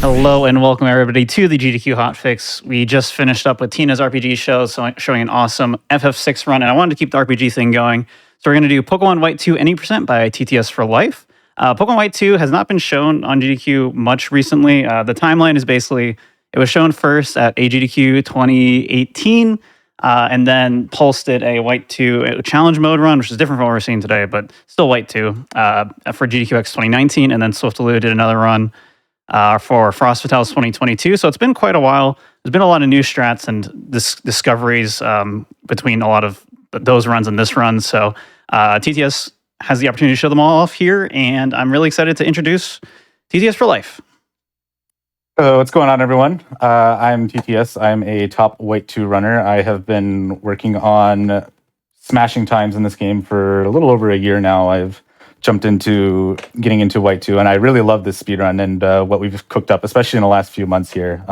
Hello and welcome everybody to the GDQ Hotfix. We just finished up with Tina's RPG show, showing an awesome FF6 run, and I wanted to keep the RPG thing going. So we're going to do Pokémon White 2 Any Percent by TTS for Life. Pokémon White 2 has not been shown on GDQ much recently. The timeline is basically, it was shown first at AGDQ 2018, and then Pulse did a White 2 challenge mode run, which is different from what we're seeing today, but still White 2 for GDQX 2019, and then Swiftaloo did another run for Frost Fatales 2022. So it's been quite a while. There's been a lot of new strats and discoveries between a lot of those runs and this run. So TTS has the opportunity to show them all off here, and I'm really excited to introduce TTS for Life. So what's going on, everyone? I'm TTS. I'm a top White 2 runner. I have been working on smashing times in this game for a little over a year now. I've jumped into getting into White 2, and I really love this speedrun and what we've cooked up, especially in the last few months here.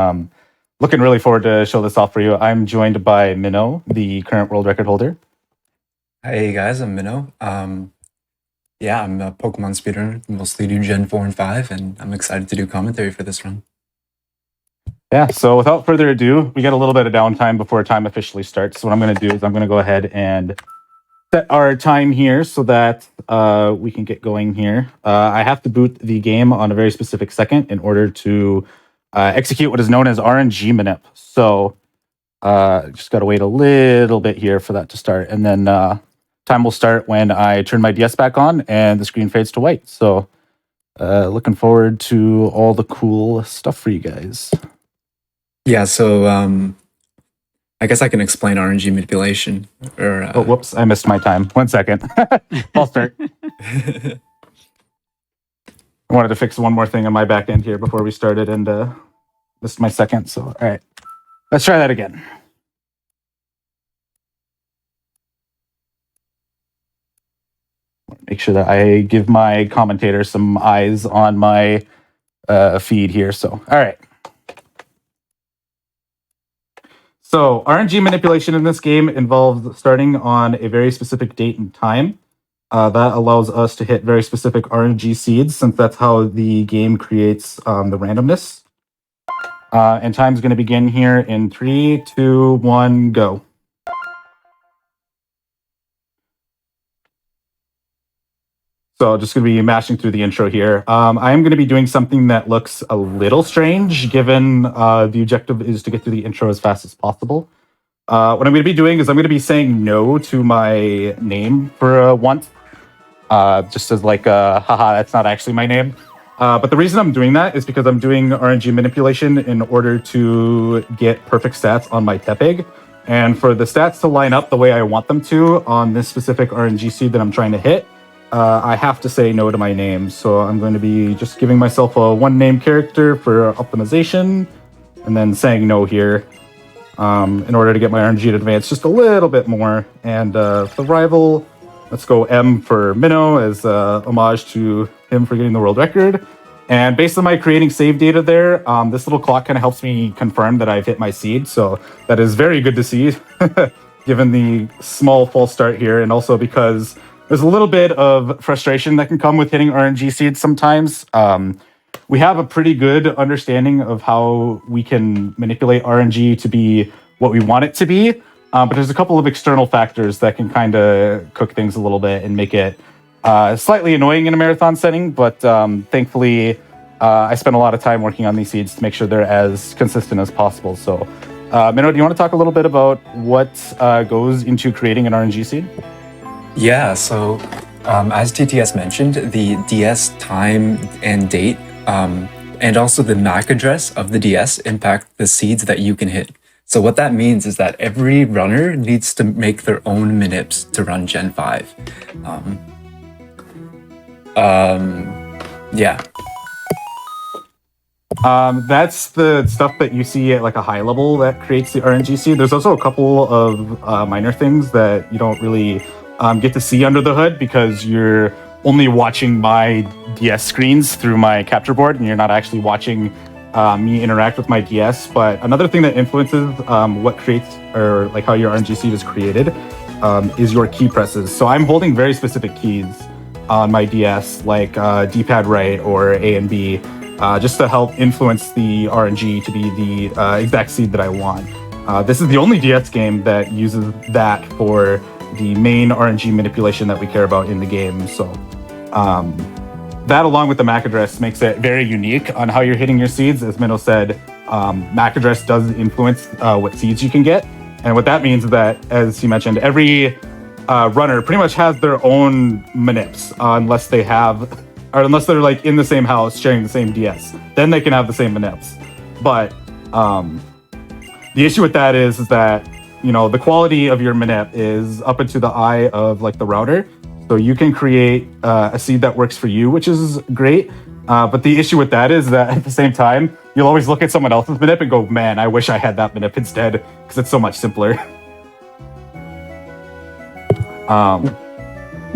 Looking really forward to show this off for you. I'm joined by Minnow, the current world record holder. Hey guys, I'm Minnow. Yeah, I'm a Pokemon speedrunner, mostly do Gen 4 and 5, and I'm excited to do commentary for this run. Yeah, so without further ado, we got a little bit of downtime before time officially starts. So what I'm going to do is I'm going to go ahead and set our time here so that we can get going here. I have to boot the game on a very specific second in order to execute what is known as RNG manip. So just got to wait a little bit here for that to start. And then time will start when I turn my DS back on and the screen fades to white. So looking forward to all the cool stuff for you guys. Yeah, so I guess I can explain RNG manipulation. Oh, whoops, I missed my time. 1 second. I'll start. I wanted to fix one more thing on my back end here before we started, and missed my second. So, all right, let's try that again. Make sure that I give my commentator some eyes on my feed here. So, all right. So RNG manipulation in this game involves starting on a very specific date and time. That allows us to hit very specific RNG seeds, since that's how the game creates the randomness. And time's going to begin here in 3, 2, 1, go. So just going to be mashing through the intro here. I am going to be doing something that looks a little strange, given the objective is to get through the intro as fast as possible. What I'm going to be doing is I'm going to be saying no to my name for once, just as like, haha, that's not actually my name. But the reason I'm doing that is because I'm doing RNG manipulation in order to get perfect stats on my Tepig. And for the stats to line up the way I want them to on this specific RNG seed that I'm trying to hit, I have to say no to my name. So I'm going to be just giving myself a one-name character for optimization, and then saying no here in order to get my RNG to advance just a little bit more. And the rival, let's go M for Minnow as homage to him for getting the world record. And based on my creating save data there, this little clock kind of helps me confirm that I've hit my seed. So that is very good to see, given the small false start here, and also because there's a little bit of frustration that can come with hitting RNG seeds sometimes. We have a pretty good understanding of how we can manipulate RNG to be what we want it to be, but there's a couple of external factors that can kind of cook things a little bit and make it slightly annoying in a marathon setting, but thankfully I spent a lot of time working on these seeds to make sure they're as consistent as possible. So Minnow, do you want to talk a little bit about what goes into creating an RNG seed? Yeah, so as TTS mentioned, the DS time and date, and also the MAC address of the DS impact the seeds that you can hit. So what that means is that every runner needs to make their own minips to run Gen 5. Yeah. That's the stuff that you see at like a high level that creates the RNG seed. There's also a couple of minor things that you don't really get to see under the hood because you're only watching my DS screens through my capture board, and you're not actually watching me interact with my DS. But another thing that influences what creates, or like how your RNG seed is created, is your key presses. So I'm holding very specific keys on my DS, like D-pad right or A and B. just to help influence the RNG to be the exact seed that I want. This is the only DS game that uses that for the main RNG manipulation that we care about in the game. So that, along with the MAC address, makes it very unique on how you're hitting your seeds. As Minnow said, MAC address does influence what seeds you can get. And what that means is that, as he mentioned, every runner pretty much has their own manips, unless they're like in the same house sharing the same DS. Then they can have the same manips. But the issue with that is that, you know, the quality of your manip is up into the eye of like the router. So you can create a seed that works for you, which is great. But the issue with that is that at the same time, you'll always look at someone else's manip and go, man, I wish I had that manip instead, because it's so much simpler.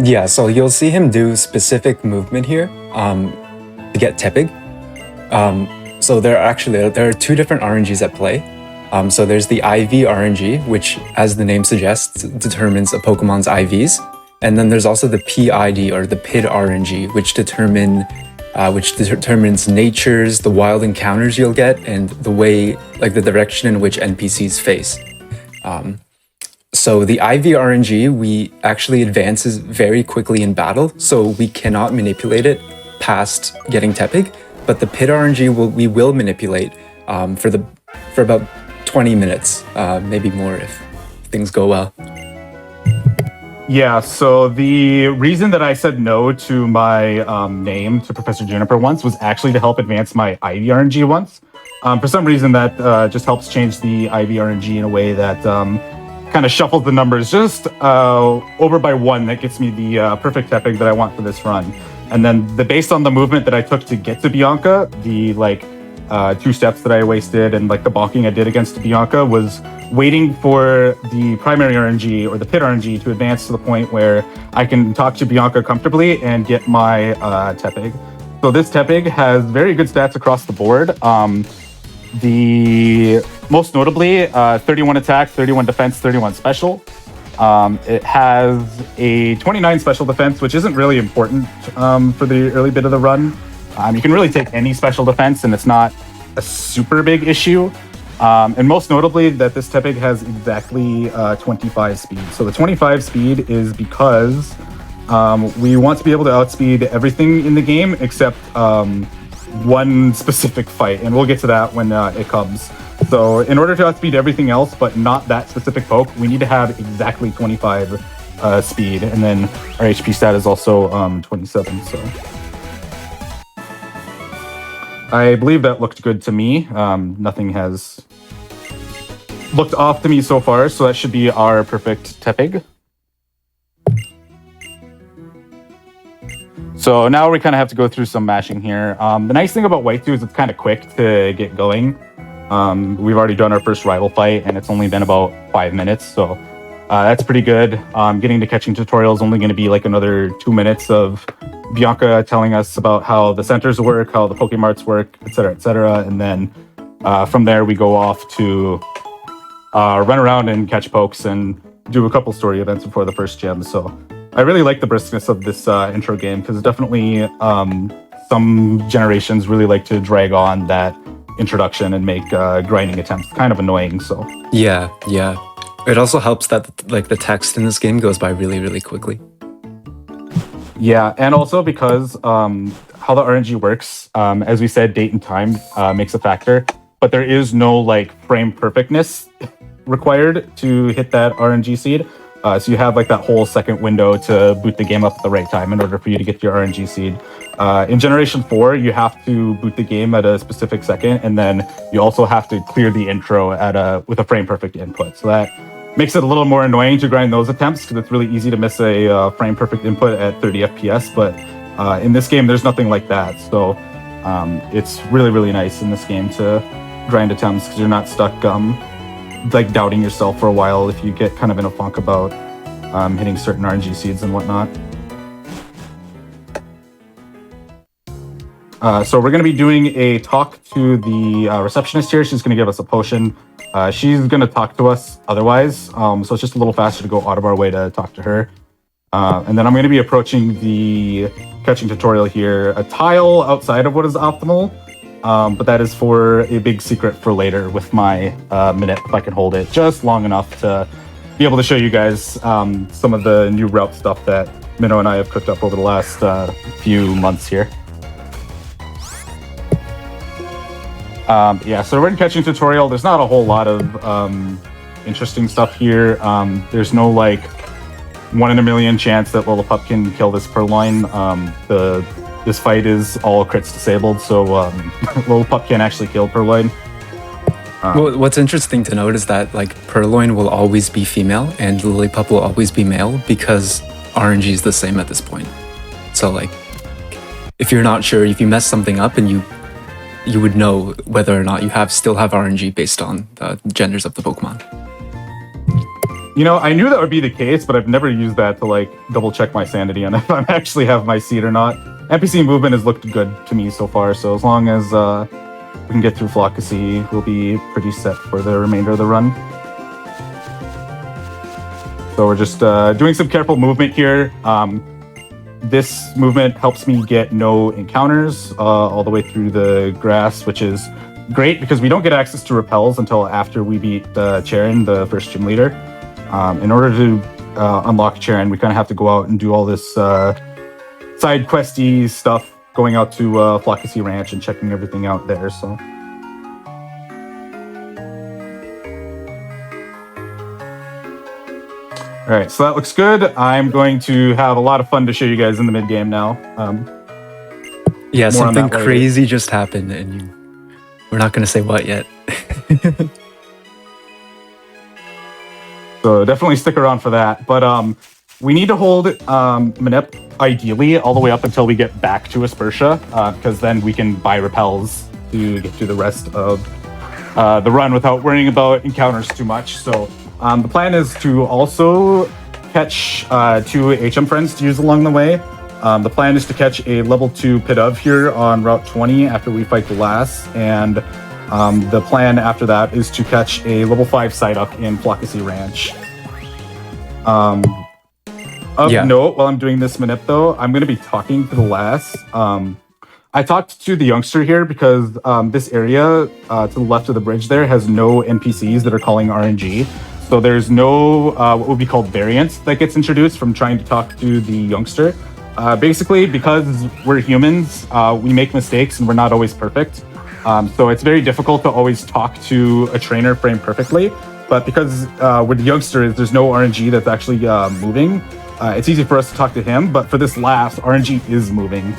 Yeah, so you'll see him do specific movement here to get tepig. So there are two different RNGs at play. So there's the IV RNG, which, as the name suggests, determines a Pokemon's IVs. And then there's also the PID, or the PID RNG, which determines natures, the wild encounters you'll get, and the way, like the direction in which NPCs face. So the IV RNG, we actually advances very quickly in battle, so we cannot manipulate it past getting tepig. But the PID RNG we will manipulate for about 20 minutes, maybe more if things go well. Yeah, so the reason that I said no to my name to Professor Juniper once was actually to help advance my IV RNG once. For some reason, that just helps change the IV RNG in a way that kind of shuffles the numbers just over by one. That gets me the perfect tepig that I want for this run. And then based on the movement that I took to get to Bianca, the 2 steps that I wasted and like the bonking I did against Bianca was waiting for the primary RNG or the pit RNG to advance to the point where I can talk to Bianca comfortably and get my tepig. So this tepig has very good stats across the board. The most notably 31 attack, 31 defense, 31 special. It has a 29 special defense, which isn't really important for the early bit of the run. You can really take any special defense and it's not a super big issue. And most notably that this tepig has exactly 25 speed. So the 25 speed is because we want to be able to outspeed everything in the game except one specific fight. And we'll get to that when it comes. So in order to outspeed everything else, but not that specific poke, we need to have exactly 25 speed. And then our HP stat is also 27. So I believe that looked good to me. Nothing has looked off to me so far, so that should be our perfect tepig. So now we kind of have to go through some mashing here. The nice thing about White 2 is it's kind of quick to get going. We've already done our first rival fight, and it's only been about 5 minutes, so that's pretty good. Getting to catching tutorial is only going to be like another 2 minutes of Bianca telling us about how the centers work, how the Pokemarts work, etc., and then from there we go off to run around and catch pokes and do a couple story events before the first gem. So I really like the briskness of this intro game because definitely some generations really like to drag on that introduction and make grinding attempts kind of annoying. So yeah. It also helps that like the text in this game goes by really, really quickly. Yeah, and also because how the RNG works, as we said, date and time makes a factor, but there is no like frame perfectness required to hit that RNG seed. So you have like that whole second window to boot the game up at the right time in order for you to get your RNG seed. In Generation 4, you have to boot the game at a specific second, and then you also have to clear the intro with a frame perfect input. So that makes it a little more annoying to grind those attempts because it's really easy to miss a frame perfect input at 30 FPS. But in this game, there's nothing like that. So it's really, really nice in this game to grind attempts because you're not stuck like doubting yourself for a while if you get kind of in a funk about hitting certain RNG seeds and whatnot. So we're going to be doing a talk to the receptionist here. She's going to give us a potion. She's going to talk to us otherwise. So it's just a little faster to go out of our way to talk to her. And then I'm going to be approaching the catching tutorial here. A tile outside of what is optimal but that is for a big secret for later with my minute, if I can hold it just long enough to be able to show you guys some of the new route stuff that Minnow and I have cooked up over the last few months here. Yeah, so we're in catching tutorial. There's not a whole lot of interesting stuff here. There's no like 1 in a million chance that Lillipup can kill this Purloin. This fight is all crits disabled, so Lillipup can't actually kill Purloin. Well, what's interesting to note is that like Purloin will always be female and Lillipup will always be male because RNG is the same at this point. So like, if you're not sure, if you mess something up, and you would know whether or not you still have RNG based on the genders of the Pokemon. You know, I knew that would be the case, but I've never used that to like double check my sanity on if I actually have my seed or not. NPC movement has looked good to me so far, so as long as we can get through Flockacy, we'll be pretty set for the remainder of the run. So we're just doing some careful movement here. This movement helps me get no encounters all the way through the grass, which is great because we don't get access to repels until after we beat Charon, the first gym leader. In order to unlock Charon, we kind of have to go out and do all this side questy stuff, going out to Flockacy Ranch and checking everything out there. So. All right, so that looks good. I'm going to have a lot of fun to show you guys in the mid game now. Yeah, something crazy just happened, and we're not going to say what yet. So definitely stick around for that. But we need to hold Manip ideally all the way up until we get back to Aspertia, because then we can buy repels to get through the rest of the run without worrying about encounters too much. So the plan is to also catch 2 HM friends to use along the way. The plan is to catch a level 2 Pidove here on Route 20 after we fight the last, and the plan after that is to catch a level 5 Psyduck in Flockacy Ranch. Of note, while I'm doing this Manip though, I'm going to be talking to the last. I talked to the youngster here because this area to the left of the bridge there has no NPCs that are calling RNG. So there's no what would be called variance that gets introduced from trying to talk to the youngster. Basically, because we're humans, we make mistakes and we're not always perfect. So it's very difficult to always talk to a trainer frame perfectly. But because with the youngster, there's no RNG that's actually moving, it's easy for us to talk to him. But for this last, RNG is moving.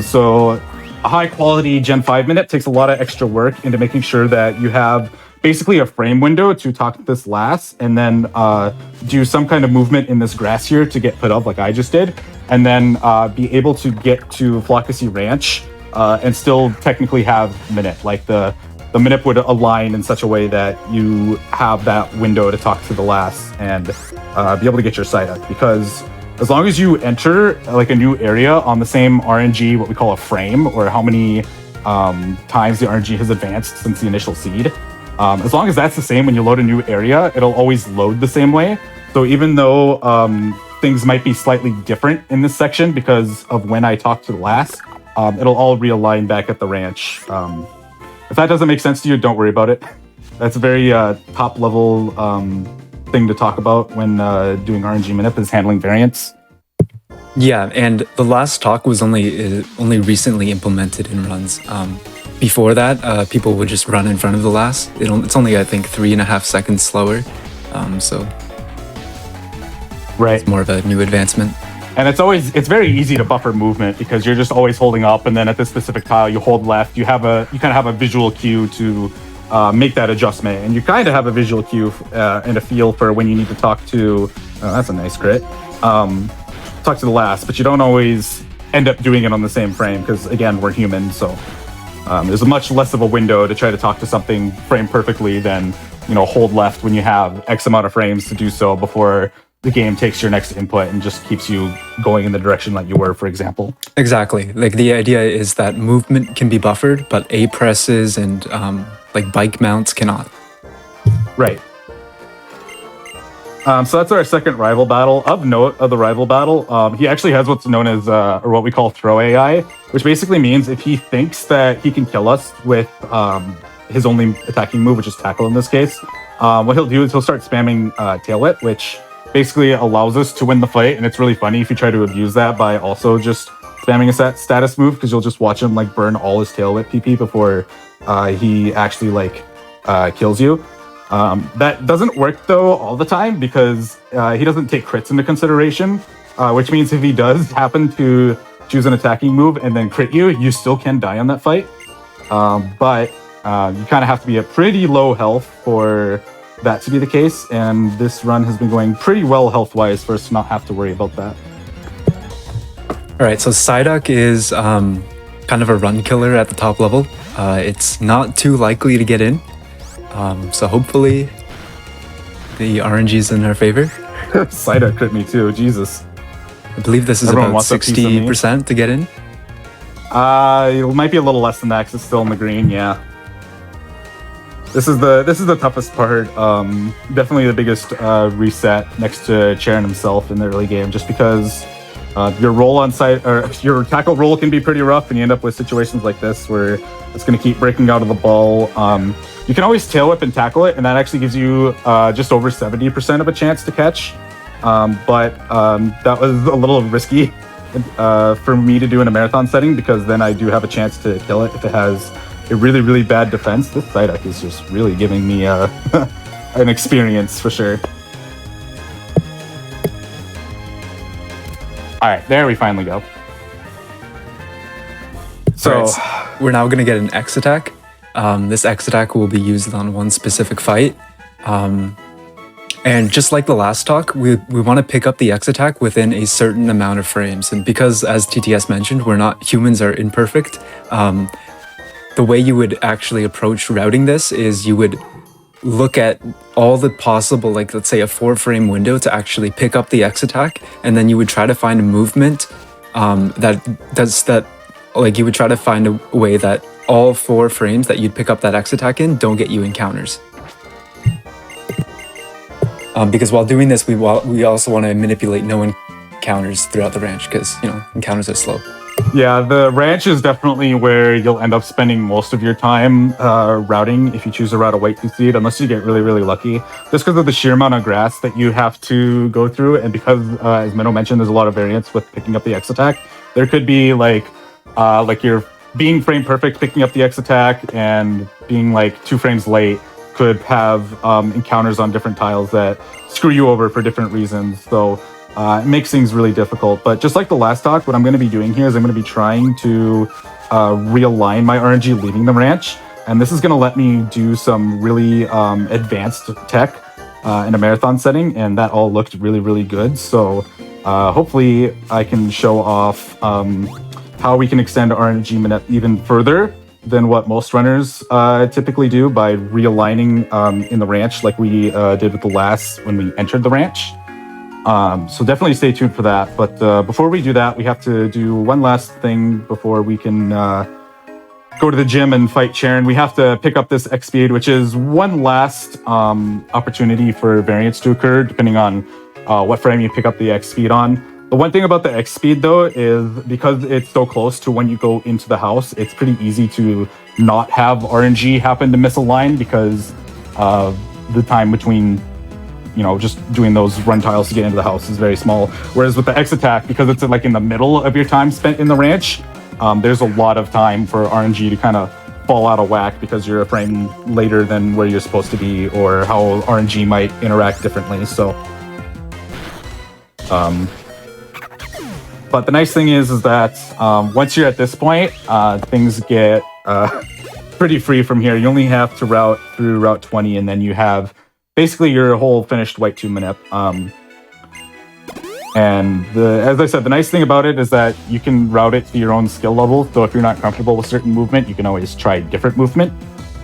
So a high quality Gen 5 minute takes a lot of extra work into making sure that you have basically a frame window to talk to this last, and then do some kind of movement in this grass here to get put up like I just did, and then be able to get to Flockacy Ranch and still technically have Minip. Like the Minip would align in such a way that you have that window to talk to the last and be able to get your Psyduck. Because as long as you enter like a new area on the same RNG, what we call a frame, or how many times the RNG has advanced since the initial seed, as long as that's the same when you load a new area, it'll always load the same way. So even though things might be slightly different in this section because of when I talk to the last, it'll all realign back at the ranch. If that doesn't make sense to you, don't worry about it. That's a very top level thing to talk about when doing RNG Minip, is handling variants. Yeah, and the last talk was only recently implemented in runs. Before that, people would just run in front of the last. It's only, I think, 3.5 seconds slower. So right, it's more of a new advancement. And it's very easy to buffer movement because you're just always holding up, and then at this specific tile you hold left. You kind of have a visual cue to make that adjustment, and you kind of have a visual cue and a feel for when you need to talk to. Oh, that's a nice crit. Talk to the last, but you don't always end up doing it on the same frame because again, we're human, so there's a much less of a window to try to talk to something frame perfectly than hold left when you have X amount of frames to do so before the game takes your next input and just keeps you going in the direction that you were, for example. Exactly. Like the idea is that movement can be buffered, but A presses and like bike mounts cannot. Right. So that's our second rival battle. Of note of the rival battle, he actually has what's known as, or what we call throw AI, which basically means if he thinks that he can kill us with his only attacking move, which is tackle in this case, what he'll do is he'll start spamming tail whip, which basically allows us to win the fight. And it's really funny if you try to abuse that by also just spamming a status move, because you'll just watch him like burn all his tail whip PP before he actually like kills you. That doesn't work though all the time, because he doesn't take crits into consideration, which means if he does happen to choose an attacking move and then crit you, you still can die on that fight. But you kind of have to be at pretty low health for that to be the case, and this run has been going pretty well health-wise for us to not have to worry about that. All right, so Psyduck is kind of a run killer at the top level. It's not too likely to get in. So hopefully the RNG is in our favor. Psyduck crit me too, Jesus. I believe this is Everyone about wants a piece of me. 60% to get in. It might be a little less than that because it's still in the green, yeah. This is the toughest part. Definitely the biggest reset next to Charon himself in the early game, just because your roll on site, or your tackle roll can be pretty rough, and you end up with situations like this where it's going to keep breaking out of the ball. You can always tail whip and tackle it, and that actually gives you just over 70% of a chance to catch. But that was a little risky for me to do in a marathon setting, because then I do have a chance to kill it if it has a really, really bad defense. This Psyduck is just really giving me an experience for sure. All right, there we finally go. So we're now going to get an X attack. This X attack will be used on one specific fight. And just like the last talk, we want to pick up the X attack within a certain amount of frames. And because, as TTS mentioned, humans are imperfect, the way you would actually approach routing this is you would look at all the possible, like let's say a 4-frame window to actually pick up the X attack, and then you would try to find a movement like you would try to find a way that all 4 frames that you'd pick up that X attack in don't get you encounters. Because while doing this, we also want to manipulate no encounters throughout the ranch, because encounters are slow. Yeah, the ranch is definitely where you'll end up spending most of your time routing if you choose to route a white 2-seed, unless you get really, really lucky. Just because of the sheer amount of grass that you have to go through, and because, as Minnow mentioned, there's a lot of variance with picking up the X attack. There could be like you're being frame perfect, picking up the X attack, and being like 2 frames late could have encounters on different tiles that screw you over for different reasons. So it makes things really difficult. But just like the last talk, what I'm going to be doing here is I'm going to be trying to realign my RNG leaving the ranch. And this is going to let me do some really advanced tech in a marathon setting. And that all looked really, really good. So hopefully I can show off how we can extend RNG minute even further than what most runners typically do by realigning in the ranch like we did with the last when we entered the ranch. So definitely stay tuned for that. But before we do that, we have to do one last thing before we can go to the gym and fight Charon. We have to pick up this X speed, which is one last opportunity for variance to occur, depending on what frame you pick up the X speed on. The one thing about the X speed, though, is because it's so close to when you go into the house, it's pretty easy to not have RNG happen to misalign, because the time between just doing those run tiles to get into the house is very small. Whereas with the X attack, because it's like in the middle of your time spent in the ranch, there's a lot of time for RNG to kind of fall out of whack because you're a frame later than where you're supposed to be, or how RNG might interact differently. So, but the nice thing is that once you're at this point, things get pretty free from here. You only have to route through Route 20, and then you have basically your whole finished white 2 minute. And as I said, the nice thing about it is that you can route it to your own skill level. So if you're not comfortable with certain movement, you can always try different movement.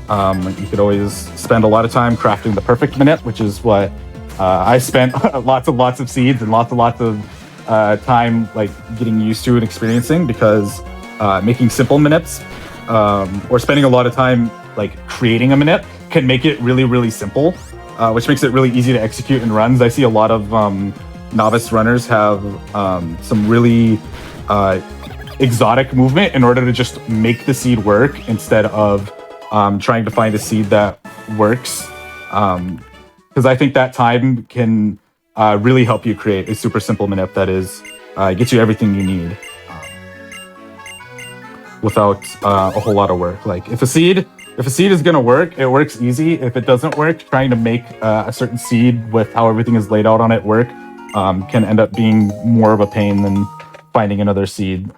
You could always spend a lot of time crafting the perfect minute, which is what I spent lots of seeds and lots of time like getting used to and experiencing, because making simple minutes or spending a lot of time like creating a minute can make it really, really simple. which makes it really easy to execute in runs. I see a lot of novice runners have some really exotic movement in order to just make the seed work instead of trying to find a seed that works. Because I think that time can really help you create a super simple manip that is gets you everything you need without a whole lot of work. Like if a seed is gonna work, it works easy. If it doesn't work, trying to make a certain seed with how everything is laid out on it work can end up being more of a pain than finding another seed.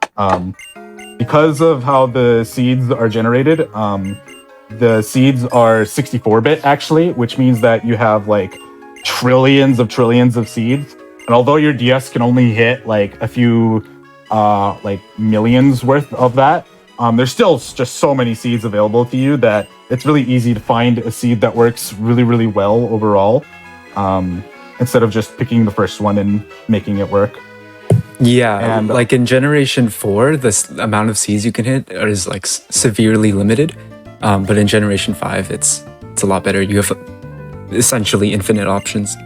Because of how the seeds are generated, the seeds are 64-bit actually, which means that you have like trillions of seeds. And although your DS can only hit like a few like millions worth of that, there's still just so many seeds available to you that it's really easy to find a seed that works really, really well overall, instead of just picking the first one and making it work. Yeah, And like in Generation 4, the amount of seeds you can hit is like severely limited. But in Generation 5, it's a lot better. You have essentially infinite options.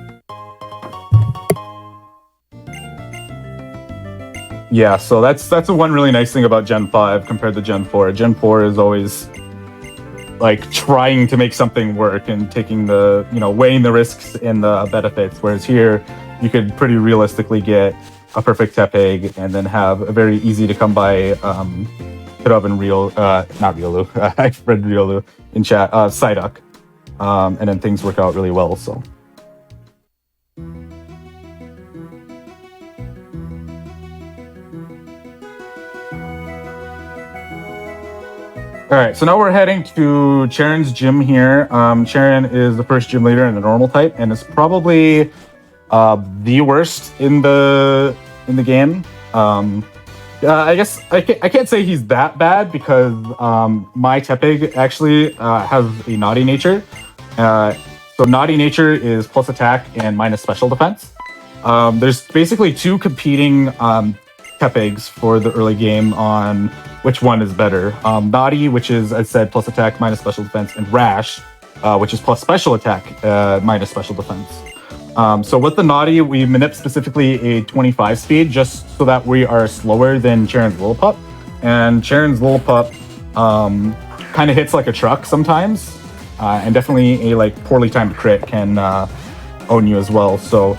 Yeah, so that's the one really nice thing about Gen 5 compared to Gen 4. Gen 4 is always like trying to make something work and taking the, weighing the risks and the benefits. Whereas here, you could pretty realistically get a perfect Tepeg and then have a very easy to come by Kidov and not Riolu, I read Riolu in chat, Psyduck. And then things work out really well, so. All right, so now we're heading to Charon's gym here. Charon is the first gym leader in the normal type, and it's probably the worst in the game. I guess I can't say he's that bad because my Tepig actually has a naughty nature. So naughty nature is plus attack and minus special defense. There's basically two competing Tepigs for the early game on which one is better. Naughty, which is, as said, plus attack minus special defense, and Rash, which is plus special attack minus special defense. So with the Naughty, we manip specifically a 25 speed just so that we are slower than Charon's Lillipup. And Charon's Lillipup kind of hits like a truck sometimes. And definitely a poorly timed crit can own you as well. So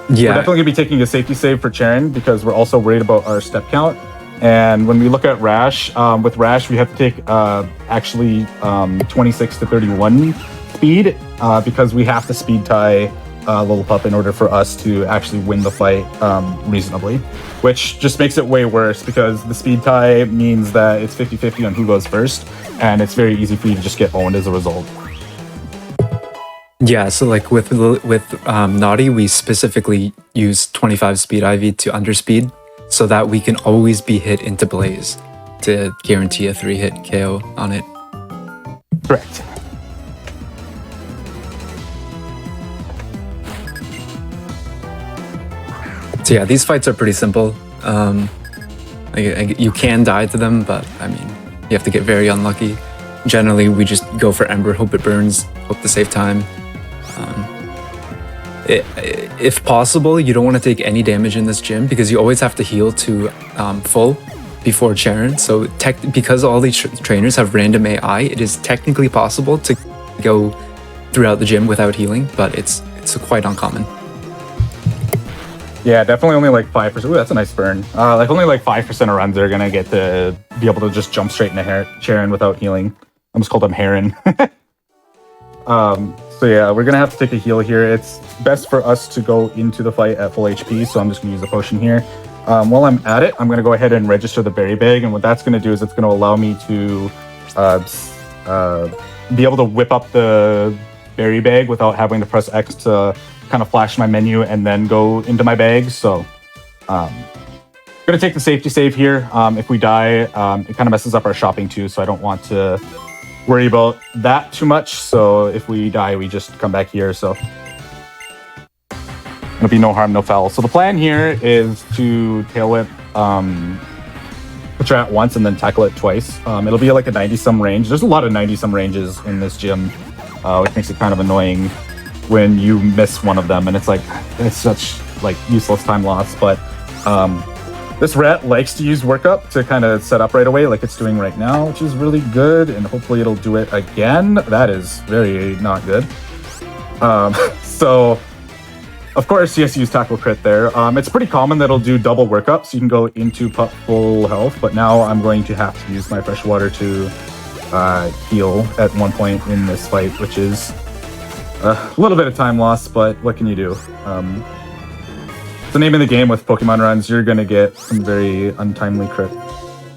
we're definitely going to be taking a safety save for Charon because we're also worried about our step count. And when we look at Rash, with Rash, we have to take actually 26 to 31 speed because we have to speed tie Lillipup in order for us to actually win the fight reasonably, which just makes it way worse because the speed tie means that it's 50-50 on who goes first, and it's very easy for you to just get owned as a result. Yeah, so like with Naughty, we specifically use 25 speed IV to underspeed so that we can always be hit into Blaze to guarantee a 3-hit KO on it. Correct. So yeah, these fights are pretty simple. You can die to them, but I mean, you have to get very unlucky. Generally, we just go for Ember, hope it burns, hope to save time. If possible, you don't want to take any damage in this gym because you always have to heal to full before Charon. So because all these trainers have random AI, it is technically possible to go throughout the gym without healing, but it's quite uncommon. Yeah, definitely only like 5%. Ooh, that's a nice burn. Only like 5% of runs are gonna get to be able to just jump straight into Charon without healing. I almost called him Heron. So yeah, we're gonna have to take a heal here. It's best for us to go into the fight at full HP, so I'm just gonna use a potion here. While I'm at it, I'm gonna go ahead and register the berry bag, and what that's gonna do is it's gonna allow me to be able to whip up the berry bag without having to press X to kind of flash my menu and then go into my bag. So I'm gonna take the safety save here. If we die, it kind of messes up our shopping too, so I don't want to worry about that too much. So if we die, we just come back here. So it'll be no harm, no foul. So the plan here is to tail whip Patrat once and then tackle it twice. It'll be like a 90-some range. There's a lot of 90-some ranges in this gym. which makes it kind of annoying when you miss one of them, and it's like it's such like useless time loss. But this rat likes to use workup to kind of set up right away, like it's doing right now, which is really good, and hopefully it'll do it again. That is very not good. So of course, yes, use tackle crit there. It's pretty common that it'll do double workup, so you can go into pup full health, but now I'm going to have to use my fresh water to heal at one point in this fight, which is a little bit of time loss, but what can you do? It's the name of the game with Pokemon runs. You're going to get some very untimely crit.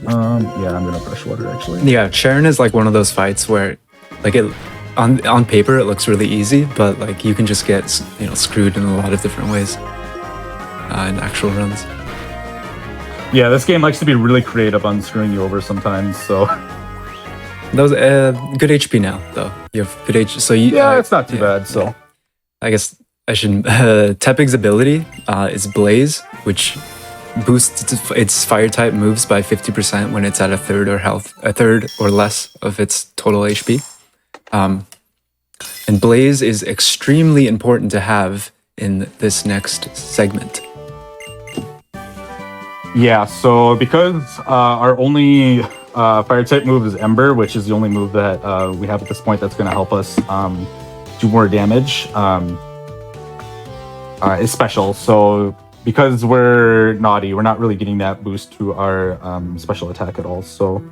Yeah, I'm going to fresh water, actually. Yeah, Sharon is like one of those fights where, like, it on paper it looks really easy, but like you can just get screwed in a lot of different ways in actual runs. Yeah, this game likes to be really creative on screwing you over sometimes. So that was good HP now, though. You have good HP, so you, yeah, it's not too bad. So I guess I shouldn't. Tepig's ability is Blaze, which boosts its fire type moves by 50% when it's at a third or less of its total HP. And Blaze is extremely important to have in this next segment. Yeah, so because our only fire type move is Ember, which is the only move that we have at this point that's going to help us do more damage, is special. So because we're naughty, we're not really getting that boost to our special attack at all. So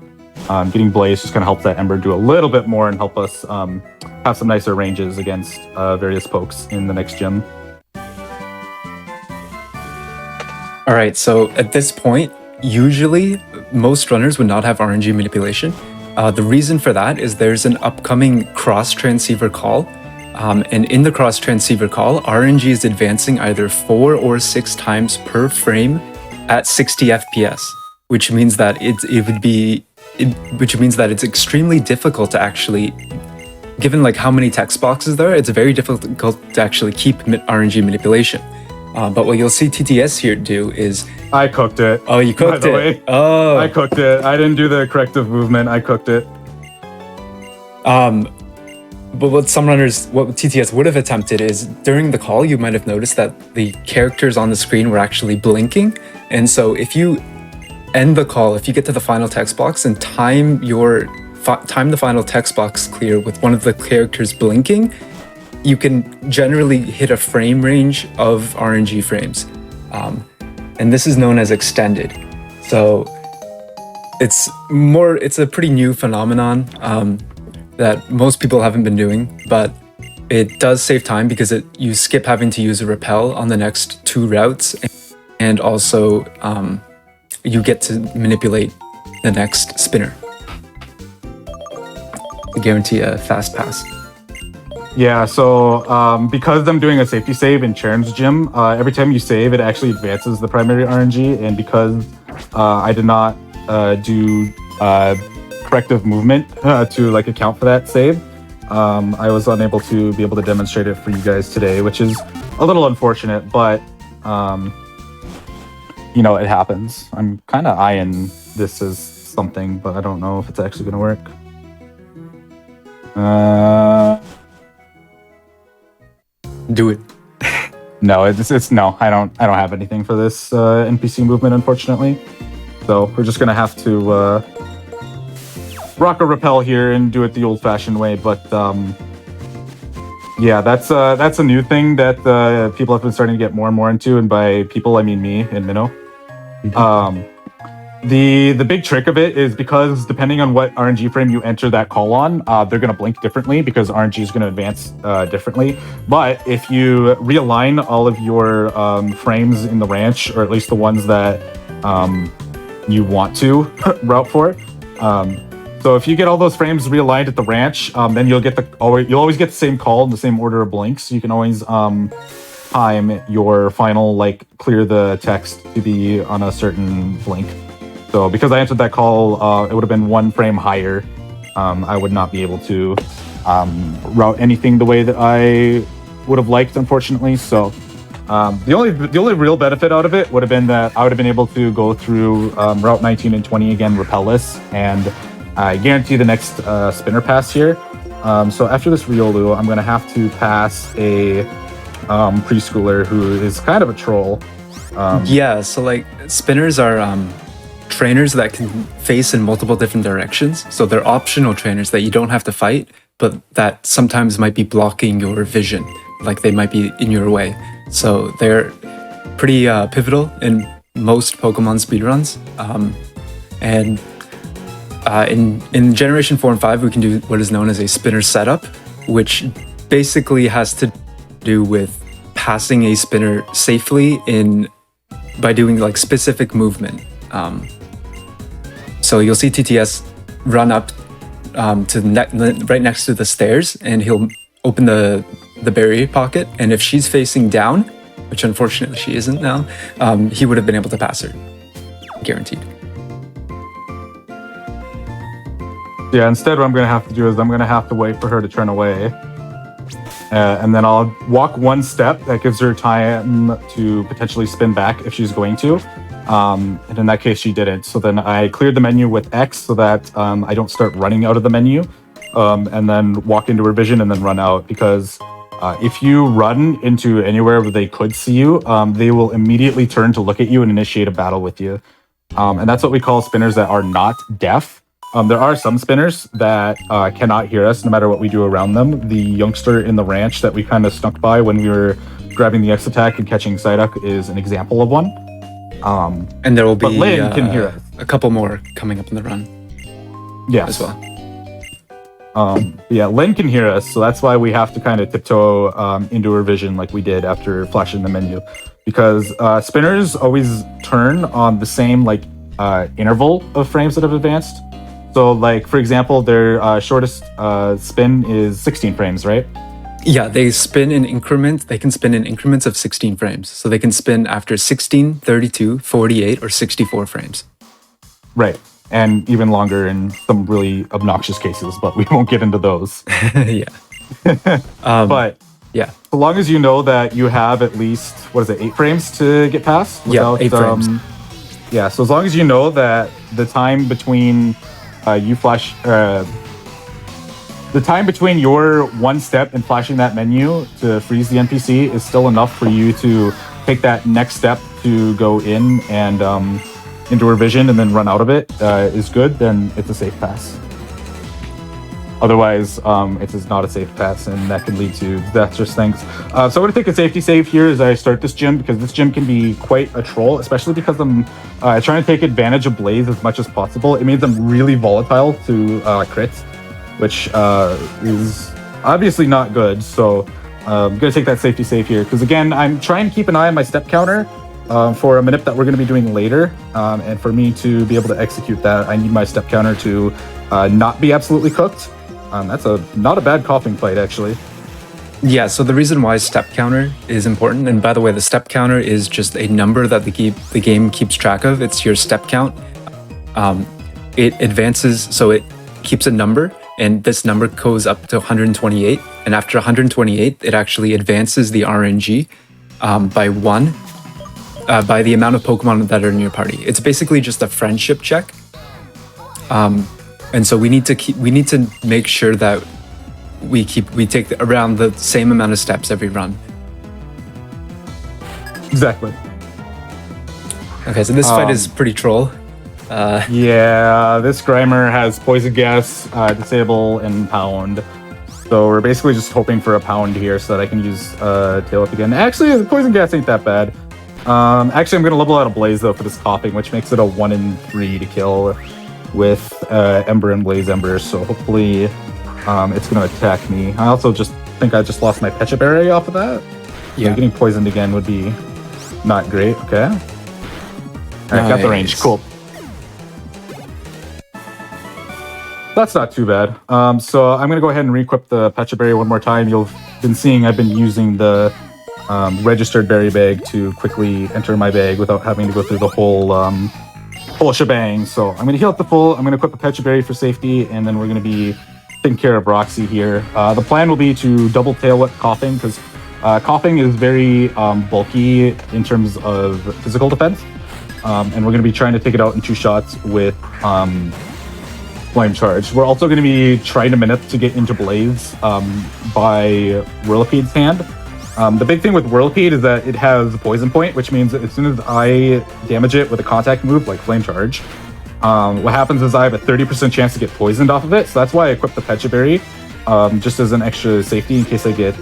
getting Blaze just going to help that Ember do a little bit more and help us have some nicer ranges against various pokes in the next gym. All right, so at this point, usually most runners would not have RNG manipulation. The reason for that is there's an upcoming cross transceiver call. And in the cross transceiver call, RNG is advancing either 4 or 6 times per frame at 60 FPS, which means that it's extremely difficult to actually, given like how many text boxes there are, it's very difficult to actually keep RNG manipulation. But what you'll see TTS here do is... I cooked it. Oh, you cooked it? Way. Oh. I cooked it. I didn't do the corrective movement. I cooked it. But what TTS would have attempted is, during the call, you might have noticed that the characters on the screen were actually blinking. And so if you end the call, if you get to the final text box and time the final text box clear with one of the characters blinking, you can generally hit a frame range of RNG frames. And this is known as extended. So it's a pretty new phenomenon that most people haven't been doing, but it does save time because you skip having to use a repel on the next 2 routes, and also you get to manipulate the next spinner to guarantee a fast pass. Yeah, so because I'm doing a safety save in Charon's gym, every time you save, it actually advances the primary RNG, and because I did not do corrective movement to like account for that save, I was unable to be able to demonstrate it for you guys today, which is a little unfortunate, but it happens. I'm kind of eyeing this as something, but I don't know if it's actually going to work. Do it. No, it's no. I don't have anything for this NPC movement, unfortunately. So we're just gonna have to rock a repel here and do it the old-fashioned way. But yeah, that's a new thing that people have been starting to get more and more into, and by people I mean me and Minnow. The big trick of it is because depending on what RNG frame you enter that call on, they're going to blink differently because RNG is going to advance differently. But if you realign all of your frames in the ranch, or at least the ones that you want to route for, so if you get all those frames realigned at the ranch, then you'll always get the same call in the same order of blinks. So you can always time your final clear the text to be on a certain blink. So because I entered that call, it would have been 1 frame higher. I would not be able to route anything the way that I would have liked, unfortunately. So the only real benefit out of it would have been that I would have been able to go through Route 19 and 20 again repelless, and I guarantee the next spinner pass here, So after this Riolu, I'm going to have to pass a preschooler who is kind of a troll. Yeah, so like spinners are trainers that can face in multiple different directions. So they're optional trainers that you don't have to fight, but that sometimes might be blocking your vision, like they might be in your way. So they're pretty pivotal in most Pokemon speedruns. And in Generation 4 and 5, we can do what is known as a spinner setup, which basically has to do with passing a spinner safely by doing like specific movement. So you'll see TTS run up to right next to the stairs, and he'll open the barrier pocket. And if she's facing down, which unfortunately she isn't now, he would have been able to pass her, guaranteed. Yeah, instead what I'm going to have to do is I'm going to have to wait for her to turn away. And then I'll walk one step. That gives her time to potentially spin back if she's going to. And in that case, she didn't. So then I cleared the menu with X so that I don't start running out of the menu. And then walk into her vision and then run out. Because if you run into anywhere where they could see you, they will immediately turn to look at you and initiate a battle with you. And that's what we call spinners that are not deaf. There are some spinners that cannot hear us no matter what we do around them. The youngster in the ranch that we kind of snuck by when we were grabbing the X attack and catching Psyduck is an example of one. And there will be but Lynn can hear us. A couple more coming up in the run. Yes. As well. Yeah, Lynn can hear us, so that's why we have to kind of tiptoe into her vision like we did after flashing the menu. Because spinners always turn on the same interval of frames that have advanced. So, like, for example, their shortest spin is 16 frames, right? Yeah, they spin in increments. They can spin in increments of 16 frames. So they can spin after 16, 32, 48, or 64 frames. Right. And even longer in some really obnoxious cases, but we won't get into those. Yeah. But yeah, so long as you know that you have at least, 8 frames to get past? Yeah, 8 frames. Yeah, so as long as you know that the time between the time between your one step and flashing that menu to freeze the NPC is still enough for you to take that next step to go in and into her vision and then run out of it is good, then it's a safe pass. Otherwise, it is not a safe pass, and that can lead to disastrous things. So I'm going to take a safety save here as I start this gym, because this gym can be quite a troll, especially because I'm trying to take advantage of Blaze as much as possible. It means I'm really volatile to crits, which is obviously not good. So I'm going to take that safety save here, because again, I'm trying to keep an eye on my step counter for a minute that we're going to be doing later. And for me to be able to execute that, I need my step counter to not be absolutely cooked. That's not a bad coughing fight, actually. Yeah, so the reason why step counter is important, and by the way, the step counter is just a number that the game keeps track of. It's your step count. It advances, so it keeps a number, and this number goes up to 128. And after 128, it actually advances the RNG by 1 by the amount of Pokemon that are in your party. It's basically just a friendship check. And so we need to make sure that we take around the same amount of steps every run. Exactly. Okay, so this fight is pretty troll. Yeah, this Grimer has Poison Gas, Disable, and Pound. So we're basically just hoping for a Pound here so that I can use Tail Up again. Actually, the Poison Gas ain't that bad. Actually, I'm going to level out a Blaze, though, for this coughing, which makes it a 1 in 3 to kill with Ember and Blaze Ember. So hopefully it's going to attack me. I also just think I just lost my Pecha Berry off of that. Yeah. So getting poisoned again would be not great. Okay. All right, got the range. Cool. That's not too bad. So I'm going to go ahead and re-equip the Pecha Berry one more time. You've been seeing I've been using the registered berry bag to quickly enter my bag without having to go through the whole shebang. So I'm going to heal up the full. I'm going to equip the Pecha Berry for safety, and then we're going to be taking care of Roxy here. The plan will be to double tail whip Coughing, because Coughing is very bulky in terms of physical defense. And we're going to be trying to take it out in 2 shots with Flame Charge. We're also going to be trying a minute to get into Blaze by Whirlipede's hand. The big thing with Whirlipede is that it has Poison Point, which means that as soon as I damage it with a contact move like Flame Charge, what happens is I have a 30% chance to get poisoned off of it. So that's why I equipped the Pecha Berry, just as an extra safety in case I get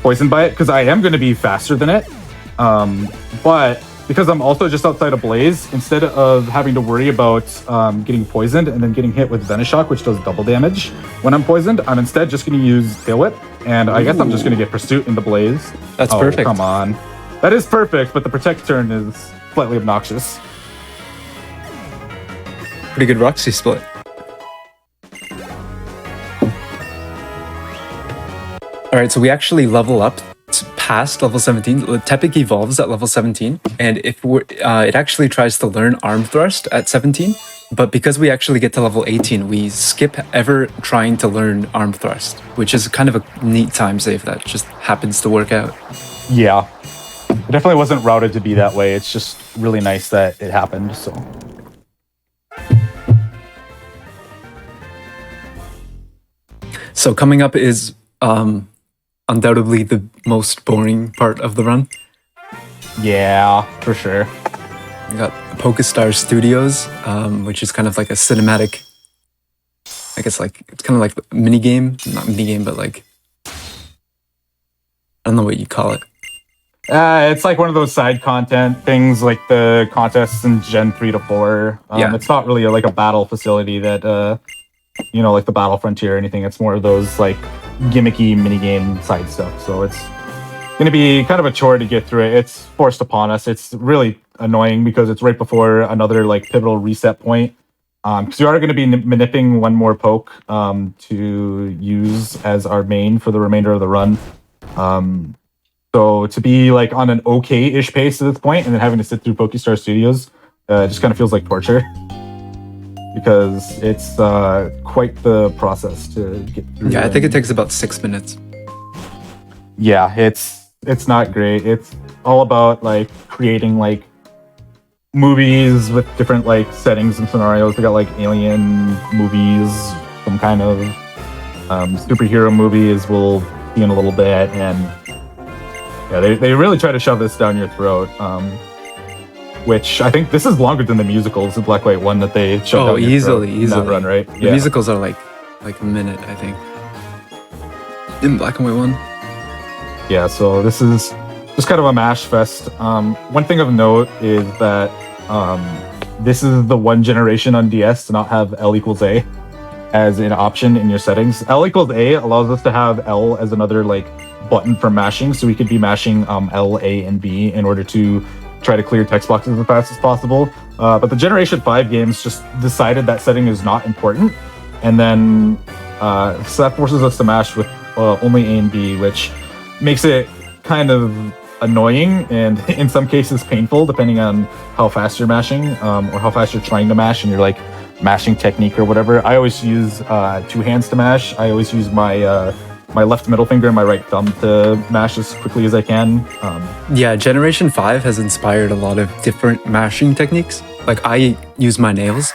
poisoned by it, because I am going to be faster than it. But because I'm also just outside of Blaze, instead of having to worry about getting poisoned and then getting hit with Venoshock, which does double damage when I'm poisoned, I'm instead just going to use Tail Whip, and I guess I'm just going to get Pursuit into Blaze. That's perfect. Come on. That is perfect, but the Protect turn is slightly obnoxious. Pretty good Roxy split. All right, so we actually level up past level 17. Tepig evolves at level 17, and if it actually tries to learn Arm Thrust at 17, but because we actually get to level 18, we skip ever trying to learn Arm Thrust, which is kind of a neat time save that just happens to work out. Yeah. It definitely wasn't routed to be that way. It's just really nice that it happened, so... So coming up is undoubtedly the most boring part of the run. Yeah, for sure. We got Pokestar Studios, which is kind of like a cinematic, I guess like, it's kind of like a mini game, not mini game, but like, I don't know what you call it. It's like one of those side content things, like the contests in Gen 3 to 4. Yeah. It's not really like a battle facility that, you know, like the Battle Frontier or anything. It's more of those like gimmicky minigame side stuff. So it's going to be kind of a chore to get through it. It's forced upon us. It's really annoying because it's right before another like pivotal reset point. Because we are going to be manipping one more poke to use as our main for the remainder of the run. So to be like on an okay-ish pace at this point and then having to sit through Pokestar Studios just kind of feels like torture. Because it's quite the process to get through. Yeah, I think it takes about 6 minutes. Yeah, it's not great. It's all about like creating like movies with different like settings and scenarios. We got like alien movies, some kind of superhero movies we'll see in a little bit, and yeah, they really try to shove this down your throat. Which I think this is longer than the musicals, the Black White one that they showed. Oh, easily. In that run, right? The musicals are like a minute, I think. In Black and White one. Yeah, so this is just kind of a mash fest. One thing of note is that this is the one generation on DS to not have L equals A as an option in your settings. L equals A allows us to have L as another like button for mashing, so we could be mashing L, A, and B in order to try to clear text boxes as fast as possible. But the Generation 5 games just decided that setting is not important. And then so that forces us to mash with only A and B, which makes it kind of annoying and in some cases painful, depending on how fast you're mashing or how fast you're trying to mash and your like mashing technique or whatever. I always use 2 hands to mash. I always use my my left middle finger and my right thumb to mash as quickly as I can. Yeah, Generation 5 has inspired a lot of different mashing techniques. Like I use my nails.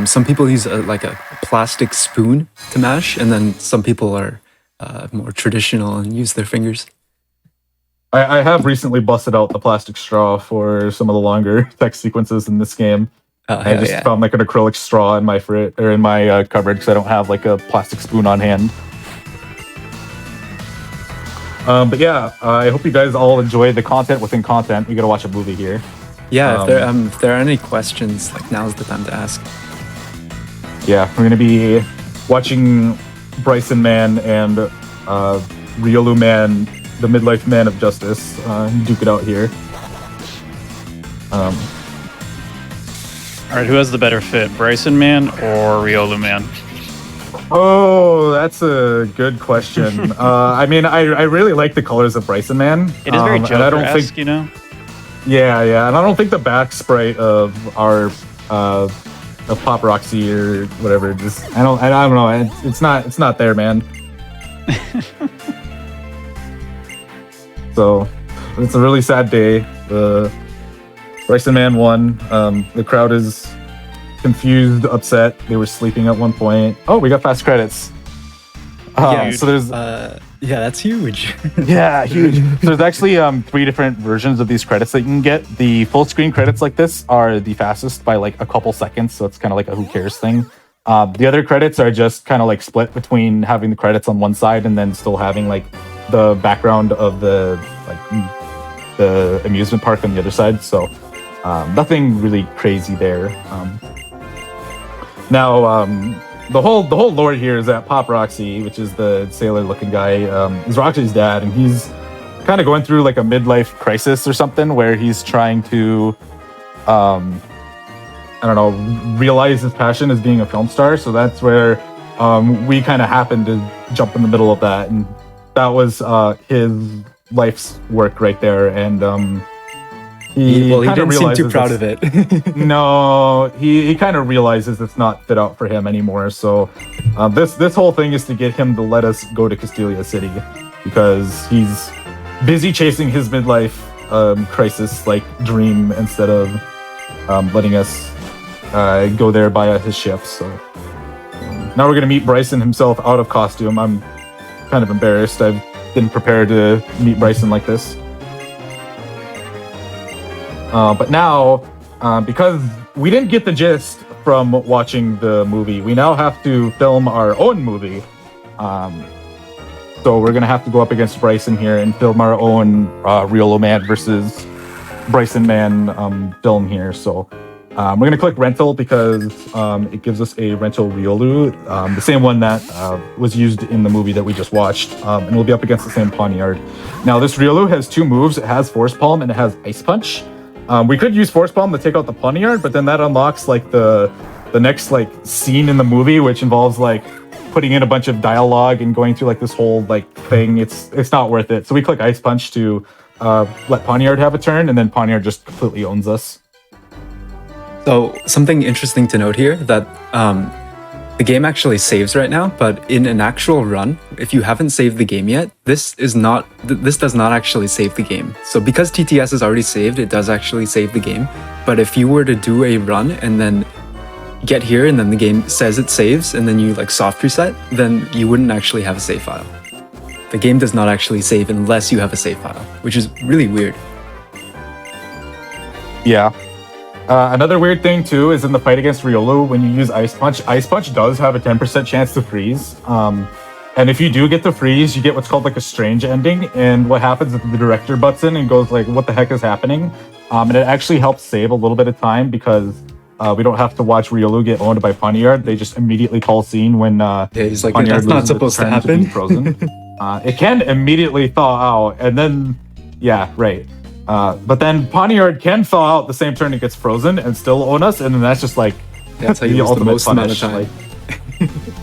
Some people use like a plastic spoon to mash, and then some people are more traditional and use their fingers. I have recently busted out the plastic straw for some of the longer text sequences in this game. I just found like an acrylic straw in my cupboard because I don't have like a plastic spoon on hand. But yeah, I hope you guys all enjoy the content within content. We gotta watch a movie here. Yeah, if there are any questions, like now's the time to ask. Yeah, we're gonna be watching Bryson Man and Riolu Man, the midlife man of justice, duke it out here. All right, who has the better fit, Bryson Man or Riolu Man? Oh, that's a good question. I mean, I really like the colors of Bryson Man. It is very Joker-esque, think, you know? Yeah, and I don't think the back sprite of our of Pop Roxy or whatever, just I don't know. It's not there, man. So it's a really sad day. Bryson Man won. The crowd is confused, upset. They were sleeping at one point. Oh, we got fast credits. So there's yeah, that's huge. yeah, huge. So there's actually 3 different versions of these credits that you can get. The full screen credits like this are the fastest by like a couple seconds, so it's kind of like a who cares thing. The other credits are just kind of like split between having the credits on one side and then still having like the background of the amusement park on the other side. So nothing really crazy there. Now, the whole lore here is that Pop Roxy, which is the sailor-looking guy, is Roxy's dad, and he's kind of going through like a midlife crisis or something where he's trying to, I don't know, realize his passion as being a film star. So that's where we kind of happened to jump in the middle of that, and that was his life's work right there. And he didn't seem too proud of it. No, he kind of realizes it's not fit out for him anymore. So this whole thing is to get him to let us go to Castelia City because he's busy chasing his midlife crisis like dream instead of letting us go there by his ship. So now we're gonna meet Bryson himself out of costume. I'm kind of embarrassed. I didn't prepare to meet Bryson like this. But now, because we didn't get the gist from watching the movie, we now have to film our own movie. So we're going to have to go up against Bryson here and film our own Riolo Man versus Bryson Man film here. So we're going to click rental because it gives us a rental Riolu, the same one that was used in the movie that we just watched. And we'll be up against the same Poniard. Now, this Riolu has 2 moves. It has Force Palm and it has Ice Punch. We could use Force Palm to take out the Poniard, but then that unlocks like the next like scene in the movie, which involves like putting in a bunch of dialogue and going through like this whole like thing. It's not worth it. So we click Ice Punch to let Poniard have a turn, and then Poniard just completely owns us. So something interesting to note here that the game actually saves right now, but in an actual run, if you haven't saved the game yet, this does not actually save the game. So because TTS is already saved, it does actually save the game. But if you were to do a run and then get here and then the game says it saves and then you like soft reset, then you wouldn't actually have a save file. The game does not actually save unless you have a save file, which is really weird. Yeah. Another weird thing too is in the fight against Riolu, when you use Ice Punch does have a 10% chance to freeze. And if you do get to freeze, you get what's called like a strange ending. And what happens is the director butts in and goes like, what the heck is happening? And it actually helps save a little bit of time because we don't have to watch Riolu get owned by Poniard. They just immediately call scene when he's like, Poniard that's not supposed to happen. Frozen. It can immediately thaw out, and then, yeah, right. But then Poniard can thaw out the same turn it gets frozen and still own us, and then that's just like that's how you lose the most amount of time. Like,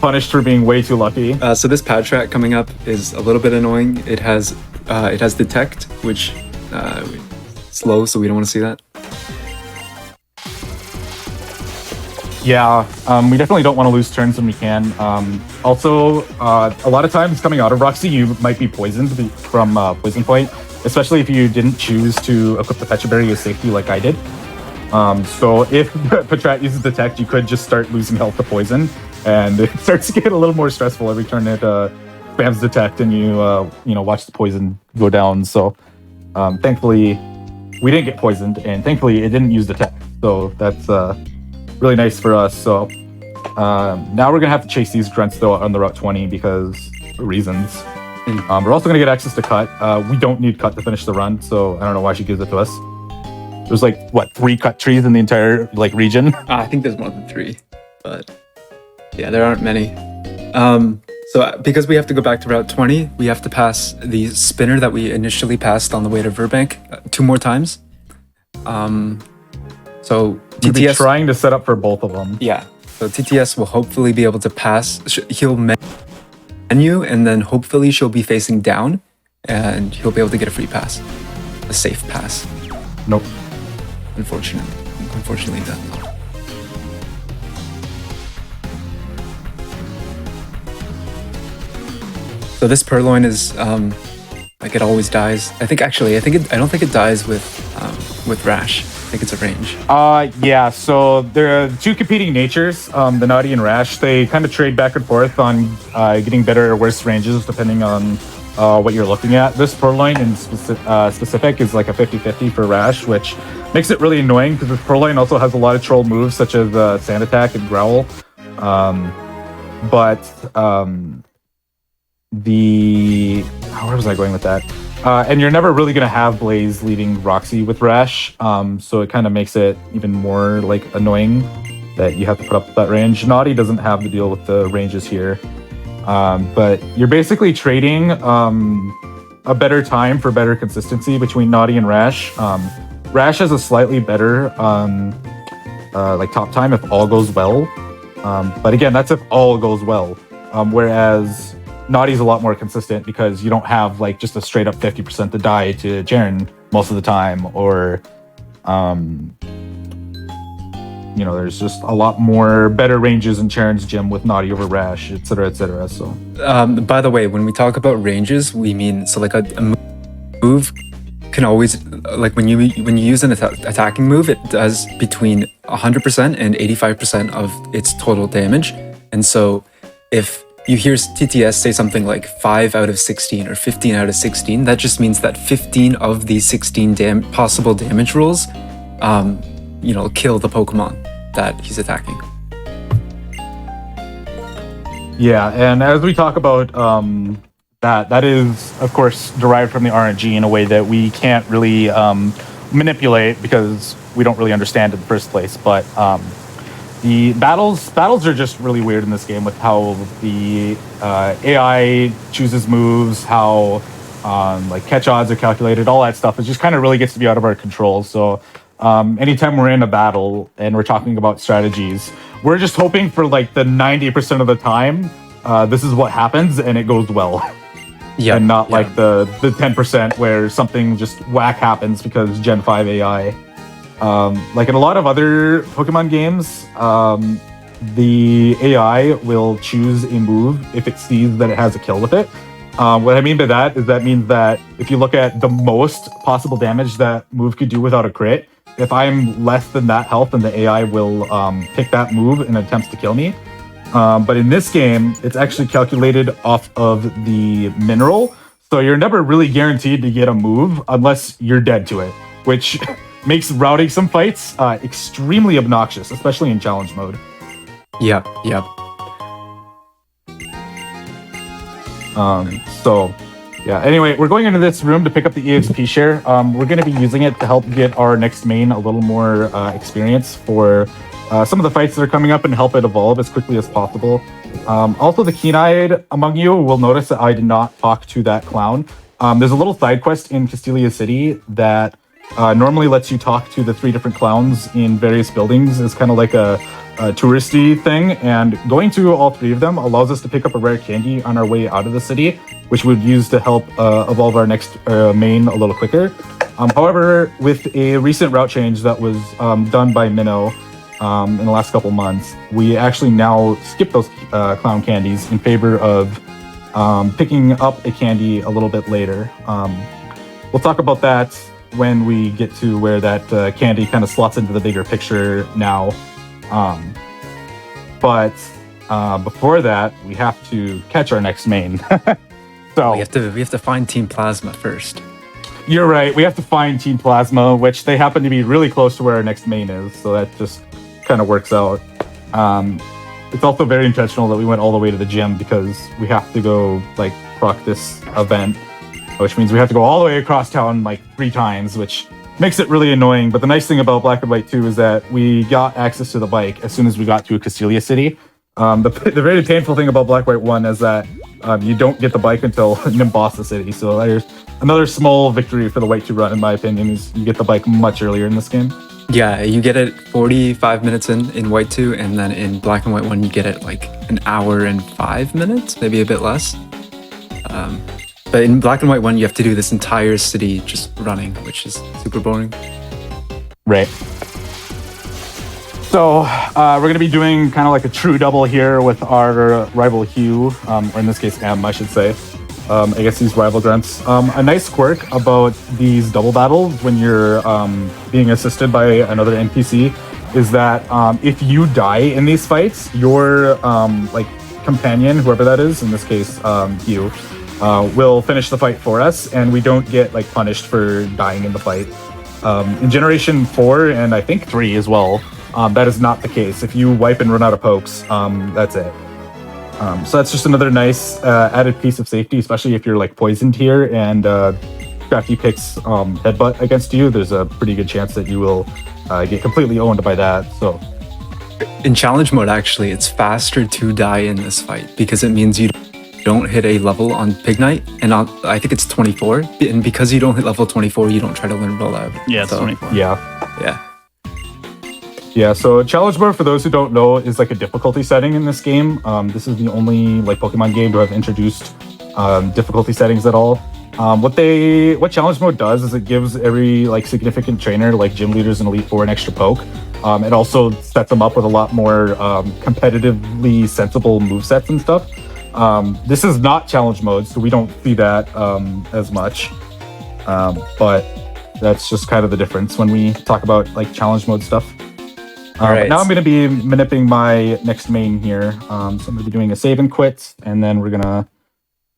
punished for being way too lucky. So this pad track coming up is a little bit annoying. It has detect, which slow, so we don't want to see that. Yeah, we definitely don't want to lose turns when we can. Also, a lot of times coming out of Roxy, you might be poisoned from Poison Point, especially if you didn't choose to equip the Pecha Berry as safety like I did. So if Patrat uses Detect, you could just start losing health to poison, and it starts to get a little more stressful every turn it spams Detect, and you watch the poison go down. So thankfully, we didn't get poisoned, and thankfully it didn't use Detect. So that's really nice for us. So now we're gonna have to chase these grunts though on the Route 20 because reasons. We're also gonna get access to Cut. We don't need Cut to finish the run, so I don't know why she gives it to us. There's like 3 cut trees in the entire like region. I think there's more than 3, but yeah, there aren't many. So because we have to go back to Route 20, we have to pass the spinner that we initially passed on the way to Verbank 2 more times. So We'll be TTS trying to set up for both of them. Yeah. So TTS will hopefully be able to pass. He'll menu, and then hopefully she'll be facing down, and he'll be able to get a free pass, a safe pass. Nope. Unfortunately, done. So this Purloin is like it always dies. I don't think it dies with Rash. I think it's a range. Yeah, so there are two competing natures, the Naughty and Rash. They kind of trade back and forth on getting better or worse ranges depending on what you're looking at. This Purloin in specific is like a 50-50 for Rash, which makes it really annoying because this Purloin also has a lot of troll moves such as Sand Attack and Growl. Where was I going with that? And you're never really going to have Blaze leading Roxy with Rash, so it kind of makes it even more like annoying that you have to put up that range. Naughty doesn't have to deal with the ranges here, but you're basically trading a better time for better consistency between Naughty and Rash. Rash has a slightly better like top time if all goes well, but again, that's if all goes well. Whereas Naughty's a lot more consistent because you don't have like just a straight up 50% to die to Jaren most of the time, or there's just a lot more better ranges in Charon's gym with Naughty over Rash, etc., etc. So, by the way, when we talk about ranges, we mean so like a move can always like when you use an attacking move, it does between 100% and 85% of its total damage, and so if you hear TTS say something like 5 out of 16 or 15 out of 16, that just means that 15 of these 16 possible damage rolls, kill the Pokemon that he's attacking. Yeah, and as we talk about that is, of course, derived from the RNG in a way that we can't really manipulate because we don't really understand it in the first place, but the battles are just really weird in this game with how the AI chooses moves, how like catch odds are calculated, all that stuff. It just kind of really gets to be out of our control. So anytime we're in a battle and we're talking about strategies, we're just hoping for like the 90% of the time this is what happens and it goes well. Yeah, and not like the 10% where something just whack happens because Gen 5 AI. Like in a lot of other Pokemon games, the AI will choose a move if it sees that it has a kill with it. What I mean by that is that means that if you look at the most possible damage that move could do without a crit, if I'm less than that health, then the AI will pick that move and attempts to kill me. But in this game, it's actually calculated off of the mineral, so you're never really guaranteed to get a move unless you're dead to it, which makes routing some fights extremely obnoxious, especially in challenge mode. Yep. Anyway, we're going into this room to pick up the EXP share. We're going to be using it to help get our next main a little more experience for some of the fights that are coming up and help it evolve as quickly as possible. Also, the keen-eyed among you will notice that I did not talk to that clown. There's a little side quest in Castelia City that normally lets you talk to the 3 different clowns in various buildings. It's kind of like a touristy thing, and going to all 3 of them allows us to pick up a rare candy on our way out of the city, which we would use to help evolve our next main a little quicker. However, with a recent route change that was done by Minnow in the last couple months, we actually now skip those clown candies in favor of picking up a candy a little bit later. We'll talk about that when we get to where that candy kind of slots into the bigger picture now. But before that, we have to catch our next main. So we have to find Team Plasma first. You're right. We have to find Team Plasma, which they happen to be really close to where our next main is. So that just kind of works out. It's also very intentional that we went all the way to the gym because we have to go like proc this event, which means we have to go all the way across town like 3 times, which makes it really annoying. But the nice thing about Black and White 2 is that we got access to the bike as soon as we got to Castelia City. The very painful thing about Black White 1 is that you don't get the bike until Nimbasa City. So there's another small victory for the White 2 run, in my opinion, is you get the bike much earlier in this game. Yeah, you get it 45 minutes in White 2, and then in Black and White 1, you get it like an hour and 5 minutes, maybe a bit less. But in Black and White 1, you have to do this entire city just running, which is super boring. Right. So we're going to be doing kind of like a true double here with our rival Hugh, or in this case M, I should say. against these rival grunts. A nice quirk about these double battles when you're being assisted by another NPC is that if you die in these fights, your like companion, whoever that is, in this case you, will finish the fight for us, and we don't get like punished for dying in the fight. In Generation 4 and I think 3 as well, that is not the case. If you wipe and run out of pokes, that's it. So that's just another nice added piece of safety, especially if you're like poisoned here and Crafty picks headbutt against you. There's a pretty good chance that you will get completely owned by that. So In challenge mode, actually, it's faster to die in this fight because it means you don't hit a level on Pignite, and I think it's 24. And because you don't hit level 24, you don't try to learn roll out. Yeah, it's 24. Yeah. Yeah, so challenge mode, for those who don't know, is like a difficulty setting in this game. This is the only like Pokemon game to have introduced difficulty settings at all. What challenge mode does is it gives every like significant trainer, like gym leaders and Elite Four, an extra poke. It also sets them up with a lot more competitively sensible movesets and stuff. This is not challenge mode, so we don't see that as much. But that's just kind of the difference when we talk about like challenge mode stuff. Right. Now I'm going to be manipulating my next main here. So I'm going to be doing a save and quit, and then we're going to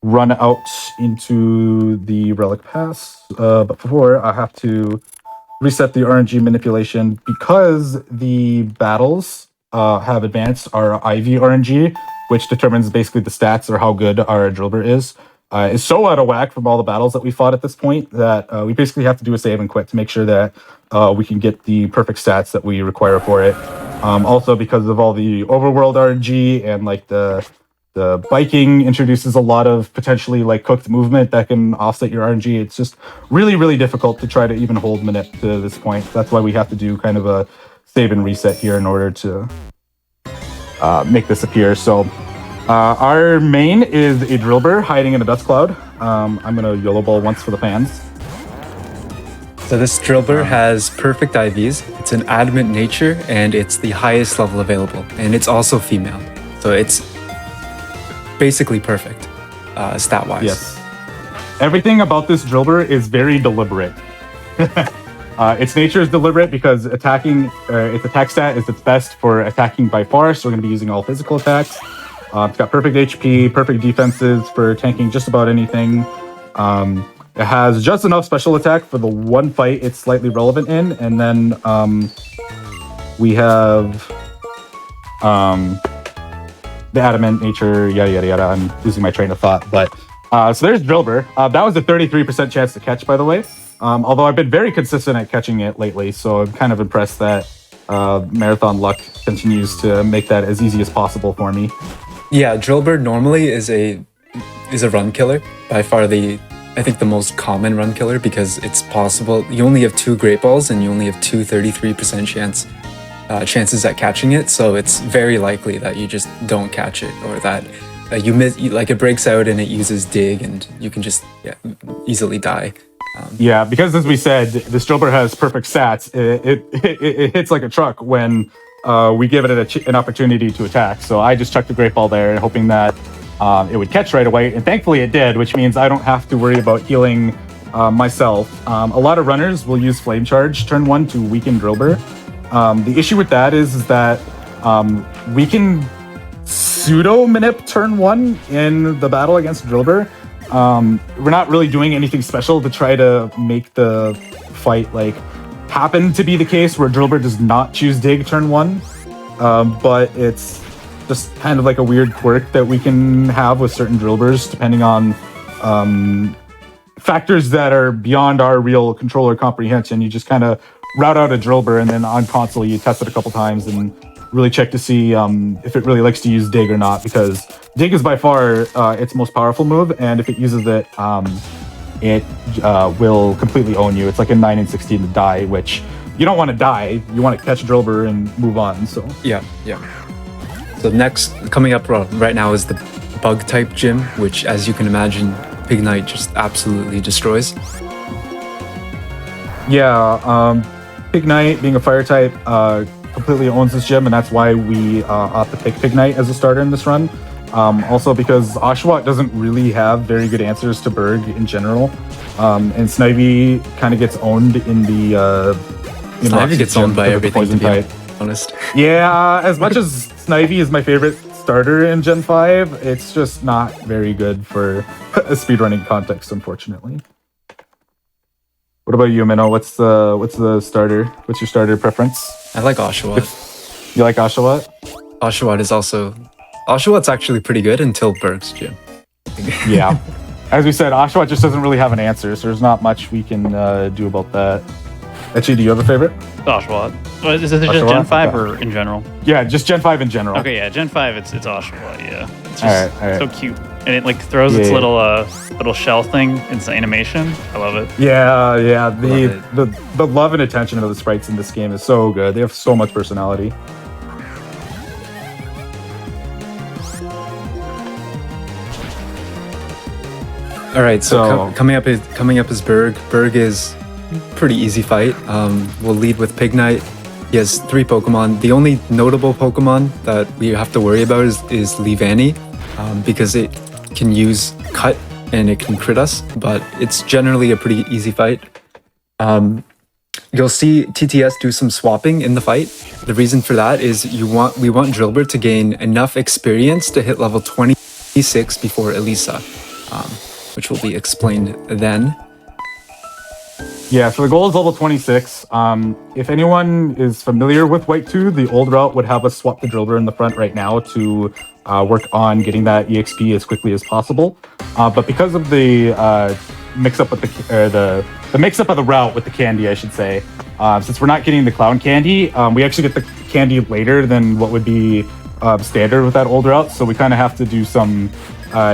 run out into the Relic Pass. But before, I have to reset the RNG manipulation because the battles have advanced our IV RNG, which determines basically the stats or how good our Drillbur is so out of whack from all the battles that we fought at this point that we basically have to do a save and quit to make sure that we can get the perfect stats that we require for it. Also, because of all the overworld RNG and like the biking introduces a lot of potentially like cooked movement that can offset your RNG. It's just really, really difficult to try to even hold Manip to this point. That's why we have to do kind of a save and reset here in order to make this appear. So our main is a Drillbur hiding in a dust cloud. I'm going to YOLO ball once for the fans. So this Drillbur has perfect IVs. It's an adamant nature, and it's the highest level available. And it's also female. So it's basically perfect, stat-wise. Yes. Everything about this Drillbur is very deliberate. Its nature is deliberate because attacking, its attack stat is its best for attacking by far, so we're going to be using all physical attacks. It's got perfect HP, perfect defenses for tanking just about anything. It has just enough special attack for the one fight it's slightly relevant in, and then we have the adamant nature, yada yada yada. I'm losing my train of thought, but so there's Drillbur. That was a 33% chance to catch, by the way. Although I've been very consistent at catching it lately, so I'm kind of impressed that Marathon Luck continues to make that as easy as possible for me. Yeah, Drillbur normally is a run killer, by far I think the most common run killer, because it's possible you only have 2 Great Balls and you only have 33% chances at catching it, so it's very likely that you just don't catch it, or that you miss, like it breaks out and it uses dig and you can just easily die. Yeah, because as we said, this Drillbur has perfect stats. It hits like a truck when we give it an opportunity to attack. So I just chucked a Great Ball there, hoping that it would catch right away. And thankfully it did, which means I don't have to worry about healing myself. A lot of runners will use Flame Charge turn 1 to weaken Drillbur. The issue with that is that we can pseudo-manip turn 1 in the battle against Drillbur. We're not really doing anything special to try to make the fight like happen to be the case where Drillbur does not choose dig turn 1, but it's just kind of like a weird quirk that we can have with certain Drillburs depending on factors that are beyond our real controller comprehension. You just kind of route out a Drillbur, and then on console you test it a couple times and really check to see if it really likes to use dig or not, because dig is by far its most powerful move, and if it uses it, it will completely own you. It's like a 9 and 16 to die, which you don't want to die. You want to catch Drillbur and move on. So Yeah. So next, coming up right now is the bug type gym, which, as you can imagine, Pignite just absolutely destroys. yeah, Pignite being a fire type completely owns this gym, and that's why we opt to pick Pignite as a starter in this run. Also because Oshawott doesn't really have very good answers to Berg in general. And Snivy kind of gets owned in the... Snivy gets owned by everything, to be type. honest. Yeah, as much as Snivy is my favorite starter in Gen 5, it's just not very good for a speedrunning context, unfortunately. What about you, Minnow? What's the starter? What's your starter preference? I like Oshawott. You like Oshawott? Oshawott's actually pretty good until Berg's gym. Yeah. As we said, Oshawott just doesn't really have an answer, so there's not much we can do about that. Actually, do you have a favorite? Oshawott. Is it just Oshawott? Gen 5 Okay. or in general? Yeah, just Gen 5 in general. Okay, yeah, Gen 5, it's Oshawott, yeah. It's All just right. so cute. And it like throws its little shell thing into animation. I love it. Yeah. Love The love and attention of the sprites in this game is so good. They have so much personality. All right, so So- coming up is Berg. Berg is pretty easy fight. We'll lead with Pignite. He has 3 Pokemon. The only notable Pokemon that we have to worry about is Leavanny, because it can use Cut and it can crit us, but it's generally a pretty easy fight. You'll see TTS do some swapping in the fight. The reason for that is we want Drilbert to gain enough experience to hit level 26 before Elisa, which will be explained then. Yeah, so the goal is level 26. If anyone is familiar with White 2, the old route would have us swap the Drillbur in the front right now to work on getting that EXP as quickly as possible. But because of the mix-up with the mix-up of the route with the candy, I should say, since we're not getting the clown candy, we actually get the candy later than what would be standard with that old route. So we kind of have to do some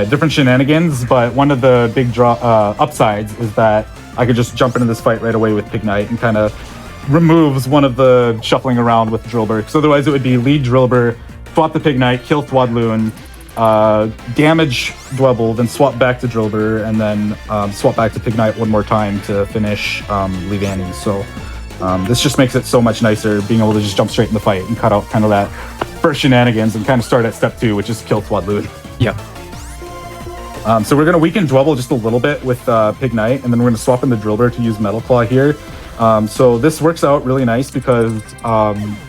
different shenanigans. But one of the big upsides is that I could just jump into this fight right away with Pignite and kind of removes one of the shuffling around with Drillbur. Because otherwise it would be lead Drillbur, swap the Pignite, kill Thwadloon, damage Dwebble, then swap back to Drillbur, and then swap back to Pignite one more time to finish Leavanny. So this just makes it so much nicer being able to just jump straight in the fight and cut out kind of that first shenanigans and kind of start at step 2, which is kill Thwadloon. Yep. So we're going to weaken Dwebble just a little bit with Pignite, and then we're going to swap in the Drillbur to use Metal Claw here. So this works out really nice because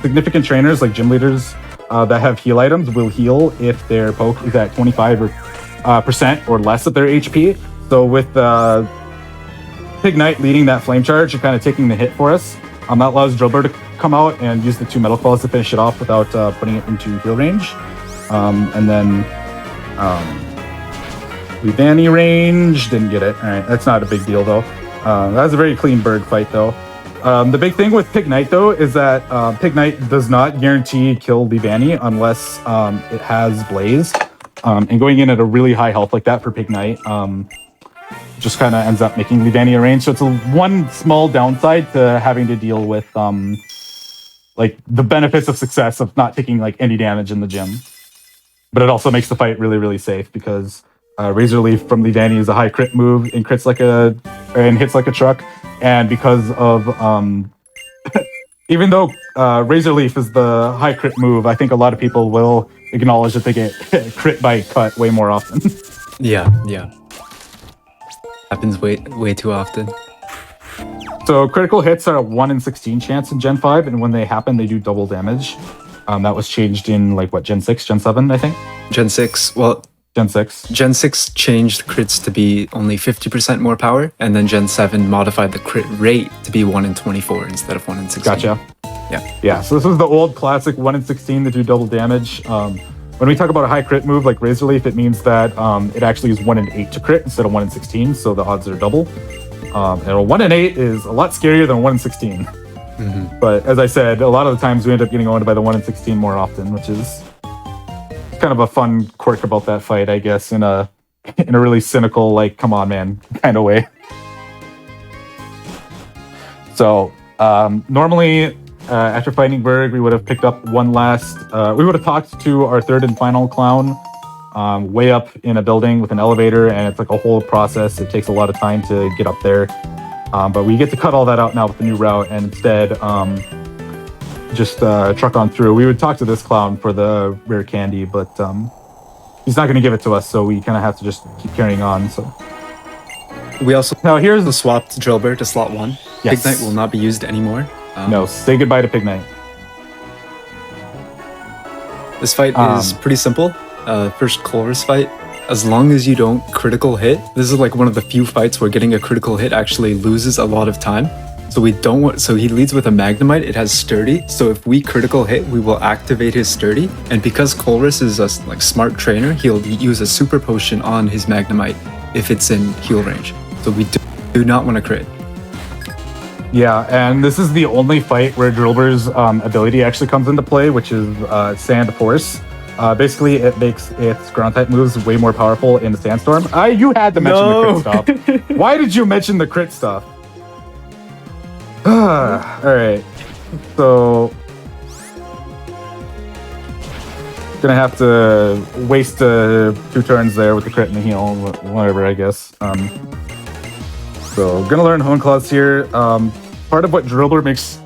significant trainers like gym leaders that have heal items will heal if their poke is at 25% or less of their HP. So with Pignite leading that flame charge and kind of taking the hit for us, that allows Drillbur to come out and use the 2 Metal Claws to finish it off without putting it into heal range. And then Leavanny range, didn't get it. All right, that's not a big deal though. That was a very clean Berg fight though. The big thing with Pignite though is that Pignite does not guarantee kill Leavanny unless it has Blaze. And going in at a really high health like that for Pignite just kind of ends up making Leavanny a range. So it's one small downside to having to deal with like the benefits of success of not taking like any damage in the gym. But it also makes the fight really, really safe because Razor Leaf from Leavanny is a high crit move and hits like a truck. And because of even though Razor Leaf is the high crit move, I think a lot of people will acknowledge that they get crit by cut way more often. Yeah. Happens way too often. So critical hits are a 1 in 16 chance in Gen 5, and when they happen, they do double damage. That was changed in Gen 6, Gen 7, I think? Gen 6, well, Gen 6. Gen 6 changed crits to be only 50% more power, and then Gen 7 modified the crit rate to be 1 in 24 instead of 1 in 16. Gotcha. Yeah. So this is the old classic 1 in 16 to do double damage. When we talk about a high crit move like Razor Leaf, it means that it actually is 1 in 8 to crit instead of 1 in 16, so the odds are double. And a 1 in 8 is a lot scarier than 1 in 16. Mm-hmm. But as I said, a lot of the times we end up getting owned by the 1 in 16 more often, which is kind of a fun quirk about that fight, I guess, in a really cynical, like, come on, man, kind of way. So normally, after fighting Berg, we would have picked up one last. We would have talked to our third and final clown, way up in a building with an elevator, and it's like a whole process. It takes a lot of time to get up there, but we get to cut all that out now with the new route, and instead just truck on through. We would talk to this clown for the rare candy, but he's not going to give it to us, so we kind of have to just keep carrying on. So We also now here's the swapped Drillbur to slot 1. Yes. Pig Knight will not be used anymore. no. Say goodbye to Pig Knight. This fight is pretty simple. First Chorus fight. As long as you don't critical hit, this is like one of the few fights where getting a critical hit actually loses a lot of time. So we don't want. So he leads with a Magnemite. It has Sturdy. So if we critical hit, we will activate his Sturdy. And because Colress is a like smart trainer, he'll use a Super Potion on his Magnemite if it's in heal range. So we do not want to crit. Yeah, and this is the only fight where Drillbur's ability actually comes into play, which is Sand Force. Basically, it makes its ground type moves way more powerful in the Sandstorm. You had to mention the crit stuff. Why did you mention the crit stuff? All right, so gonna have to waste 2 turns there with the crit and the heal, whatever, I guess. So gonna learn Hone Claws here. Part of what Drillbur makes,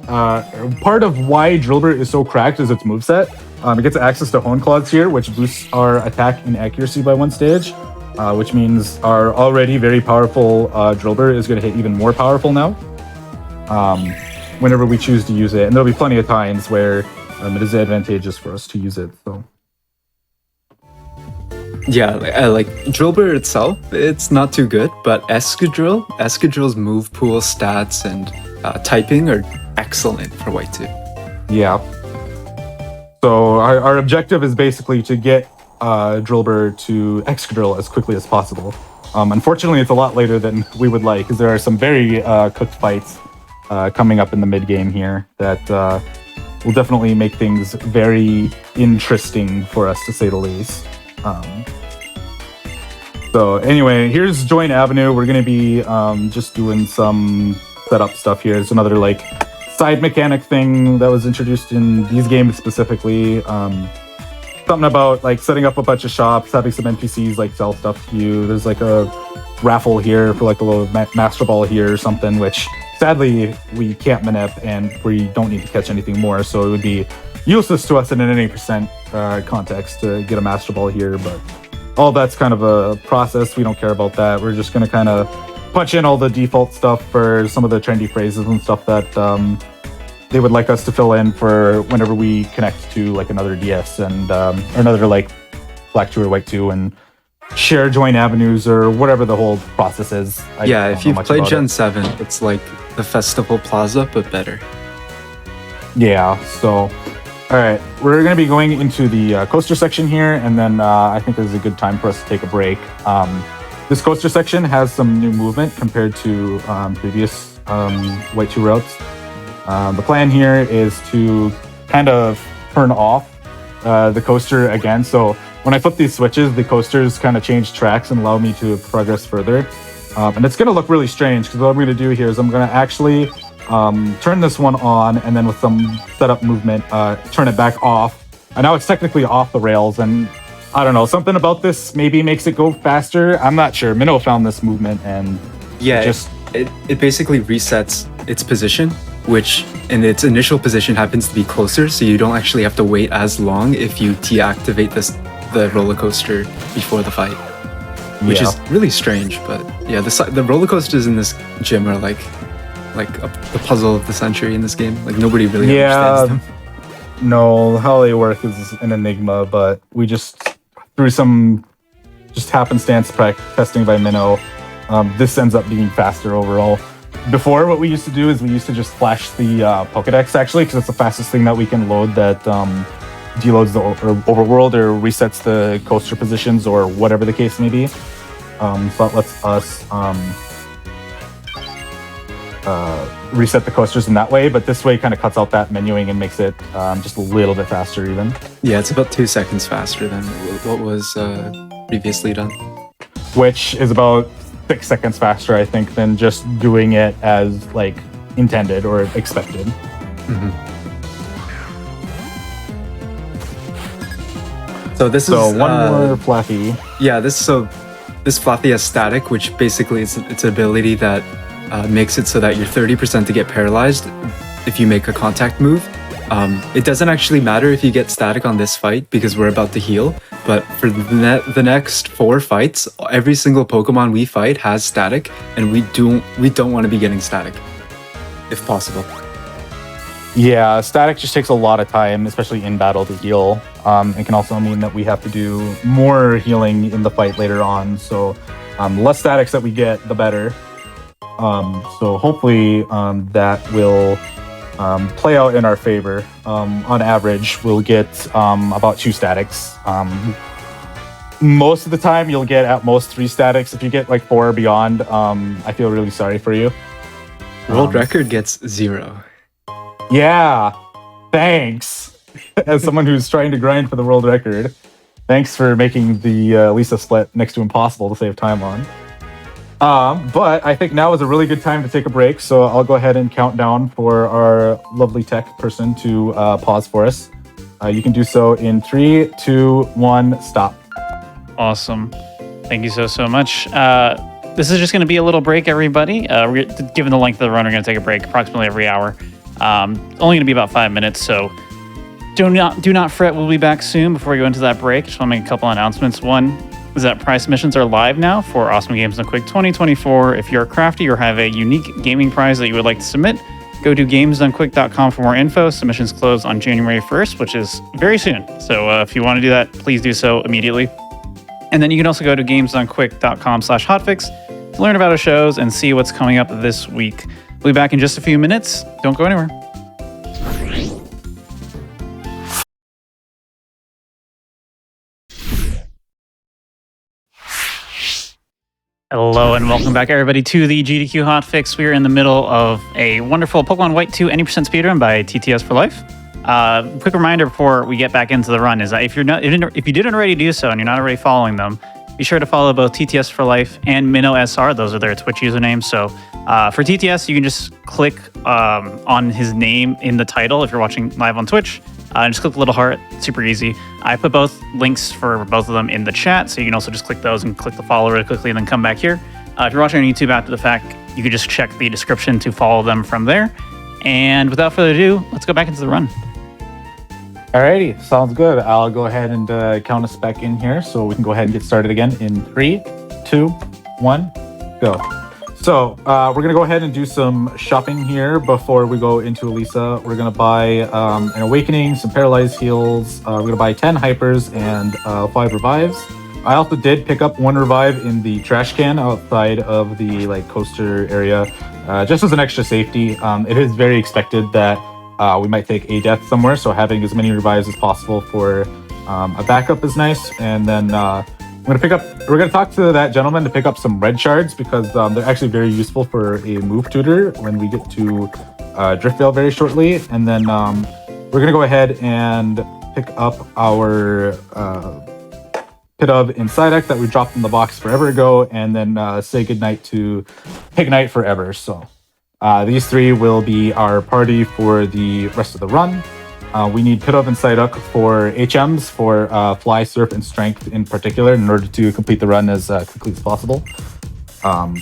part of why Drillbur is so cracked is its moveset. It gets access to Hone Claws here, which boosts our attack and accuracy by 1 stage, which means our already very powerful Drillbur is going to hit even more powerful now whenever we choose to use it. And there'll be plenty of times where it is advantageous for us to use it. So. Yeah, like Drillbur itself, it's not too good, but Escadrille's move pool, stats, and typing are excellent for White 2. Yeah. So our objective is basically to get Drillbur to Excadrill as quickly as possible. Unfortunately, it's a lot later than we would like, because there are some very cooked fights coming up in the mid game here that will definitely make things very interesting for us, to say the least. So anyway, here's Join Avenue. We're going to be just doing some setup stuff here. It's another like side mechanic thing that was introduced in these games specifically. Something about like setting up a bunch of shops, having some NPCs like sell stuff to you. There's like a raffle here for like a little Master Ball here or something, which sadly we can't manip and we don't need to catch anything more. So it would be useless to us in an 80% context to get a Master Ball here, but all that's kind of a process. We don't care about that. We're just going to kind of punch in all the default stuff for some of the trendy phrases and stuff that they would like us to fill in for whenever we connect to like another DS and or another like Black 2 or White 2 and share join avenues or whatever the whole process is. Yeah, if you've played Gen 7, it's like the Festival Plaza, but better. Yeah, so all right, we're going to be going into the coaster section here, and then I think this is a good time for us to take a break. This coaster section has some new movement compared to previous White 2 routes. The plan here is to kind of turn off the coaster again. So when I flip these switches, the coasters kind of change tracks and allow me to progress further. And it's going to look really strange because what I'm going to do here is I'm going to actually turn this one on, and then with some setup movement, turn it back off. And now it's technically off the rails, and I don't know, something about this maybe makes it go faster. I'm not sure. Minnow found this movement, and yeah, it basically resets its position, which in its initial position happens to be closer, so you don't actually have to wait as long if you deactivate the roller coaster before the fight, which is really strange. But yeah, the roller coasters in this gym are like the puzzle of the century in this game. Like nobody really understands them. No, how they work is an enigma, but we just through some just happenstance testing by Minnow, this ends up being faster overall. Before, what we used to do is we used to just flash the Pokedex, actually, because it's the fastest thing that we can load that deloads the overworld or resets the coaster positions or whatever the case may be. So that lets us reset the coasters in that way, but this way kind of cuts out that menuing and makes it just a little bit faster even. Yeah, it's about 2 seconds faster than what was previously done. Which is about 6 seconds faster, I think, than just doing it as like intended or expected. Mm-hmm. So one more Flaffy. Yeah, this Flaffy has static, which basically it's an ability that makes it so that you're 30% to get paralyzed if you make a contact move, It doesn't actually matter if you get static on this fight because we're about to heal, but for the next 4 fights, every single Pokemon we fight has static, and we don't want to be getting static, if possible. Yeah, static just takes a lot of time, especially in battle, to heal. It can also mean that we have to do more healing in the fight later on, so less statics that we get, the better. So hopefully that will play out in our favor. On average, we'll get about 2 statics. Most of the time, you'll get at most 3 statics. If you get like 4 or beyond, I feel really sorry for you. World record gets 0. Yeah, thanks. As someone who's trying to grind for the world record, thanks for making the Lisa split next to impossible to save time on. But I think now is a really good time to take a break, so I'll go ahead and count down for our lovely tech person to pause for us. You can do so in 3, 2, 1, stop. Awesome. Thank you so much. This is just going to be a little break, everybody. Given the length of the run, we're going to take a break approximately every hour. Only going to be about 5 minutes, so do not fret. We'll be back soon. Before we go into that break, just want to make a couple announcements. One is that prize submissions are live now for Awesome Games Done Quick 2024. If you're crafty or have a unique gaming prize that you would like to submit, go to gamesdonequick.com for more info. Submissions close on January 1st, which is very soon. So if you want to do that, please do so immediately. And then you can also go to gamesdonequick.com/hotfix to learn about our shows and see what's coming up this week. We'll be back in just a few minutes. Don't go anywhere. Hello and welcome back, everybody, to the GDQ Hotfix. We are in the middle of a wonderful Pokemon White 2 any% speedrun by TTS for Life. Quick reminder before we get back into the run is that if you didn't already do so and you're not already following them, be sure to follow both TTS for Life and MinnowSR. Those are their Twitch usernames. So for TTS, you can just click on his name in the title if you're watching live on Twitch. Just click the little heart. Super easy. I put both links for both of them in the chat, so you can also just click those and click the follow really quickly and then come back here. If you're watching on YouTube after the fact, you can just check the description to follow them from there. And without further ado, let's go back into the run. Alrighty, sounds good. I'll go ahead and count us back in here so we can go ahead and get started again in 3, 2, 1, go. So we're going to go ahead and do some shopping here before we go into Elisa. We're going to buy an Awakening, some Paralyzed Heals. We're going to buy 10 Hypers and 5 Revives. I also did pick up 1 Revive in the trash can outside of the coaster area, just as an extra safety. It is very expected that we might take a death somewhere, so having as many Revives as possible for a backup is nice. And then we're gonna talk to that gentleman to pick up some red shards because they're actually very useful for a move tutor when we get to Driftvale very shortly. And then we're gonna go ahead and pick up our Pidove in Psyduck that we dropped in the box forever ago, and then say goodnight to Pignite forever. So these 3 will be our party for the rest of the run. We need Pidove and Psyduck for HMs, for Fly, Surf, and Strength in particular, in order to complete the run as quickly as possible. So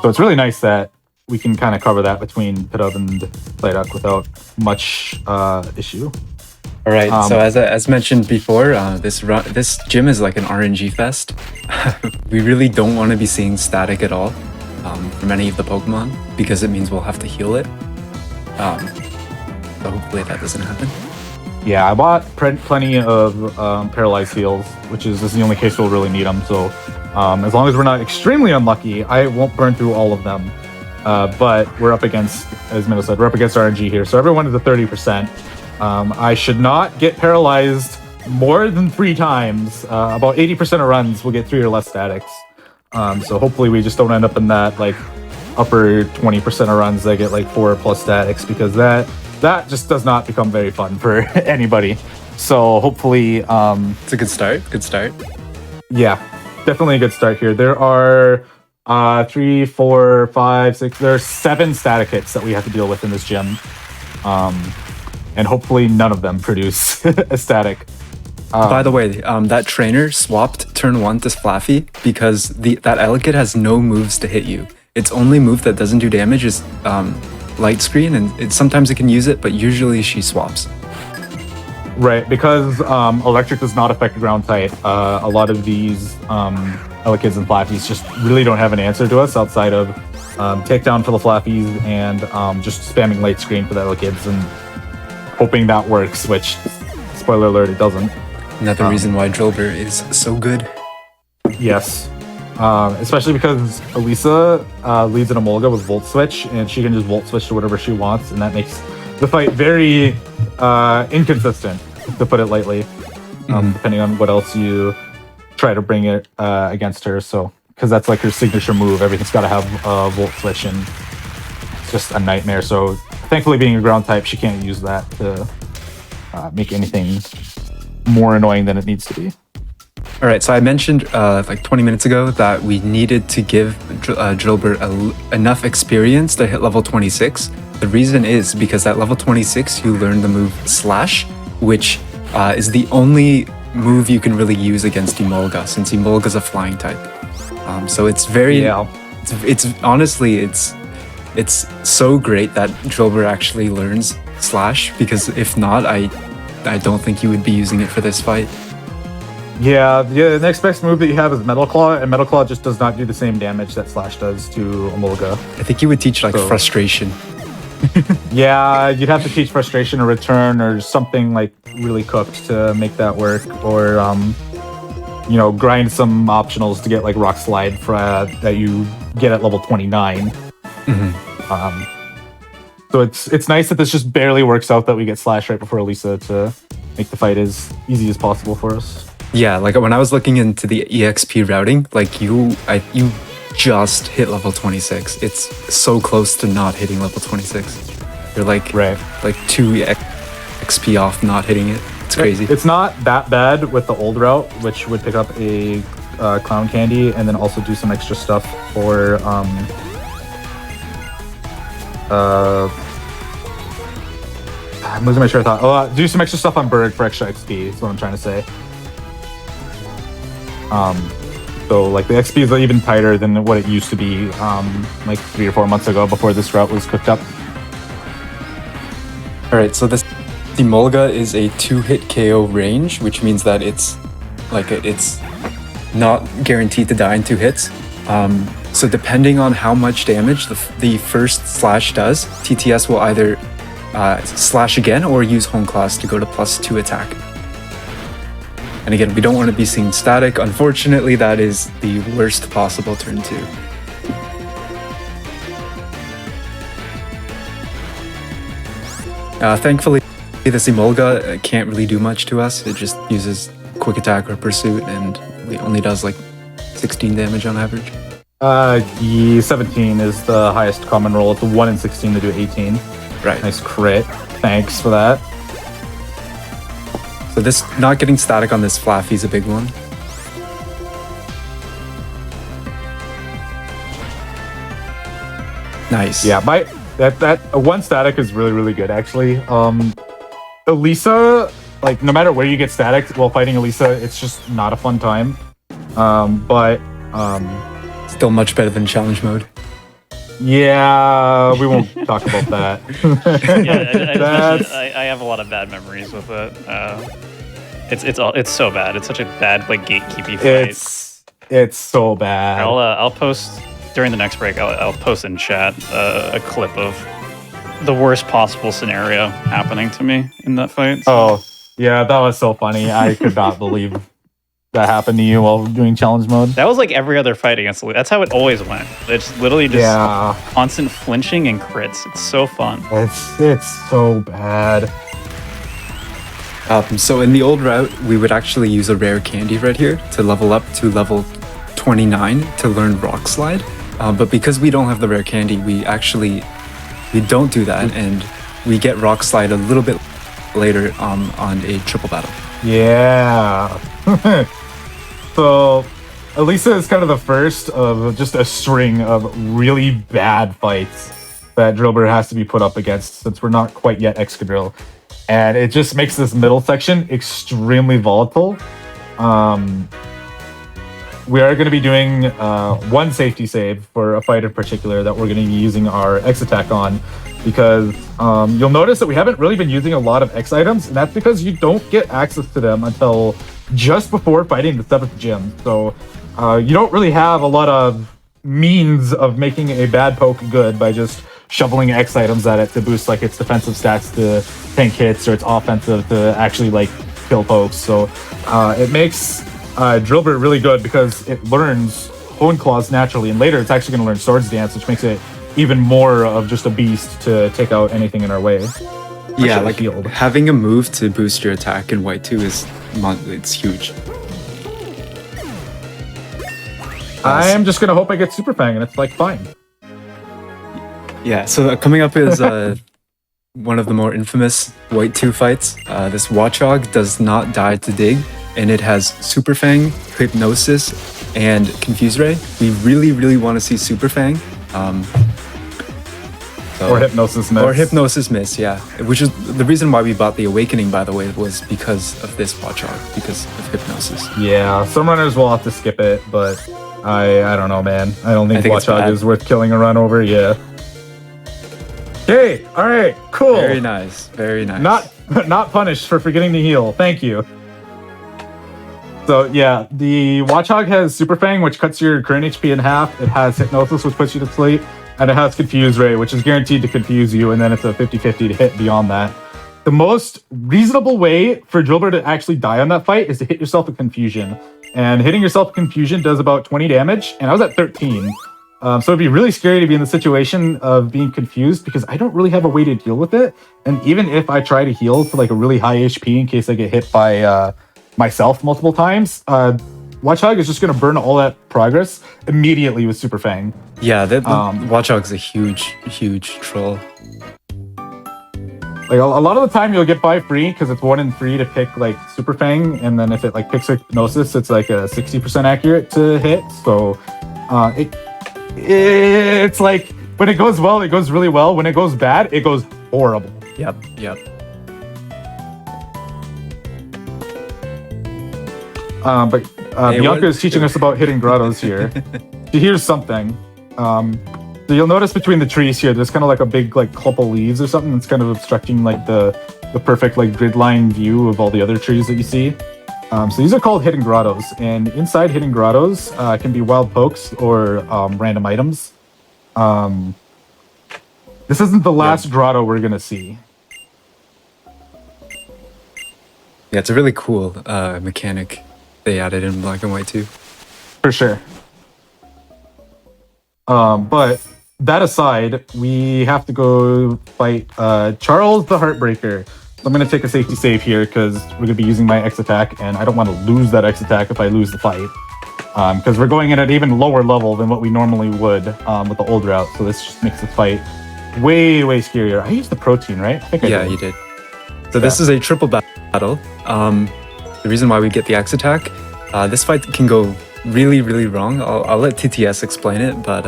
it's really nice that we can kind of cover that between Pidove and Psyduck without much issue. All right. So as mentioned before, this gym is like an RNG fest. We really don't want to be seeing static at all from any of the Pokemon because it means we'll have to heal it. So hopefully that doesn't happen. Yeah, I bought plenty of Paralyzed Heals, which is the only case we'll really need them. So as long as we're not extremely unlucky, I won't burn through all of them. But we're up against, as Minnow said, we're up against RNG here. So everyone is a 30%. I should not get paralyzed more than 3 times. About 80% of runs will get 3 or less statics. So hopefully we just don't end up in that upper 20% of runs that get 4+ statics, because that just does not become very fun for anybody. So hopefully it's a good start. Yeah, definitely a good start here. There are 3, 4, 5, 6, there are 7 static hits that we have to deal with in this gym. And hopefully none of them produce a static. By the way, that trainer swapped turn 1 to Flaffy because that Elekid has no moves to hit you. Its only move that doesn't do damage is light screen, and sometimes it can use it, but usually she swaps. Right, because electric does not affect ground type. A lot of these Elikids and Flappies just really don't have an answer to us outside of takedown for the Flappies and just spamming light screen for the Elikids and hoping that works, which, spoiler alert, it doesn't. Another reason why Drillbur is so good. Yes. Especially because Elisa leads an Emolga with Volt Switch, and she can just Volt Switch to whatever she wants, and that makes the fight very inconsistent, to put it lightly, depending on what else you try to bring it against her. So, because that's like her signature move, everything's got to have a Volt Switch, and it's just a nightmare. So, thankfully, being a ground type, she can't use that to make anything more annoying than it needs to be. All right, so I mentioned like 20 minutes ago that we needed to give Drillbur enough experience to hit level 26. The reason is because at level 26, you learn the move Slash, which is the only move you can really use against Emolga, since Emolga's a flying type. So it's very, it's honestly, it's so great that Drillbur actually learns Slash, because if not, I don't think you would be using it for this fight. Yeah, the next best move that you have is Metal Claw, and Metal Claw just does not do the same damage that Slash does to Emolga. I think you would teach like Frustration. Yeah, you'd have to teach Frustration or Return or something like really cooked to make that work, or grind some optionals to get like Rock Slide that you get at level 29. So it's nice that this just barely works out that we get Slash right before Elisa to make the fight as easy as possible for us. Yeah, like when I was looking into the EXP routing, like you just hit level 26. It's so close to not hitting level 26. You're like 2 XP off not hitting it. It's crazy. It's not that bad with the old route, which would pick up a Clown Candy and then also do some extra stuff for I'm losing my train of thought. Do some extra stuff on Berg for extra XP is what I'm trying to say. So like the XP is even tighter than what it used to be like 3 or 4 months ago before this route was cooked up. Alright, so this Emolga is a 2-hit KO range, which means that it's not guaranteed to die in 2 hits. So depending on how much damage the first slash does, TTS will either slash again or use Home Class to go to +2 attack. And again, we don't want to be seeing static. Unfortunately, that is the worst possible turn 2. Thankfully, this Emolga can't really do much to us. It just uses Quick Attack or Pursuit, and it only does like 16 damage on average. 17 is the highest common roll. It's a 1 in 16 to do 18. Right. Nice crit. Thanks for that. So this not getting static on this Flaffy is a big one. Nice. Yeah, that 1 static is really good actually. Elisa, like no matter where you get static while fighting Elisa, it's just not a fun time. But still much better than challenge mode. Yeah, we won't talk about that. I have a lot of bad memories with it. It's so bad. It's such a bad like gatekeepy fight. It's so bad. I'll post during the next break. I'll post in chat a clip of the worst possible scenario happening to me in that fight. So. Oh yeah, that was so funny. I could not believe that happened to you while doing challenge mode. That was like every other fight against Elite. That's how it always went. It's literally just constant flinching and crits. It's so fun. It's so bad. So in the old route, we would actually use a rare candy right here to level up to level 29 to learn Rock Slide. But because we don't have the rare candy, we don't do that, and we get Rock Slide a little bit later on a triple battle. Yeah. So Elisa is kind of the first of just a string of really bad fights that Drillbur has to be put up against since we're not quite yet Excadrill. And it just makes this middle section extremely volatile. We are going to be doing 1 safety save for a fight in particular that we're going to be using our X attack on because you'll notice that we haven't really been using a lot of X items, and that's because you don't get access to them until just before fighting the 7th gym. So you don't really have a lot of means of making a bad poke good by just shoveling X items at it to boost like its defensive stats to tank hits or its offensive to actually like kill pokes. So it makes Drillbur really good because it learns Hone Claws naturally, and later it's actually going to learn Swords Dance, which makes it even more of just a beast to take out anything in our way. Yeah, like having a move to boost your attack in White 2 it's huge. I am just gonna hope I get Super Fang, and it's like fine. Yeah, so coming up is one of the more infamous White 2 fights. This Watchog does not die to dig, and it has Super Fang, Hypnosis, and Confuse Ray. We really want to see Super Fang. Or Hypnosis Miss. Or Hypnosis Miss, yeah. Which is the reason why we bought the Awakening, by the way, was because of this Watchog, because of Hypnosis. Yeah, some runners will have to skip it, but I don't know, man. I don't think Watchog is worth killing a run over, yeah. Okay, alright, cool. Very nice, very nice. Not punished for forgetting to heal, thank you. So yeah, the Watchog has Super Fang, which cuts your current HP in half. It has Hypnosis, which puts you to sleep. And it has Confuse Ray, which is guaranteed to confuse you, and then it's a 50-50 to hit beyond that. The most reasonable way for Drillbur to actually die on that fight is to hit yourself with Confusion. And hitting yourself with Confusion does about 20 damage, and I was at 13. So it'd be really scary to be in the situation of being confused because I don't really have a way to deal with it. And even if I try to heal to like a really high HP in case I get hit by myself multiple times, Watchog is just going to burn all that progress immediately with Super Fang. Yeah, Watchog's a huge troll. Like a lot of the time you'll get by free because it's 1 in 3 to pick like Super Fang, and then if it like picks Hypnosis, it's like a 60% accurate to hit. So it's like when it goes well, it goes really well. When it goes bad, it goes horrible. Yep. But Bianca is teaching us about hitting grottos here. She hears something. So you'll notice between the trees here, there's kind of like a big like clump of leaves or something that's kind of obstructing like the perfect like grid line view of all the other trees that you see. So these are called hidden grottos, and inside hidden grottos can be wild pokes or random items. This isn't the last grotto we're gonna see. Yeah, it's a really cool mechanic they added in Black and White too. For sure. But that aside, we have to go fight Charles the Heartbreaker. So I'm going to take a safety save here because we're going to be using my X attack, and I don't want to lose that X attack if I lose the fight. Because we're going in at an even lower level than what we normally would with the old route. So this just makes the fight way scarier. I used the protein, right? I think I did. You did. So this is a triple battle. The reason why we get the X attack, this fight can go really wrong. I'll let TTS explain it, but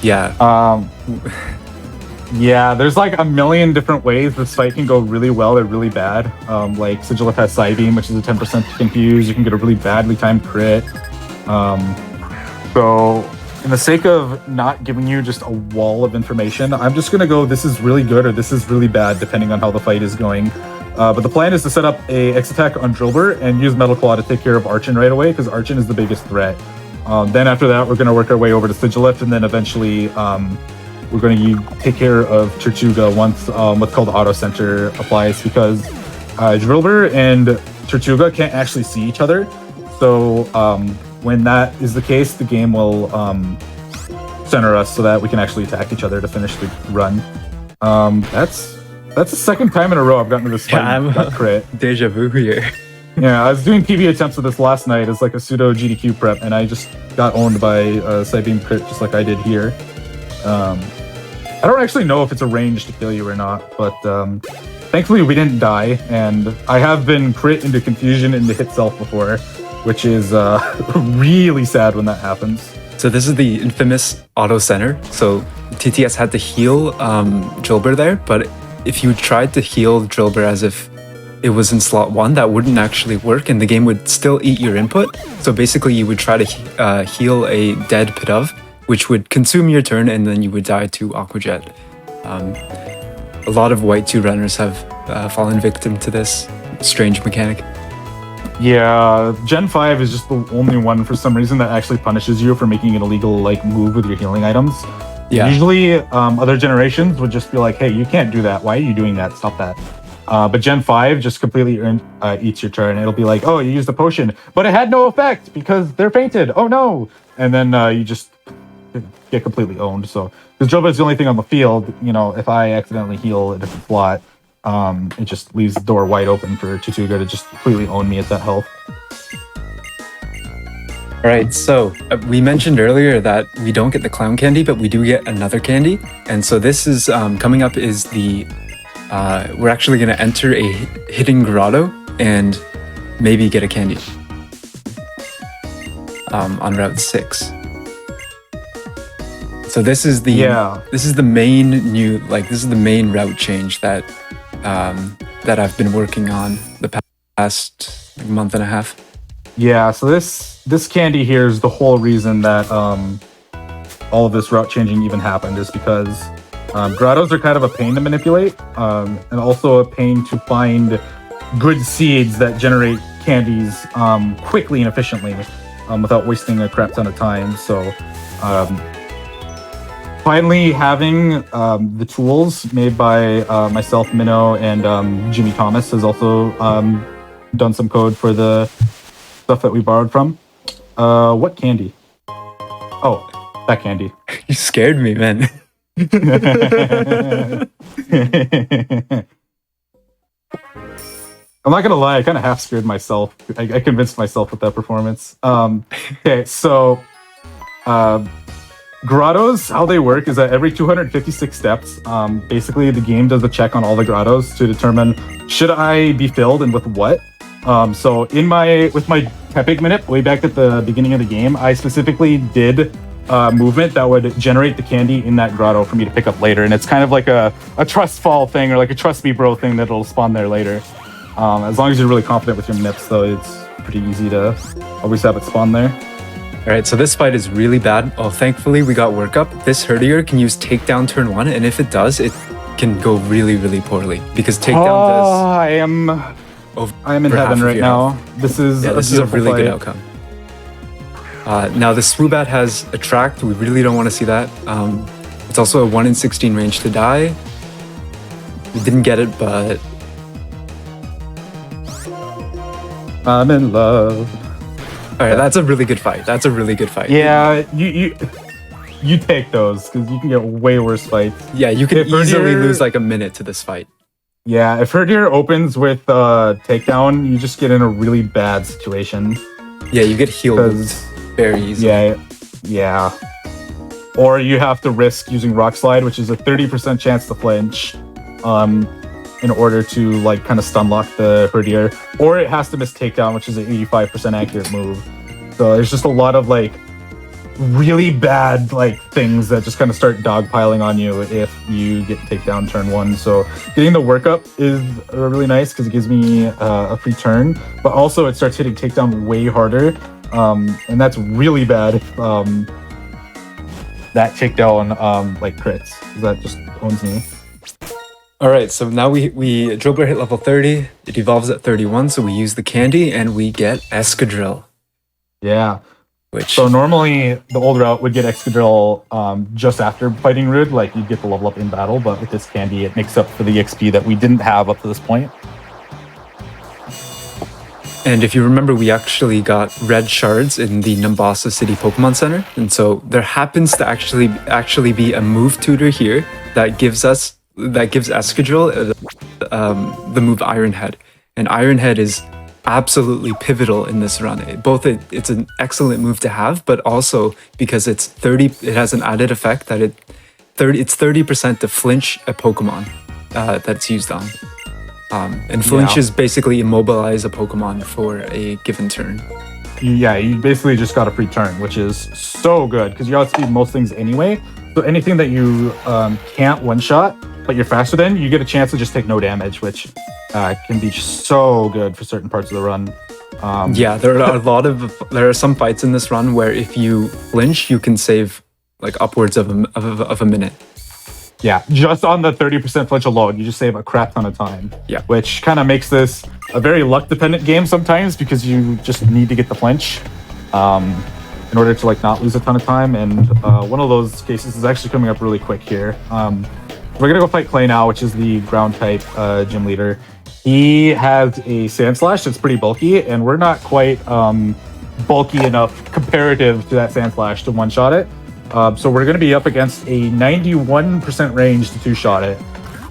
yeah. Yeah, there's like a million different ways this fight can go really well or really bad. Like Sigilith has Psybeam, which is a 10% to confuse. You can get a really badly timed crit. So in the sake of not giving you just a wall of information, I'm just gonna go this is really good or this is really bad depending on how the fight is going. But the plan is to set up a X attack on Drillbur and use Metal Claw to take care of Archon right away because Archon is the biggest threat. Then after that, we're gonna work our way over to Sigilith, and then eventually we're going to take care of Tortuga once what's called Auto Center applies, because Drillbur and Tortuga can't actually see each other. So when that is the case, the game will center us so that we can actually attack each other to finish the run. That's the second time in a row I've gotten to this fight. I'm got crit. Deja vu here. Yeah, I was doing PV attempts of this last night as like a pseudo GDQ prep, and I just got owned by Psybeam crit just like I did here. I don't actually know if it's a range to kill you or not, but thankfully we didn't die, and I have been crit into confusion into hit self before, which is really sad when that happens. So this is the infamous auto center. So TTS had to heal Drillbur there, but if you tried to heal Drillbur as if it was in slot 1, that wouldn't actually work, and the game would still eat your input. So basically you would try to heal a dead Pidove, which would consume your turn, and then you would die to Aqua Jet. A lot of White 2 runners have fallen victim to this strange mechanic. Yeah, Gen 5 is just the only one for some reason that actually punishes you for making an illegal like move with your healing items. Yeah. Usually, other generations would just be like, "Hey, you can't do that. Why are you doing that? Stop that." But Gen 5 just completely eats your turn. It'll be like, "Oh, you used a potion, but it had no effect because they're fainted. Oh no!" And then you just get completely owned. So, because Joba is the only thing on the field, you know, if I accidentally heal a different slot, it just leaves the door wide open for Tutuga to just completely own me at that health. All right, so we mentioned earlier that we don't get the clown candy, but we do get another candy. And so this is coming up is the, we're actually going to enter a hidden grotto and maybe get a candy on Route 6. So this is the main new, like this is the main route change that that I've been working on the past month and a half. Yeah, so this candy here is the whole reason that all of this route changing even happened, is because grottos are kind of a pain to manipulate, and also a pain to find good seeds that generate candies quickly and efficiently without wasting a crap ton of time. So finally having the tools made by myself, Minnow, and Jimmy Thomas has also done some code for the stuff that we borrowed from. What candy? Oh, that candy. You scared me, man. I'm not gonna lie, I kind of half scared myself. I convinced myself with that performance. Okay, so grottos, how they work is that every 256 steps, basically the game does a check on all the grottos to determine should I be filled and with what. So with my Tepig minute way back at the beginning of the game, I specifically did movement that would generate the candy in that grotto for me to pick up later, and it's kind of like a trust fall thing or like a trust me bro thing that'll spawn there later. As long as you're really confident with your nips, though, it's pretty easy to always have it spawn there. All right, so this fight is really bad. Oh, thankfully we got work up. This Herdier can use takedown turn 1, and if it does, it can go really, really poorly because takedown does. I am in heaven right now. This is a really good outcome. Now the Swoobat has attract. We really don't want to see that. It's also a 1 in 16 range to die. We didn't get it, but I'm in love. All right, that's a really good fight. Yeah, you take those because you can get way worse fights. Yeah, you can easily lose like a minute to this fight. Yeah, if Herdier opens with takedown, you just get in a really bad situation. Yeah, you get healed very easily. Yeah. Or you have to risk using Rock Slide, which is a 30% chance to flinch, in order to like kind of stun lock the Herdier. Or it has to miss takedown, which is an 85% accurate move. So there's just a lot of like really bad like things that just kind of start dogpiling on you if you get takedown turn 1. So getting the workup is really nice because it gives me a free turn, but also it starts hitting takedown way harder, and that's really bad if that takedown like crits. That just owns me. All right, so now we Drobler hit level 30. It evolves at 31, so we use the candy and we get Escadrille. Yeah. Which So normally the old route would get Excadrill just after fighting Rude, like you'd get the level up in battle, but with this candy it makes up for the XP that we didn't have up to this point. And if you remember, we actually got red shards in the Numbasa City Pokemon Center, and so there happens to actually be a move tutor here that gives Escadrill the move Iron Head, and Iron Head is absolutely pivotal in this run. It's an excellent move to have, but also because it has an added effect that it's 30% to flinch a Pokemon that it's used on. And flinch is basically immobilize a Pokemon for a given turn. Yeah, you basically just got a free turn, which is so good because you outspeed most things anyway. So anything that you can't one-shot, but you're faster than, you get a chance to just take no damage, which can be so good for certain parts of the run. Yeah, there are some fights in this run where if you flinch, you can save like upwards of a minute. Yeah, just on the 30% flinch alone, you just save a crap ton of time. Yeah. Which kind of makes this a very luck-dependent game sometimes because you just need to get the flinch in order to like not lose a ton of time. And one of those cases is actually coming up really quick here. We're gonna go fight Clay now, which is the ground type gym leader. He has a Sand Slash that's pretty bulky, and we're not quite bulky enough comparative to that Sand Slash to one-shot it. So we're going to be up against a 91% range to two-shot it.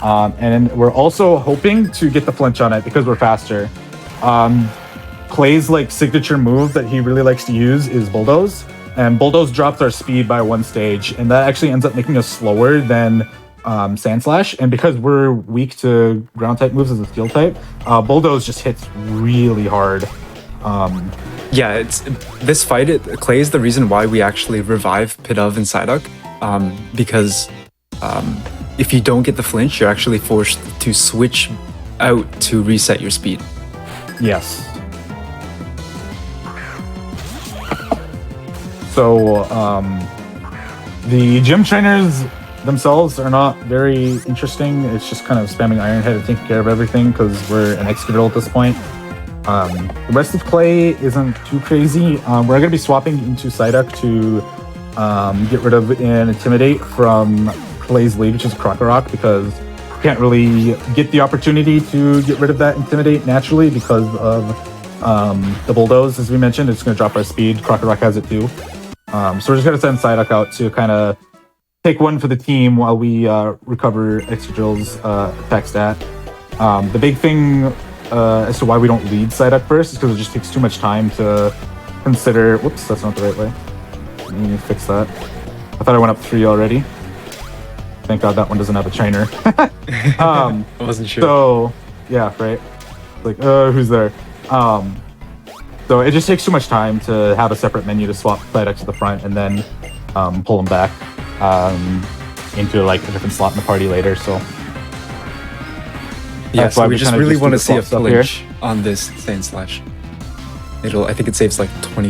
And we're also hoping to get the flinch on it because we're faster. Clay's like signature move that he really likes to use is Bulldoze. And Bulldoze drops our speed by one stage, and that actually ends up making us slower than Sand Slash. And because we're weak to ground type moves as a steel type, Bulldoze just hits really hard. Yeah, it's this fight. Clay is the reason why we actually revive Pidove and Psyduck, because if you don't get the flinch, you're actually forced to switch out to reset your speed. Yes. So the gym trainers themselves are not very interesting. It's just kind of spamming Iron Head and taking care of everything because we're an Excadrill at this point. The rest of Clay isn't too crazy. We're going to be swapping into Psyduck to get rid of and Intimidate from Clay's lead, which is Krokorok, because we can't really get the opportunity to get rid of that Intimidate naturally because of the Bulldoze, as we mentioned. It's going to drop our speed. Krokorok has it too. So we're just going to send Psyduck out to kind of take one for the team while we recover Excadrill's attack stat. The big thing as to why we don't lead Psyduck first is because it just takes too much time to consider. Whoops, that's not the right way. Let me fix that. I thought I went up 3 already. Thank God that one doesn't have a trainer. I wasn't sure. So, yeah, right? Like, who's there? So it just takes too much time to have a separate menu to swap Psyduck to the front and then pull them back into like a different slot in the party later, so... Yeah, That's so why we just really want to see a stuff here. flinch on this Sand Slash. I think it saves like 20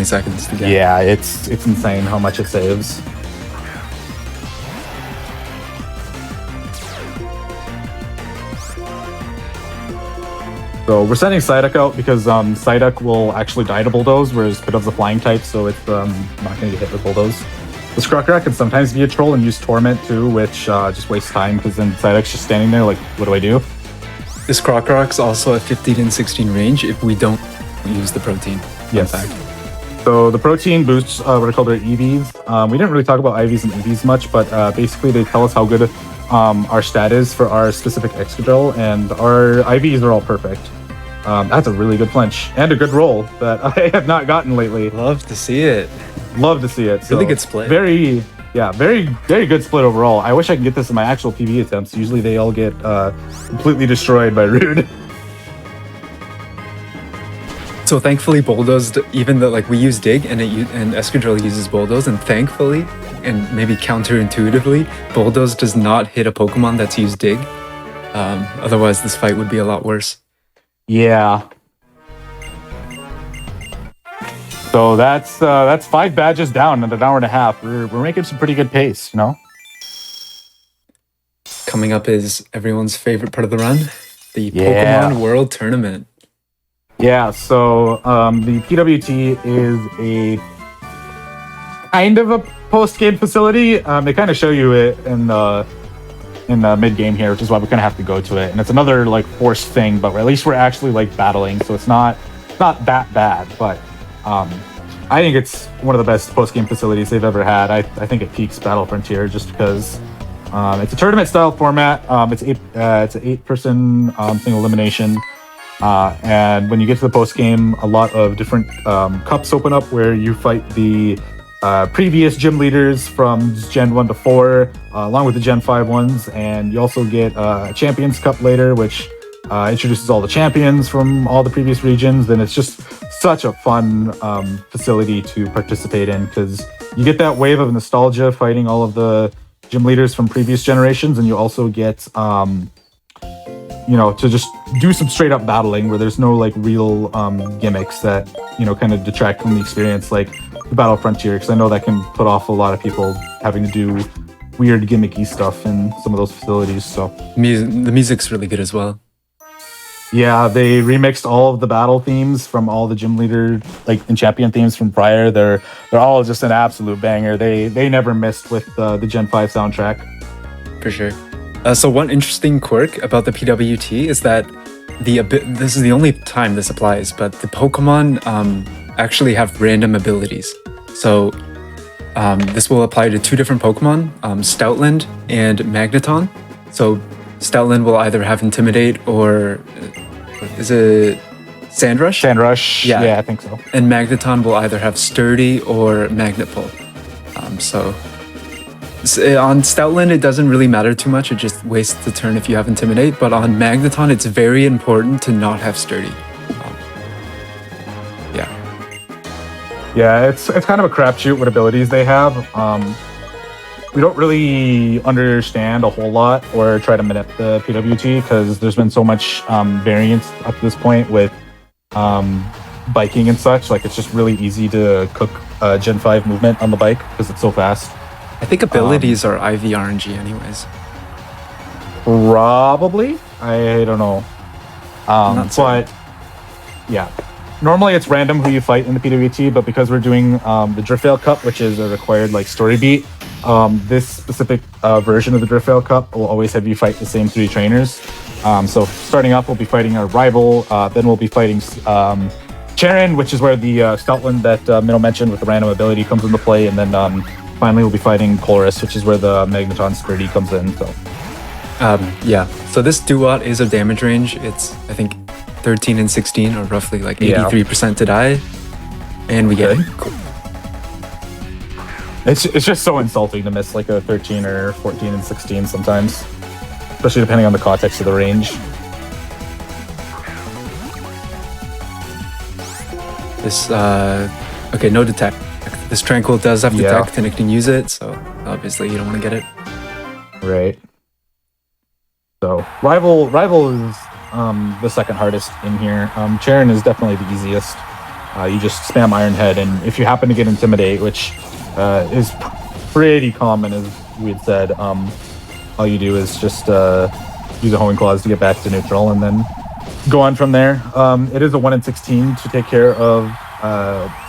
seconds to get. Yeah, it's insane how much it saves. So we're sending Psyduck out because Psyduck will actually die to Bulldoze, whereas Pidove's a flying type, so it's not going to get hit with Bulldoze. The Krokorok can sometimes be a troll and use Torment too, which just wastes time because then Psyduck's just standing there like, what do I do? This Krokorok's also a 15 and 16 range if we don't use the protein. Yes. So the protein boosts what are called our EVs. We didn't really talk about IVs and EVs much, but basically they tell us how good our stat is for our specific Excadrill, and our IVs are all perfect. That's a really good flinch and a good roll that I have not gotten lately. Love to see it. Love to see it. So Really good split. Very good split overall. I wish I could get this in my actual PvE attempts. Usually they all get completely destroyed by Rude. So thankfully Bulldoze, even though like we use Dig and Excadrill uses Bulldoze, and thankfully, and maybe counterintuitively, Bulldoze does not hit a Pokemon that's used Dig. Otherwise this fight would be a lot worse. Yeah. So that's 5 badges down in an hour and a half. We're making some pretty good pace, you know? Coming up is everyone's favorite part of the run, the Yeah. Pokemon World Tournament. Yeah, so the PWT is a kind of a post-game facility. They kind of show you it in the mid-game here, which is why we kind of have to go to it. And it's another like forced thing, but at least we're actually like battling, so it's not that bad. But I think it's one of the best post-game facilities they've ever had. I think it peaks Battle Frontier just because it's a tournament-style format. It's an 8-person single elimination. And when you get to the post game, a lot of different cups open up where you fight the previous gym leaders from Gen 1 to 4, along with the Gen 5 ones. And you also get a Champions Cup later, which introduces all the champions from all the previous regions. And it's just such a fun facility to participate in because you get that wave of nostalgia fighting all of the gym leaders from previous generations. And you also get... to just do some straight up battling where there's no like real gimmicks that kind of detract from the experience, like the Battle Frontier, because I know that can put off a lot of people having to do weird gimmicky stuff in some of those facilities. So The music's really good as well. yeah, they remixed all of the battle themes from all the gym leader and champion themes from prior. They're all just an absolute banger. They never missed with the Gen 5 soundtrack. For sure. So one interesting quirk about the PWT is that this is the only time this applies, but the Pokemon actually have random abilities. So this will apply to 2 different Pokemon, Stoutland and Magneton. So Stoutland will either have Intimidate or is it Sandrush? Sandrush, yeah, I think so. And Magneton will either have Sturdy or Magnet Pull. On Stoutland, it doesn't really matter too much. It just wastes the turn if you have Intimidate. But on Magneton, it's very important to not have Sturdy. Yeah, it's kind of a crapshoot what abilities they have. We don't really understand a whole lot or try to manip the PWT because there's been so much variance up to this point with biking and such. Like, it's just really easy to cook Gen 5 movement on the bike because it's so fast. I think abilities are IV RNG anyways. Probably. I don't know. But yeah. Normally it's random who you fight in the PWT, but because we're doing the Driftveil Cup, which is a required story beat, this specific version of the Driftveil Cup will always have you fight the same 3 trainers. So starting off, we'll be fighting our rival, then we'll be fighting Charon, which is where the Stoutland that Minnow mentioned with the random ability comes into play, and then finally we'll be fighting Chorus, which is where the Magneton Sturdy comes in. So yeah, so this Duat is a damage range. It's, I think, 13 and 16, or roughly 83% to die, and we get it. Cool. It's just so insulting to miss a 13 or 14 and 16 sometimes, especially depending on the context of the range. This okay, no detect. This Tranquil does have detect, and it can use it, so obviously you don't want to get it. Right. So rival is the second hardest in here. Charon is definitely the easiest. You just spam Iron Head, and if you happen to get Intimidate, which is pretty common, as we had said, all you do is just use a Homing Claws to get back to neutral, and then go on from there. It is a 1 in 16 to take care of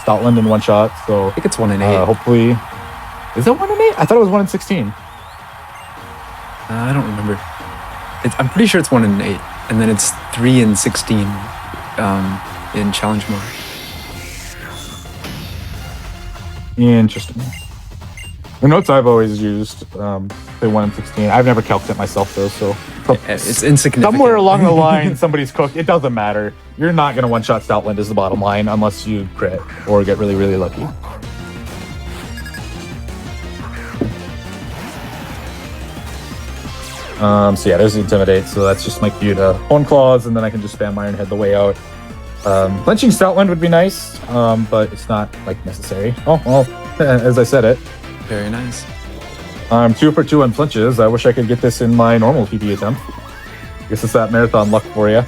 Stoutland in one shot, so I think it's 1 in 8. Hopefully, is it 1 in 8? I thought it was 1 in 16. I don't remember. I'm pretty sure it's 1 in 8. And then it's 3 and 16 in challenge mode. Interesting. The notes I've always used, say 1 in 16. I've never calced it myself though, so it's insignificant. Somewhere along the line, somebody's cooked. It doesn't matter. You're not gonna one-shot Stoutland is the bottom line unless you crit or get really, really lucky. So yeah, there's the Intimidate, so that's just my cue to Hone Claws, and then I can just spam Iron Head the way out. Clenching Stoutland would be nice, but it's not necessary. Oh, well, as I said it. Very nice. I'm 2 for 2 on flinches. I wish I could get this in my normal PP attempt. Guess it's that marathon luck for you.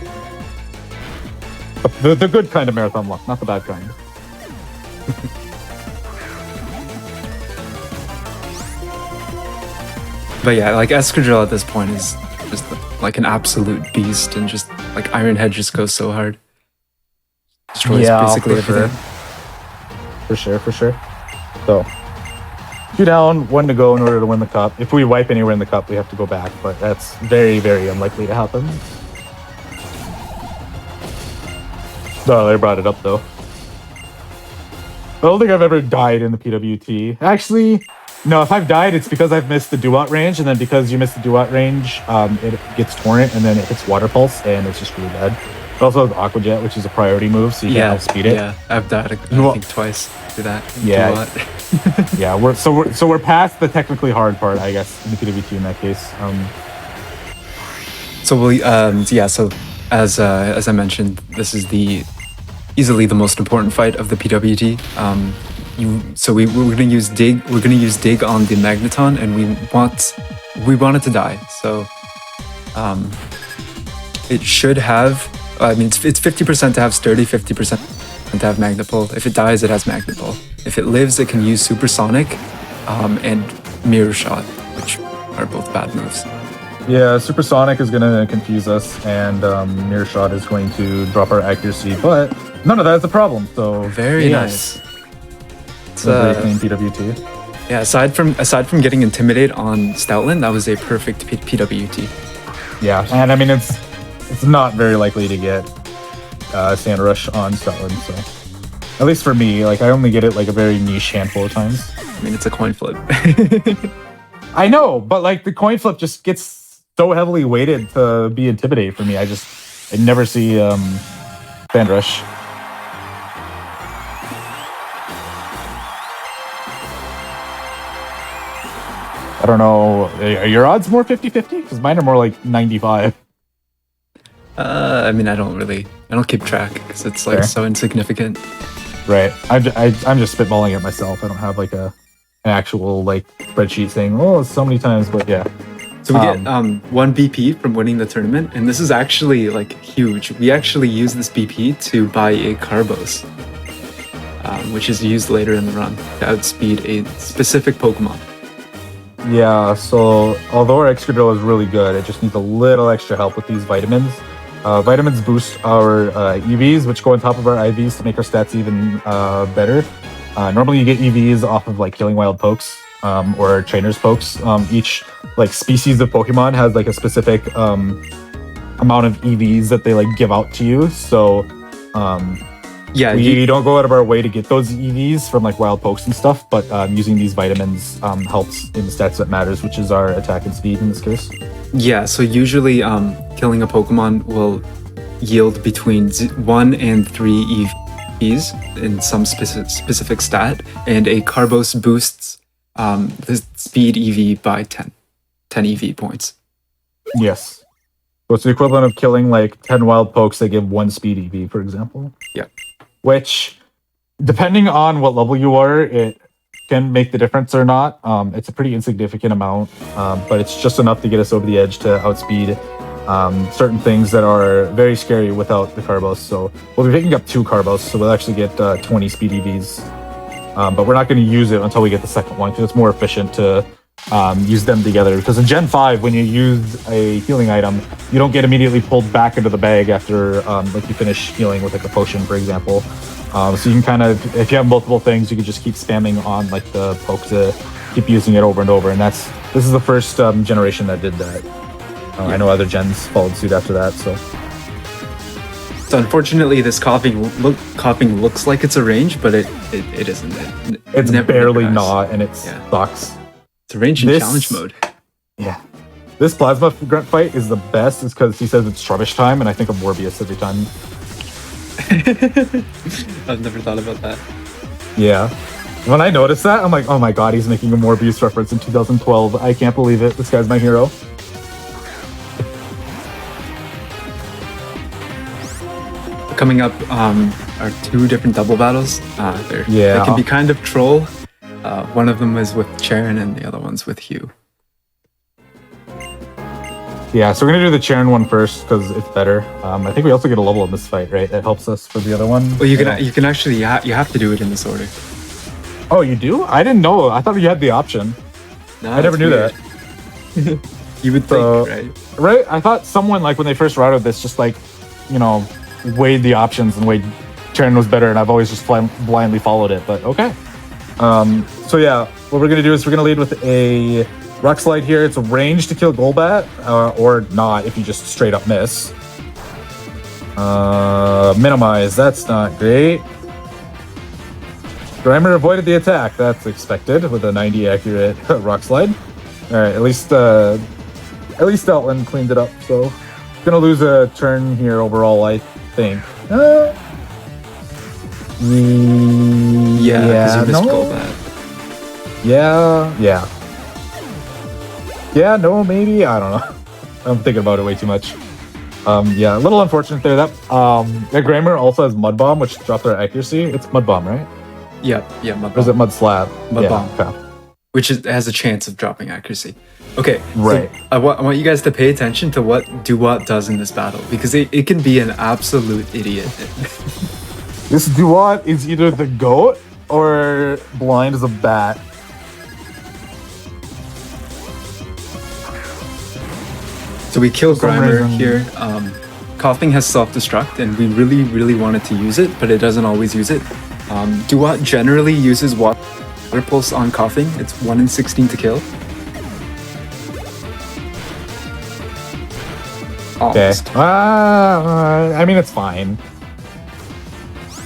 The good kind of marathon luck, not the bad kind. But yeah, Escadrille at this point is just an absolute beast, and just Iron Head just goes so hard. Destroys basically everything. For sure. So 2 down, 1 to go in order to win the cup. If we wipe anywhere in the cup, we have to go back, but that's very, very unlikely to happen. No, they brought it up though. I don't think I've ever died in the PWT. Actually, no, if I've died, it's because I've missed the Duat range, and then because you miss the Duat range, it gets Torrent, and then it hits Water Pulse, and it's just really bad. It also has Aqua Jet, which is a priority move, so you can't outspeed it. Yeah, I've died, I think, twice to that. Yeah. Yeah, we're past the technically hard part, I guess, in the PWT in that case. So as I mentioned, this is easily the most important fight of the PWT. We're gonna use dig. We're gonna use dig on the Magneton, and we want it to die. So, it should have. It's 50% to have Sturdy, 50% to have Magnet Pull. If it dies, it has Magnet Pull. If it lives, it can use Supersonic, and Mirror Shot. which are both bad moves. Yeah, Supersonic is going to confuse us, and Mirror Shot is going to drop our accuracy, but none of that is a problem, so... Very nice. It's a very clean PWT. Yeah, aside from getting Intimidate on Stoutland, that was a perfect PWT. Yeah, and I mean, it's not very likely to get Sand Rush on Stoutland, so... At least for me, like, I only get it, like, a very niche handful of times. I mean, it's a coin flip. I know, but, like, the coin flip just gets so heavily weighted to be Intimidate for me. I never see Sand Rush. I don't know. Are your odds more 50-50? Because mine are more like 95. I mean, I don't keep track because it's like so insignificant. Right. I'm just spitballing it myself. I don't have like an actual like spreadsheet saying, oh, it's so many times, but yeah. So we get 1 BP from winning the tournament, and this is actually like huge. We actually use this BP to buy a Carbos, which is used later in the run to outspeed a specific Pokemon. Yeah, so although our Excadrill is really good, it just needs a little extra help with these vitamins. Vitamins boost our EVs, which go on top of our IVs to make our stats even better. Normally you get EVs off of like killing wild pokes or trainers pokes. Each like species of Pokemon has like a specific amount of EVs that they like give out to you. So yeah, we don't go out of our way to get those EVs from like wild pokes and stuff, but using these vitamins helps in the stats that matters, which is our attack and speed in this case. Yeah, so usually killing a Pokemon will yield between 1 and 3 EVs in some specific stat, and a Carbos boosts the speed EV by 10 EV points. Yes. So it's the equivalent of killing like 10 wild pokes that give 1 speed EV, for example. Yeah. Which, depending on what level you are, it can make the difference or not. It's a pretty insignificant amount, but it's just enough to get us over the edge to outspeed certain things that are very scary without the Carbos. So we'll be picking up 2 Carbos, so we'll actually get 20 speed EVs. But we're not going to use it until we get the second one, because it's more efficient to use them together. Because in Gen 5, when you use a healing item, you don't get immediately pulled back into the bag after like you finish healing with like a potion, for example. So you can kind of, if you have multiple things, you can just keep spamming on like the poke to keep using it over and over. And this is the first generation that did that. I know other gens followed suit after that. So unfortunately, this copying looks like it's a range, but it isn't. It's barely not, and it sucks. It's a range in challenge mode. Yeah. This Plasma Grunt fight is the best, is because he says it's Trubbish time, and I think of Morbius every time. I've never thought about that. Yeah. When I noticed that, I'm like, oh my god, he's making a Morbius reference in 2012. I can't believe it. This guy's my hero. Coming up are 2 different double battles. They can be kind of troll. One of them is with Charon and the other one's with Hugh. Yeah, so we're gonna do the Charon one first because it's better. I think we also get a level in this fight, right? That helps us for the other one. Well, you can actually you have to do it in this order. Oh, you do? I didn't know. I thought you had the option. No, I never knew that. You would think, right? Right? I thought someone like when they first routed this, just like, you know, weighed the options and weighed Charon was better, and I've always just blindly followed it. But okay. So yeah, what we're gonna do is we're gonna lead with a Rock Slide here. It's a range to kill Golbat, or not if you just straight up miss. Minimize, that's not great. Grimer avoided the attack, that's expected with a 90 accurate Rock Slide. Alright, at least Stoutland cleaned it up, so gonna lose a turn here overall, I think. Yeah, because you missed Golbat. Yeah, no, maybe. I don't know. I'm thinking about it way too much. Yeah, a little unfortunate there. That Grimer also has Mud Bomb, which dropped their accuracy. It's Mud Bomb, right? Yeah, Mud Bomb. Or is it Mud Slap? Mud Bomb. Okay. Which has a chance of dropping accuracy. Okay, right. So I want you guys to pay attention to what Duat does in this battle, because it can be an absolute idiot. This Duat is either the GOAT or blind as a bat. So we kill For some Grimer reason- here. Coughing has self-destruct, and we really wanted to use it, but it doesn't always use it. Duat generally uses Water Pulse on Coughing. It's 1 in 16 to kill. Okay. Almost. I mean, it's fine.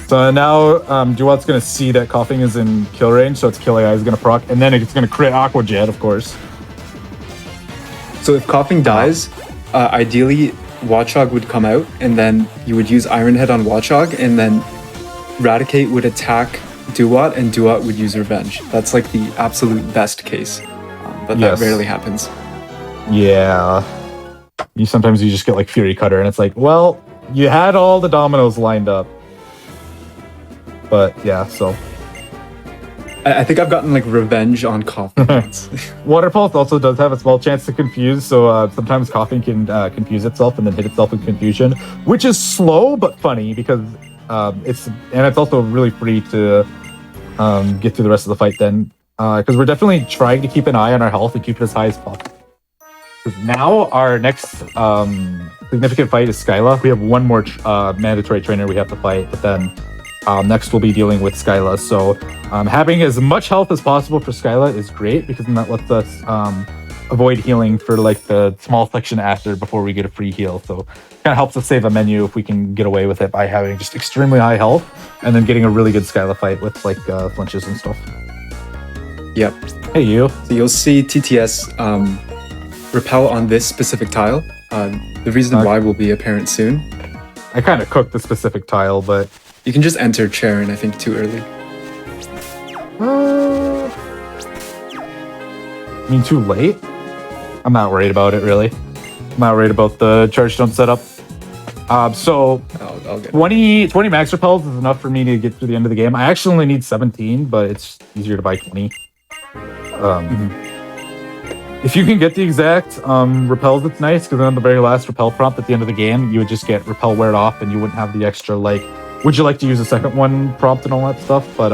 So now Duat's going to see that Coughing is in kill range, so its kill AI is going to proc, and then it's going to crit Aqua Jet, of course. So if Coughing dies, ideally Watchog would come out, and then you would use Iron Head on Watchog, and then Raticate would attack Duat, and Duat would use Revenge. That's like the absolute best case, but Yes. that rarely happens. Yeah. Sometimes you just get like Fury Cutter, and it's like, well, you had all the dominoes lined up. But yeah, so. I think I've gotten like Revenge on Coughing once. Water Pulse also does have a small chance to confuse, so sometimes Coughing can confuse itself and then hit itself with confusion, which is slow but funny because it's also really free to get through the rest of the fight then. Because we're definitely trying to keep an eye on our health and keep it as high as possible. Now our next significant fight is Skyla. We have one more mandatory trainer we have to fight, but then next we'll be dealing with Skyla. So having as much health as possible for Skyla is great because then that lets us avoid healing for like the small section after before we get a free heal. So kind of helps us save a menu if we can get away with it by having just extremely high health and then getting a really good Skyla fight with like flinches and stuff. Yep. Hey you. So you'll see TTS repel on this specific tile. The reason why will be apparent soon. I kind of cooked the specific tile, but You can just enter Charon, I think, too early. I mean, too late? I'm not worried about it, really. I'm not worried about the charge stone setup. So I'll get it. 20 max repels is enough for me to get through the end of the game. I actually only need 17, but it's easier to buy 20. If you can get the exact repels, it's nice, because then on the very last repel prompt at the end of the game, you would just get repel wear off, and you wouldn't have the extra, like, would you like to use a second one prompt and all that stuff, but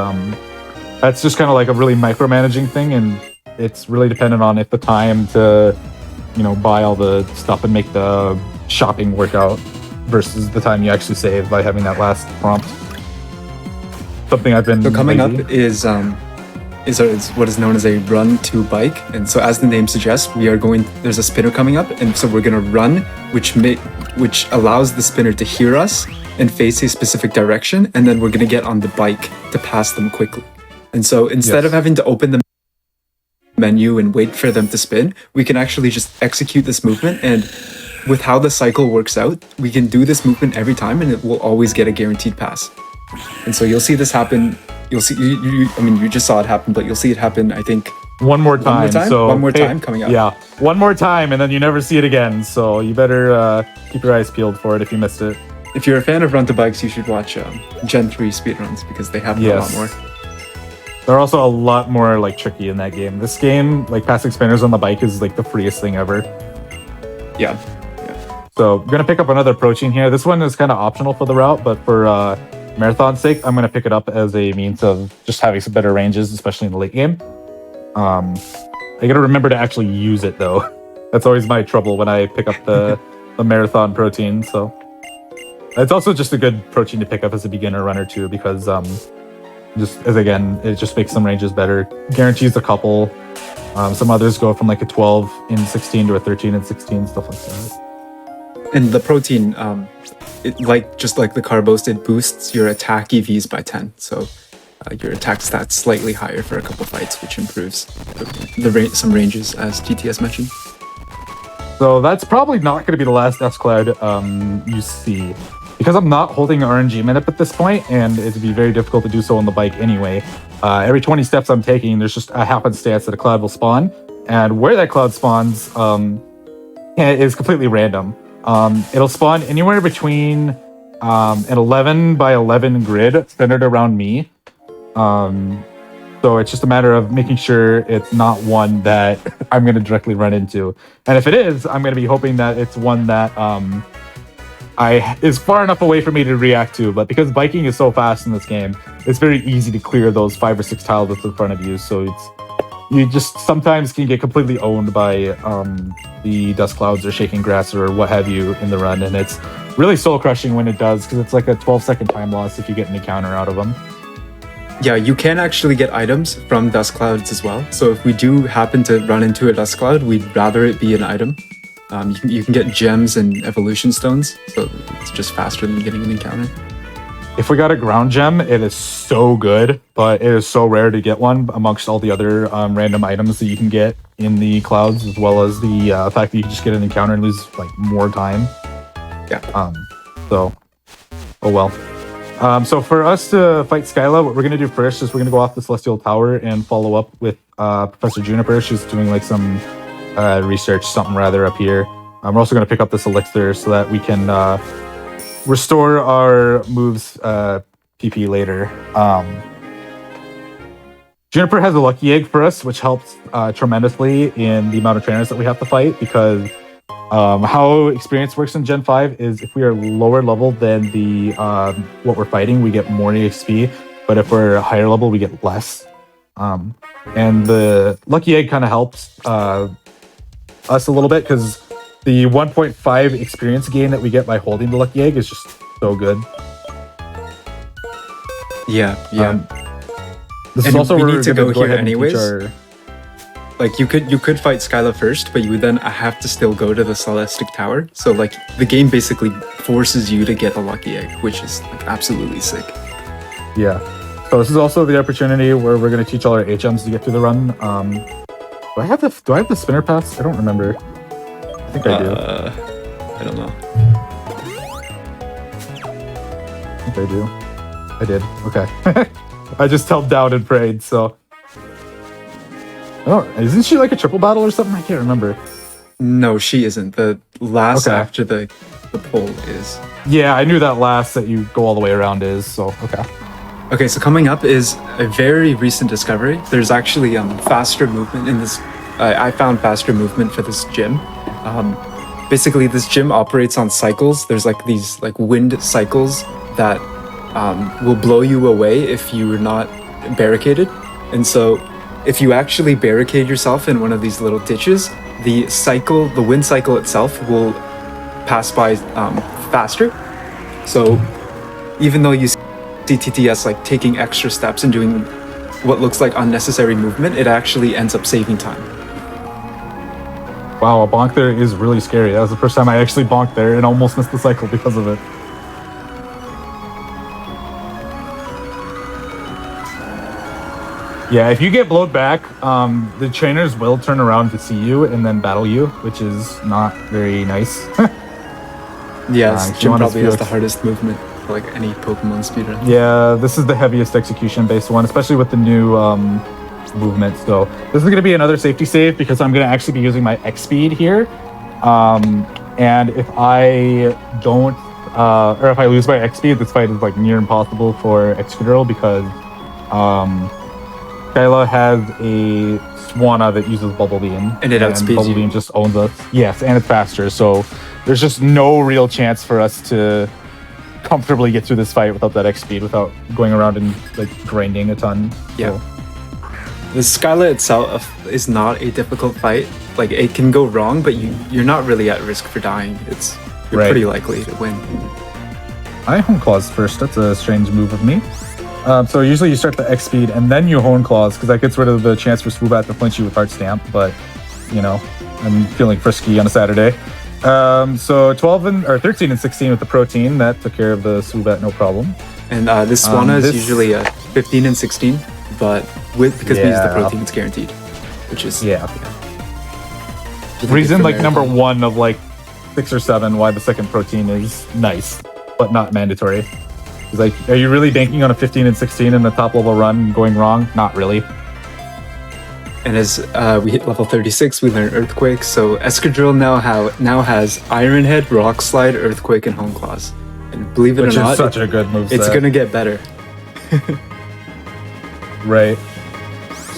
that's just kind of like a really micromanaging thing, and it's really dependent on if the time to, you know, buy all the stuff and make the shopping work out versus the time you actually save by having that last prompt. Something I've been So coming lazy. up is what is known as a run to bike, and so as the name suggests, there's a spinner coming up, and so we're gonna run, which allows the spinner to hear us and face a specific direction, and then we're gonna get on the bike to pass them quickly. And so instead of having to open the menu and wait for them to spin, we can actually just execute this movement, and with how the cycle works out, we can do this movement every time, and it will always get a guaranteed pass. And so you'll see this happen. You'll see. You just saw it happen, but you'll see it happen. I think One more time. So One more hey, time coming up. Yeah, one more time, and then you never see it again. So you better keep your eyes peeled for it if you missed it. If you're a fan of Run to Bikes, you should watch Gen 3 speedruns because they happen a lot more. They're also a lot more like tricky in that game. This game, like passing spinners on the bike, is like the freest thing ever. Yeah. So I'm gonna pick up another protein here. This one is kind of optional for the route, but for marathon's sake, I'm gonna pick it up as a means of just having some better ranges, especially in the late game. I gotta remember to actually use it though. That's always my trouble when I pick up the marathon protein. So it's also just a good protein to pick up as a beginner runner too, because it just makes some ranges better. Guarantees a couple. Some others go from like a 12 in 16 to a 13 in 16, stuff like that. And the protein, just like the Carbos, it boosts your attack EVs by 10. So your attack stats slightly higher for a couple fights, which improves some ranges, as GTS mentioned. So that's probably not going to be the last S-Cloud you see. Because I'm not holding RNG minute at this point, and it'd be very difficult to do so on the bike anyway. Every 20 steps I'm taking, there's just a happenstance that a cloud will spawn. And where that cloud spawns is completely random. It'll spawn anywhere between an 11 by 11 grid centered around me. So it's just a matter of making sure it's not one that I'm going to directly run into. And if it is, I'm going to be hoping that it's one that is far enough away for me to react to. But because biking is so fast in this game, it's very easy to clear those 5 or 6 tiles that's in front of you. So you just sometimes can get completely owned by the dust clouds or shaking grass or what have you in the run, and it's really soul crushing when it does because it's like a 12-second time loss if you get an encounter out of them. Yeah, you can actually get items from dust clouds as well. So if we do happen to run into a dust cloud, we'd rather it be an item. You can get gems and evolution stones, so it's just faster than getting an encounter. If we got a ground gem, it is so good, but it is so rare to get one amongst all the other random items that you can get in the clouds, as well as the fact that you can just get an encounter and lose like more time. Yeah. So, oh well. So for us to fight Skyla, what we're going to do first is we're going to go off the Celestial Tower and follow up with Professor Juniper. She's doing like some research, something rather up here. We're also going to pick up this elixir so that we can restore our moves PP later. Juniper has a lucky egg for us, which helps tremendously in the amount of trainers that we have to fight because how experience works in Gen 5 is if we are lower level than the what we're fighting, we get more EXP, but if we're higher level, we get less. And the lucky egg kind of helps us a little bit because the 1.5 experience gain that we get by holding the lucky egg is just so good. Yeah. This And is also we where need we're to gonna go here ahead and teach anyways. our- Like you could fight Skyla first, but you would then have to still go to the Celestic Tower. So like the game basically forces you to get a lucky egg, which is like absolutely sick. Yeah. So this is also the opportunity where we're going to teach all our HMs to get through the run. Do I have the spinner pass? I don't remember. I think I do. I don't know. I think I do. I did. Okay. I just held down and prayed, so. Oh, isn't she like a triple battle or something? I can't remember. No, she isn't. The last Okay. after the pole is. Yeah, I knew that last that you go all the way around is, so okay. Okay, so coming up is a very recent discovery. There's actually faster movement in this. I found faster movement for this gym. Basically, this gym operates on cycles. There's like these like wind cycles that will blow you away if you're not barricaded. And so, if you actually barricade yourself in one of these little ditches, the wind cycle itself will pass by faster. So, even though you see TTS like taking extra steps and doing what looks like unnecessary movement, it actually ends up saving time. Wow, a bonk there is really scary. That was the first time I actually bonked there and almost missed the cycle because of it. Yeah, if you get blowed back, the trainers will turn around to see you and then battle you, which is not very nice. Yeah, if this you gym wanna probably feel- has the hardest movement for like any Pokemon speedrun. Yeah, this is the heaviest execution-based one, especially with the new movement. So this is going to be another safety save because I'm going to actually be using my X speed here. And if I don't, or if I lose my X speed, this fight is like near impossible for Excadrill because Skyla has a Swanna that uses Bubble Beam. And it outspeeds Bubble you. Beam just owns us. Yes, and it's faster. So there's just no real chance for us to comfortably get through this fight without that X speed, without going around and like grinding a ton. Yeah. So, The Skyla itself is not a difficult fight. Like it can go wrong, but you're not really at risk for dying. You're Right. pretty likely to win. I Hone Claws first. That's a strange move of me. So usually you start the X speed and then you Hone Claws because that gets rid of the chance for Swoobat to flinch you with Heart Stamp. But you know, I'm feeling frisky on a Saturday. So 13 and 16 with the protein that took care of the Swoobat, no problem. And this Swanna is this- usually a 15 and 16, but because we use the Yeah. protein, it's guaranteed, which is Yeah. really Reason good for like number marathon. 1 of like 6 or 7 why the second protein is nice, but not mandatory. It's like, are you really banking on a 15 and 16 in the top level run going wrong? Not really. And as we hit level 36, we learn Earthquake. So Excadrill now has Iron Head, Rock Slide, Earthquake, and Hone Claws. And believe it Which or is not, such a good move. it's gonna get better. Right.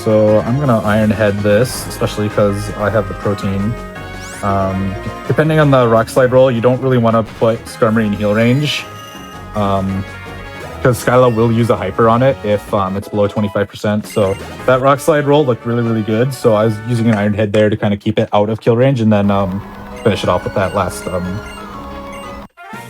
So I'm gonna Iron Head this, especially because I have the protein. Depending on the Rock Slide roll, you don't really want to put Skarmory in heal range. because Skyla will use a hyper on it if it's below 25%. So that rock slide roll looked really, really good. So I was using an Iron Head there to kind of keep it out of kill range, and then finish it off with that last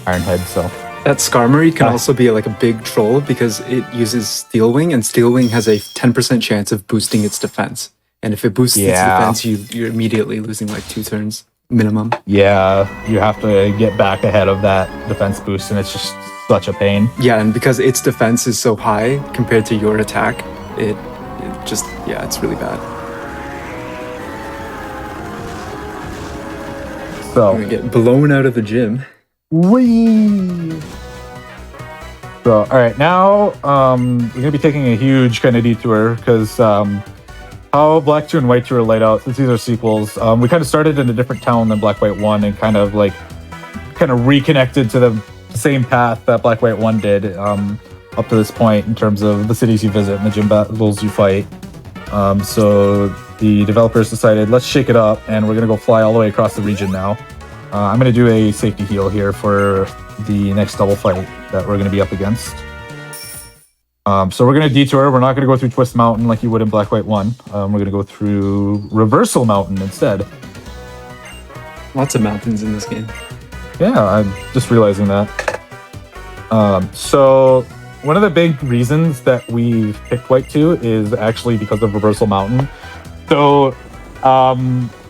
Iron Head. So that Skarmory can also be like a big troll because it uses Steel Wing, and Steel Wing has a 10% chance of boosting its defense. And if it boosts its defense, you're immediately losing like 2 turns minimum. Yeah, you have to get back ahead of that defense boost, and it's just such a pain. Yeah, and because its defense is so high compared to your attack, it just, yeah, it's really bad. So You're gonna get blown out of the gym. Whee! So, all right, now we're gonna be taking a huge kind of detour because how Black 2 and White 2 are laid out, since these are sequels, we kind of started in a different town than Black White 1 and kind of reconnected to the same path that Black White 1 did up to this point in terms of the cities you visit and the gym battles you fight. So the developers decided, let's shake it up, and we're gonna go fly all the way across the region now. I'm gonna do a safety heal here for the next double fight that we're gonna be up against. So we're gonna detour. We're not gonna go through Twist Mountain like you would in Black White 1. We're gonna go through Reversal Mountain instead. Lots of mountains in this game. Yeah, I'm just realizing that. So one of the big reasons that we picked White 2 is actually because of Reversal Mountain. So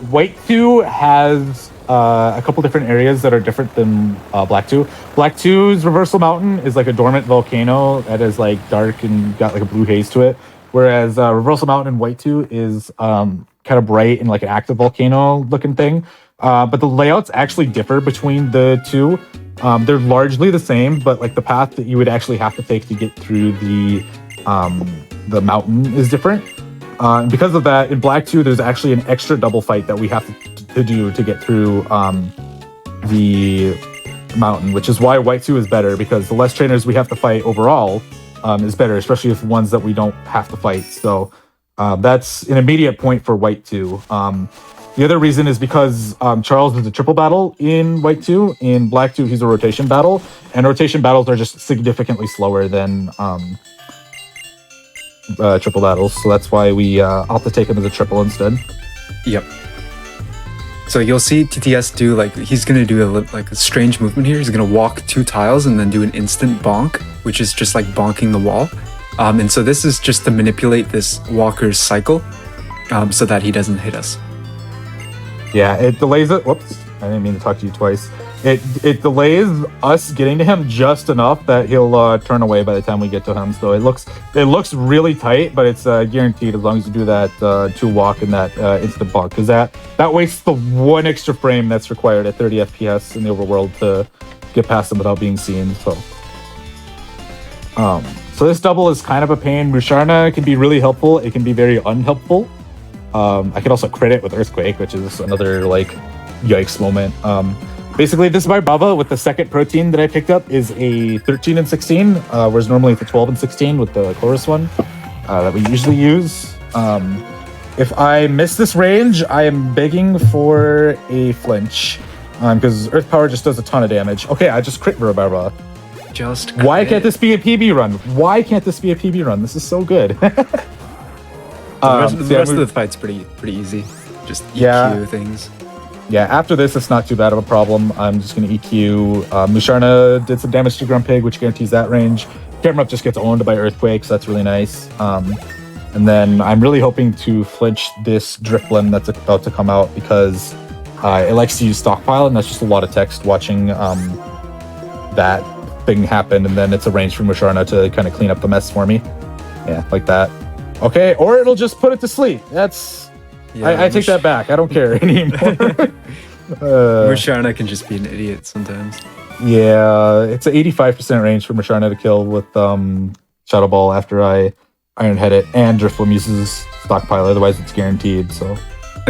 White 2 has a couple different areas that are different than Black 2. Black 2's Reversal Mountain is like a dormant volcano that is like dark and got like a blue haze to it. Whereas Reversal Mountain in White 2 is kind of bright and like an active volcano looking thing. But the layouts actually differ between the two. They're largely the same, but like the path that you would actually have to take to get through the mountain is different. And because of that, in Black 2, there's actually an extra double fight that we have to do to get through the mountain, which is why White 2 is better, because the less trainers we have to fight overall is better, especially if ones that we don't have to fight. So that's an immediate point for White 2. The other reason is because Charles is a triple battle in White 2. In Black 2, he's a rotation battle, and rotation battles are just significantly slower than triple battles, so that's why we opt to take him as a triple instead. Yep. So you'll see TTS do he's gonna do a strange movement here. He's gonna walk 2 tiles and then do an instant bonk, which is just like bonking the wall. And so this is just to manipulate this walker's cycle, so that he doesn't hit us. Yeah, it delays it. Whoops, I didn't mean to talk to you twice. It delays us getting to him just enough that he'll turn away by the time we get to him. So it looks really tight, but it's guaranteed as long as you do that 2 walk and that instant bonk, because that wastes the 1 extra frame that's required at 30 FPS in the overworld to get past him without being seen. So this double is kind of a pain. Musharna can be really helpful. It can be very unhelpful. I can also crit it with Earthquake, which is another yikes moment. Basically, this Vibrava with the second protein that I picked up is a 13 and 16, whereas normally it's a 12 and 16 with the Chorus one that we usually use. If I miss this range, I am begging for a flinch, because Earth Power just does a ton of damage. Okay, I just crit Vibrava. Why can't this be a PB run? Why can't this be a PB run? This is so good. The rest of the fight's pretty easy. Just EQ things. Yeah, after this, it's not too bad of a problem. I'm just going to EQ. Musharna did some damage to Grumpig, which guarantees that range. Camerupt just gets owned by Earthquake, so that's really nice. And then I'm really hoping to flinch this Drifblim that's about to come out, because it likes to use Stockpile, and that's just a lot of text watching that thing happen, and then it's a range for Musharna to kind of clean up the mess for me. Yeah, like that. Okay, or it'll just put it to sleep. That's... Yeah, I take that back. I don't care anymore. Musharna can just be an idiot sometimes. Yeah, it's an 85% range for Musharna to kill with Shadow Ball after I Iron Head it, and Drifblim uses Stockpile, otherwise it's guaranteed. So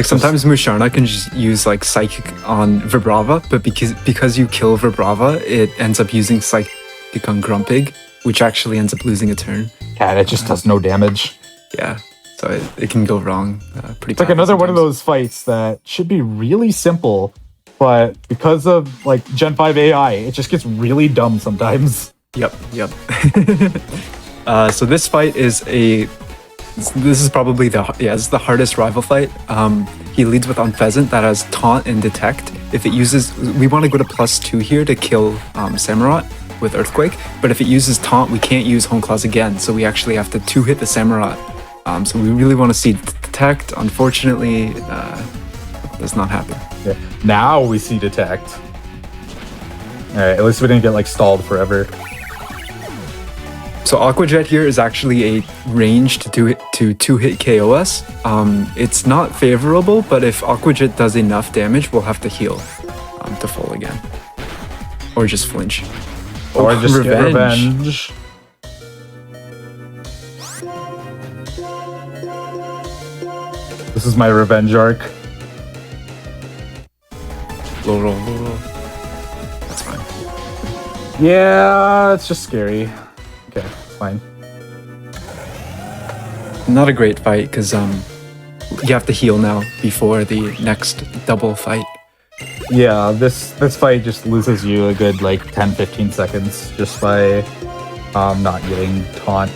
sometimes Musharna can just use Psychic on Vibrava, but because you kill Vibrava, it ends up using Psychic on Grumpig, which actually ends up losing a turn. Yeah, it just does no damage. Yeah. So it can go wrong pretty It's like another one of those fights that should be really simple, but because of Gen 5 AI, it just gets really dumb sometimes. Yep. So this fight is this is probably it's the hardest rival fight. He leads with on Pheasant that has taunt and detect. If it uses, we want to go to +2 here to kill Samurott with Earthquake, but if it uses taunt, we can't use Home Claws again, so we actually have to 2-hit the Samurott. So we really want to see detect. Unfortunately, does not happen. Yeah. Now we see detect. All right, at least we didn't get like stalled forever. So Aqua Jet here is actually a ranged to 2-hit KOS. It's not favorable, but if Aqua Jet does enough damage, we'll have to heal to full again, or just flinch, or just get revenge. This is my revenge arc. Low roll. That's fine. Yeah, it's just scary. Okay, it's fine. Not a great fight because you have to heal now before the next double fight. Yeah, this fight just loses you a good like 10-15 seconds just by not getting taunt,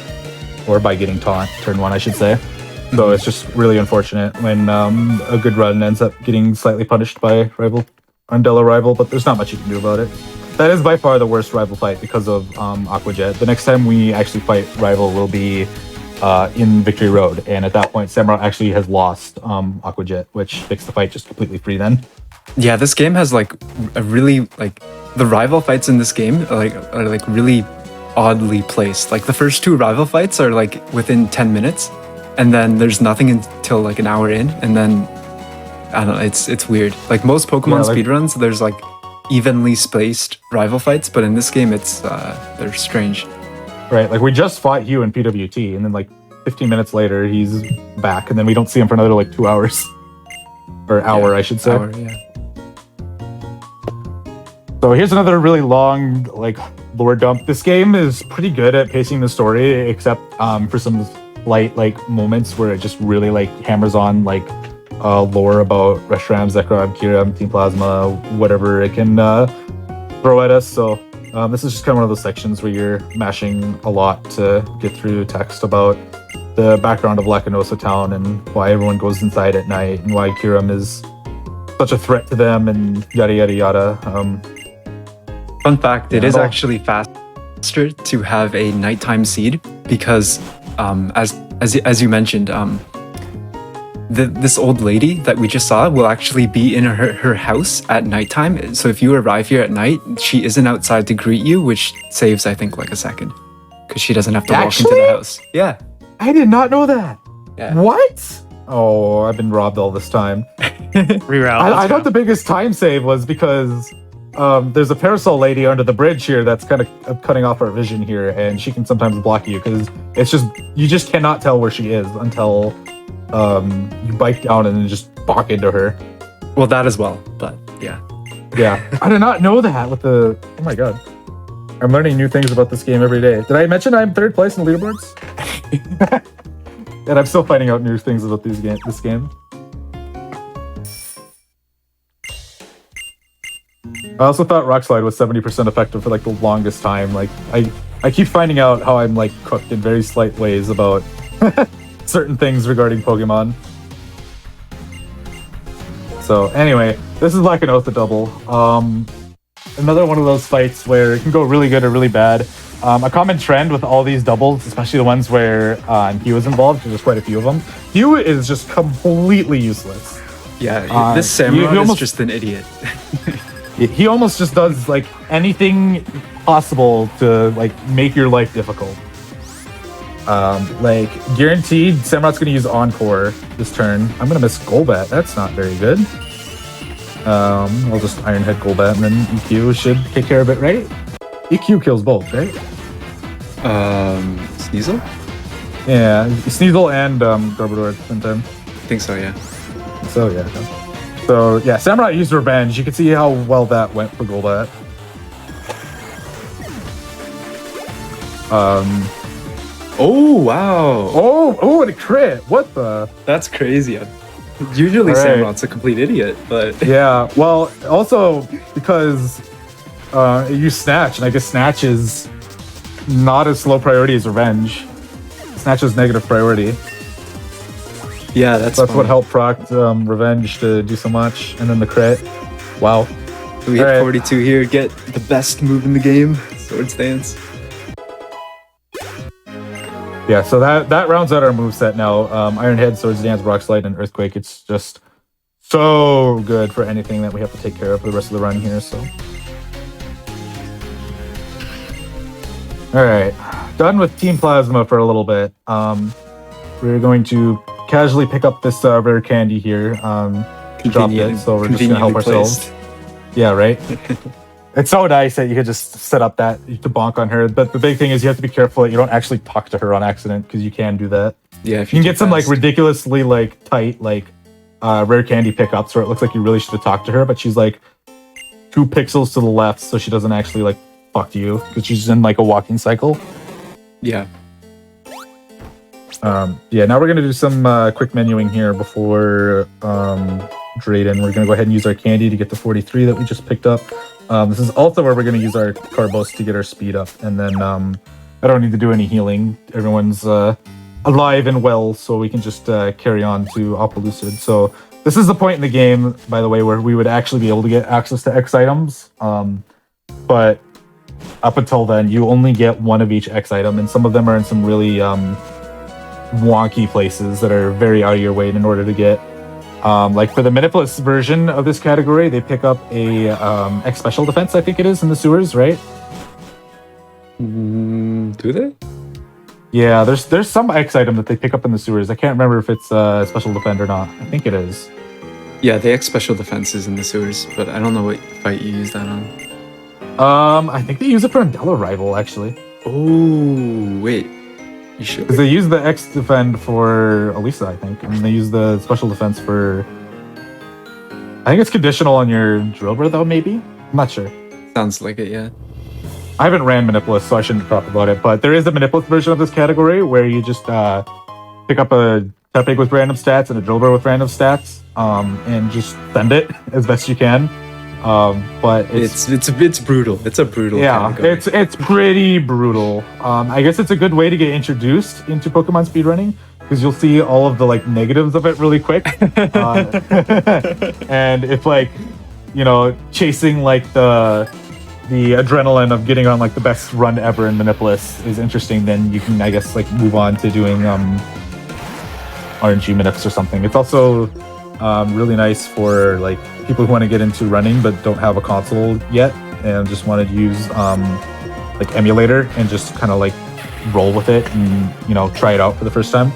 or by getting taunt turn 1, I should say. So it's just really unfortunate when a good run ends up getting slightly punished by Undella rival, but there's not much you can do about it. That is by far the worst rival fight because of Aqua Jet. The next time we actually fight rival will be in Victory Road, and at that point Samurott actually has lost Aqua Jet, which makes the fight just completely free then. Yeah, this game has like a really the rival fights in this game are like really oddly placed. Like the first 2 rival fights are like within 10 minutes, and then there's nothing until like an hour in, and then I don't know, it's weird. Like most Pokemon speedruns, there's like evenly spaced rival fights, but in this game it's they're strange. Right, like we just fought Hugh in PWT, and then like 15 minutes later he's back, and then we don't see him for another like 2 hours. Or hour, I should say. Hour, yeah. So here's another really long like lore dump. This game is pretty good at pacing the story, except for some light like moments where it just really like hammers on like lore about Reshiram, Zekrom, Kyurem, Team Plasma, whatever it can throw at us. So this is just kind of one of those sections where you're mashing a lot to get through text about the background of Lacanosa Town and why everyone goes inside at night and why Kyurem is such a threat to them and yada yada yada. Fun fact, it is actually faster to have a nighttime seed because as you mentioned, this old lady that we just saw will actually be in her house at nighttime. So if you arrive here at night, she isn't outside to greet you, which saves, I think, like a second. Because she doesn't have to walk into the house. Yeah. I did not know that. Yeah. What? Oh, I've been robbed all this time. Reroute. I thought the biggest time save was because there's a parasol lady under the bridge here that's kind of cutting off our vision here, and she can sometimes block you because you just cannot tell where she is until you bike down and then just bonk into her. Well, that as well, but yeah. Yeah, I did not know that with the... Oh my god. I'm learning new things about this game every day. Did I mention I'm 3rd place in the leaderboards? And I'm still finding out new things about this game. I also thought Rock Slide was 70% effective for like the longest time. Like I keep finding out how I'm like cooked in very slight ways about certain things regarding Pokemon. So anyway, this is Lacanosa double. Another one of those fights where it can go really good or really bad. A common trend with all these doubles, especially the ones where Hugh is involved, there's quite a few of them. Hugh is just completely useless. Yeah, this Samurott is just an idiot. He almost just does like anything possible to like make your life difficult. Like guaranteed, Samurott's gonna use Encore this turn. I'm gonna miss Golbat. That's not very good. I'll just Iron Head Golbat, and then EQ should take care of it, right? EQ kills both, right? Sneasel? Yeah, Sneasel and Garbodor at the same time. I think so, yeah. So yeah. So yeah, Samurott used Revenge. You can see how well that went for Golbat. Oh wow! Oh, and a crit! What the? That's crazy. Usually right. Samurott's a complete idiot, but yeah. Well, also because you Snatch, and I guess Snatch is not as slow priority as Revenge. Snatch is negative priority. Yeah, that's what helped proc Revenge to do so much. And then the crit. Wow. We hit 42 here, get the best move in the game, Swords Dance. Yeah, so that rounds out our moveset now. Iron Head, Swords Dance, Rock Slide, and Earthquake. It's just so good for anything that we have to take care of for the rest of the run here, so. Alright, done with Team Plasma for a little bit. We're going to casually pick up this rare candy here. Dropped it, so we're just gonna help ourselves. Yeah, right? It's so nice that you could just set up that to bonk on her. But the big thing is you have to be careful that you don't actually talk to her on accident, because you can do that. Yeah, if you can get some like ridiculously like tight like rare candy pickups where it looks like you really should have talked to her, but she's like 2 pixels to the left, so she doesn't actually like talk to you because she's in like a walking cycle. Yeah. Yeah, now we're gonna do some quick menuing here before Drayden. We're gonna go ahead and use our candy to get the 43 that we just picked up. This is also where we're gonna use our Carbos to get our speed up, and then I don't need to do any healing. Everyone's alive and well, so we can just carry on to Oppalucid. So this is the point in the game, by the way, where we would actually be able to get access to X items. But up until then, you only get 1 of each X item, and some of them are in some really wonky places that are very out of your way in order to get. Like for the Manipulus version of this category, they pick up a X special defense, I think it is, in the sewers, right? Do they? Yeah, there's some X item that they pick up in the sewers. I can't remember if it's special defend or not. I think it is. Yeah, they X special defenses in the sewers, but I don't know what fight you use that on. I think they use it for Undella Rival, actually. Oh, wait. You should. Because they use the X defend for Elisa, I think, and they use the special defense for. I think it's conditional on your Drillbur, though. Maybe, I'm not sure. Sounds like it, yeah. I haven't ran Manipulus, so I shouldn't talk about it. But there is a Manipulus version of this category where you just pick up a Tepig with random stats and a Drillbur with random stats, and just send it as best you can. But it's brutal. It's a brutal. Yeah, category. it's pretty brutal. I guess it's a good way to get introduced into Pokemon speedrunning, because you'll see all of the like negatives of it really quick. And if like, you know, chasing like the adrenaline of getting on like the best run ever in Manipulus is interesting, then you can, I guess, like move on to doing RNG Manips or something. It's also really nice for like people who want to get into running but don't have a console yet and just want to use like emulator and just kind of like roll with it and, you know, try it out for the first time.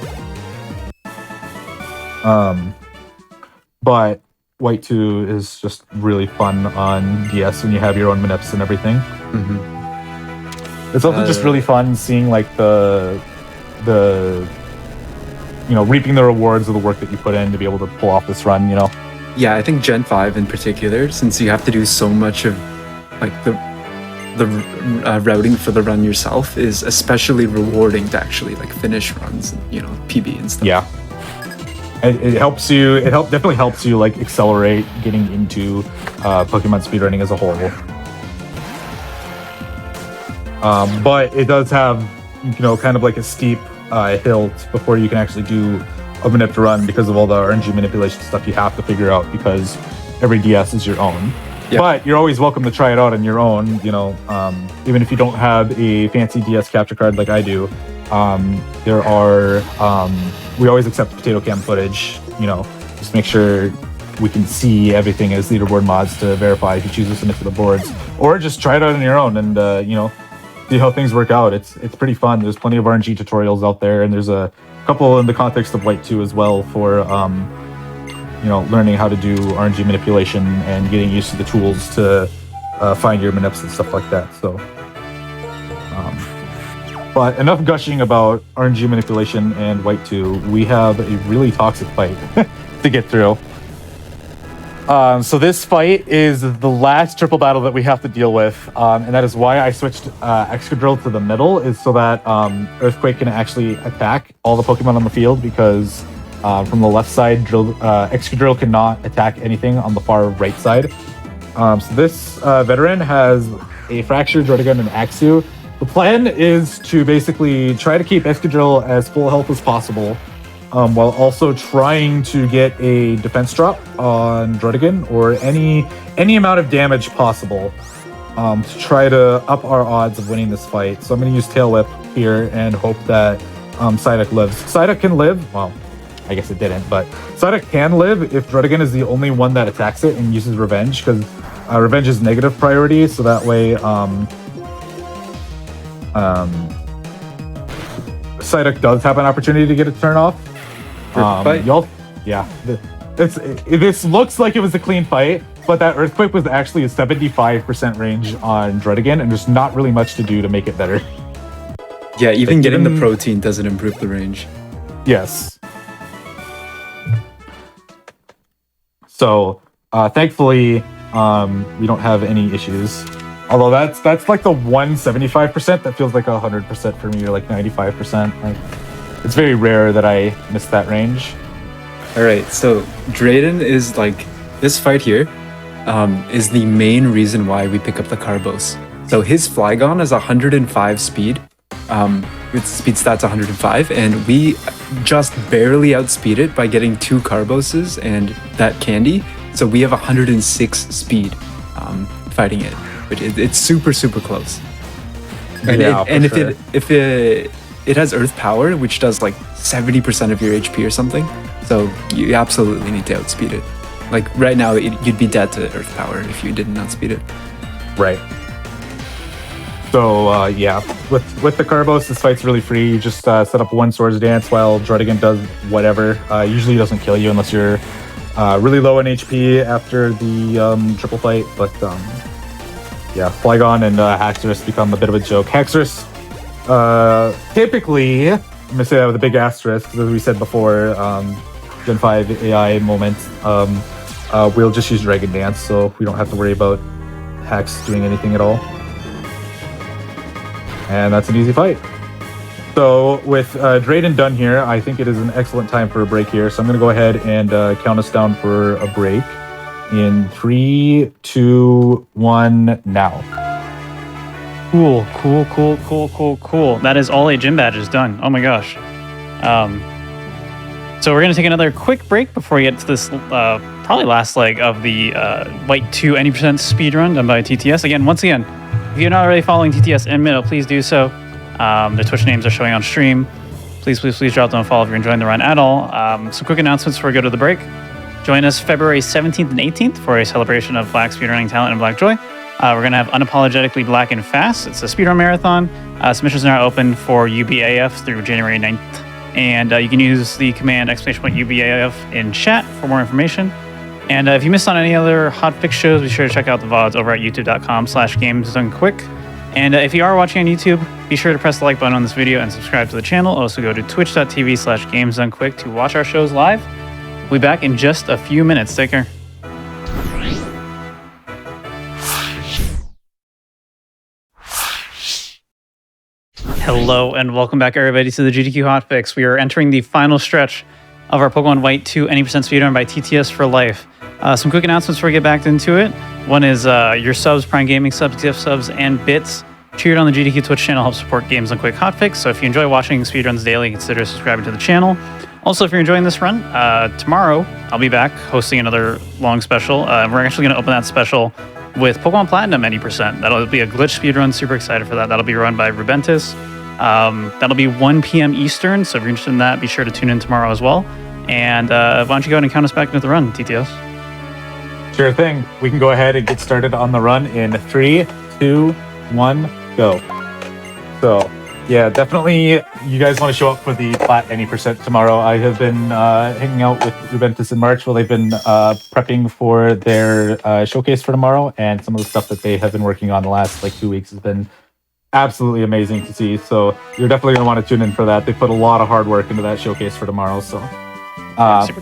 But White 2 is just really fun on DS when you have your own Manips and everything. Mm-hmm. It's also just really fun seeing like the you know, reaping the rewards of the work that you put in to be able to pull off this run, you know? Yeah, I think Gen 5 in particular, since you have to do so much of like the routing for the run yourself, is especially rewarding to actually like finish runs and, you know, PB and stuff. Yeah. It helps you, definitely helps you like accelerate getting into Pokemon speedrunning as a whole. But it does have, you know, kind of like a steep hill before you can actually do a Manip run because of all the RNG manipulation stuff you have to figure out, because every DS is your own. Yeah. But you're always welcome to try it out on your own, you know, even if you don't have a fancy DS capture card like I do. There are, we always accept potato cam footage, you know, just make sure we can see everything as leaderboard mods to verify if you choose to submit to the boards, or just try it out on your own and, you know, see how things work out. It's pretty fun. There's plenty of RNG tutorials out there, and there's a couple in the context of White 2 as well for, you know, learning how to do RNG manipulation and getting used to the tools to find your Manips and stuff like that. So, but enough gushing about RNG manipulation and White 2. We have a really toxic fight to get through. So this fight is the last triple battle that we have to deal with, and that is why I switched Excadrill to the middle, is so that Earthquake can actually attack all the Pokemon on the field, because from the left side, Excadrill cannot attack anything on the far right side. So this veteran has a Fracture, Jordagun, and Axew, the plan is to basically try to keep Excadrill as full health as possible, while also trying to get a defense drop on Druddigan or any amount of damage possible, to try to up our odds of winning this fight. So I'm going to use Tail Whip here and hope that Psyduck lives. Psyduck can live. Well, I guess it didn't, but Psyduck can live if Druddigan is the only one that attacks it and uses Revenge, because Revenge is negative priority, so that way Psyduck does have an opportunity to get a turn off. This looks like it was a clean fight, but that Earthquake was actually a 75% range on Druddigan, and there's not really much to do to make it better. Yeah, even getting the protein doesn't improve the range. Yes. So, thankfully, we don't have any issues. Although that's like the 175% that feels like 100% for me, or like 95%. Like, it's very rare that I miss that range. All right, so Drayden is like, this fight here is the main reason why we pick up the Carbos. So his Flygon is 105 speed, with speed stats 105, and we just barely outspeed it by getting 2 Carboses and that candy. So we have 106 speed fighting it, which it's super close. And, Yeah, if it has Earth Power, which does like 70% of your HP or something, so you absolutely need to outspeed it. Like right now, you'd be dead to Earth Power if you didn't outspeed it. Right. So yeah, with the Carbos, this fight's really free. You just set up one Swords Dance while Druddigan does whatever. Usually it doesn't kill you unless you're really low on HP after the triple fight. But yeah, Flygon and Haxorus become a bit of a joke. Haxorus, typically, I'm gonna say that with a big asterisk, because as we said before, Gen 5 AI moment, we'll just use Dragon Dance, so we don't have to worry about Hax doing anything at all. And that's an easy fight. So with Drayden done here, I think it is an excellent time for a break here. So I'm going to go ahead and count us down for a break in 3, 2, 1, now. Cool. That is all 8 gym badges done. Oh my gosh. So we're going to take another quick break before we get to this probably last leg of the White 2 any% speedrun done by TTS. Once again, if you're not already following TTS and Minnow, please do so. The Twitch names are showing on stream. Please drop them a follow if you're enjoying the run at all. Some quick announcements before we go to the break. Join us February 17th and 18th for a celebration of Black speedrunning talent and Black joy. We're going to have Unapologetically Black and Fast. It's a speedrun marathon. Submissions are now open for UBAF through January 9th. And you can use the command !UBAF in chat for more information. And if you missed on any other Hotfix shows, be sure to check out the VODs over at youtube.com/gamesdonequick. And if you are watching on YouTube, be sure to press the like button on this video and subscribe to the channel. Also go to twitch.tv/gamesdonequick to watch our shows live. We'll be back in just a few minutes. Take care. Hello and welcome back everybody to the GDQ Hotfix. We are entering the final stretch of our Pokemon White 2 any% speedrun by TTS for life. Some quick announcements before we get back into it. One is your subs, Prime Gaming subs, gift subs, and bits cheered on the GDQ Twitch channel help support Games on Quick Hotfix. So if you enjoy watching speedruns daily, consider subscribing to the channel. Also, if you're enjoying this run, tomorrow I'll be back hosting another long special. We're actually going to open that special with Pokemon Platinum any%. That'll be a glitch speedrun. Super excited for that. That'll be run by Rubentus. That'll be 1 p.m. Eastern. So if you're interested in that, be sure to tune in tomorrow as well. And why don't you go ahead and count us back into the run, TTS? Sure thing. We can go ahead and get started on the run in 3, 2, 1, go. So, yeah, definitely you guys want to show up for the Plat any% tomorrow. I have been hanging out with Rubentus and March while they've been prepping for their showcase for tomorrow, and some of the stuff that they have been working on the last 2 weeks has been absolutely amazing to see. So you're definitely going to want to tune in for that. They put a lot of hard work into that showcase for tomorrow. So,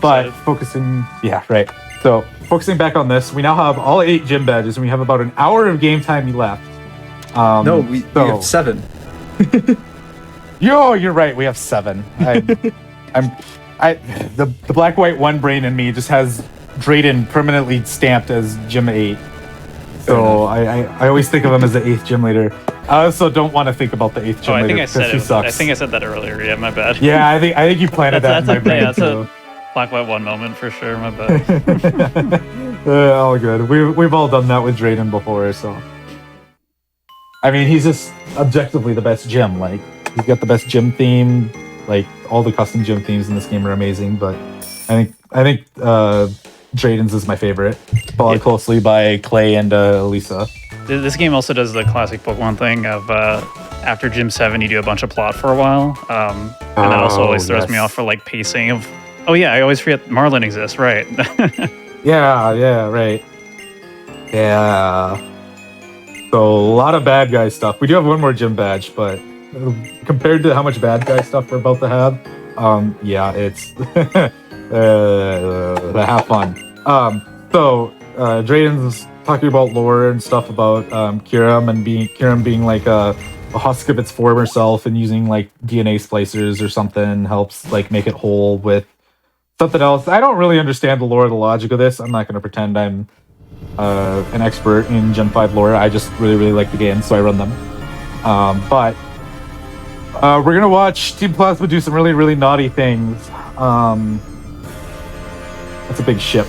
but focusing, yeah, right. So focusing back on this, we now have all 8 gym badges, and we have about an hour of game time left. No, we have 7. You're right. We have 7. The black white one brain in me just has Drayden permanently stamped as gym 8. So I always think of him as the 8th gym leader. I also don't want to think about the 8th gym I leader think I because said he it. sucks. I think I said that earlier. Yeah, my bad. Yeah, I think you planted that in my brain that's too. a Black White 1 moment for sure. My bad. All good. We've all done that with Drayden before, so. I mean, he's just objectively the best gym. Like, he's got the best gym theme. Like, all the custom gym themes in this game are amazing. But I think Drayden's is my favorite, followed closely by Clay and Lisa. This game also does the classic Pokemon thing of after Gym 7, you do a bunch of plot for a while. And that also always throws me off for like pacing of, oh yeah, I always forget Marlin exists, right? Yeah, right. Yeah. So a lot of bad guy stuff. We do have one more gym badge, but compared to how much bad guy stuff we're about to have, yeah, it's have fun. So Drayden's talking about lore and stuff about Kiram and Kiram being like a husk of its former self and using like DNA splicers or something helps like make it whole with something else. I don't really understand the lore or the logic of this. I'm not going to pretend I'm an expert in Gen 5 lore. I just really like the game, so I run them. But we're going to watch Team Plasma do some really naughty things. That's a big ship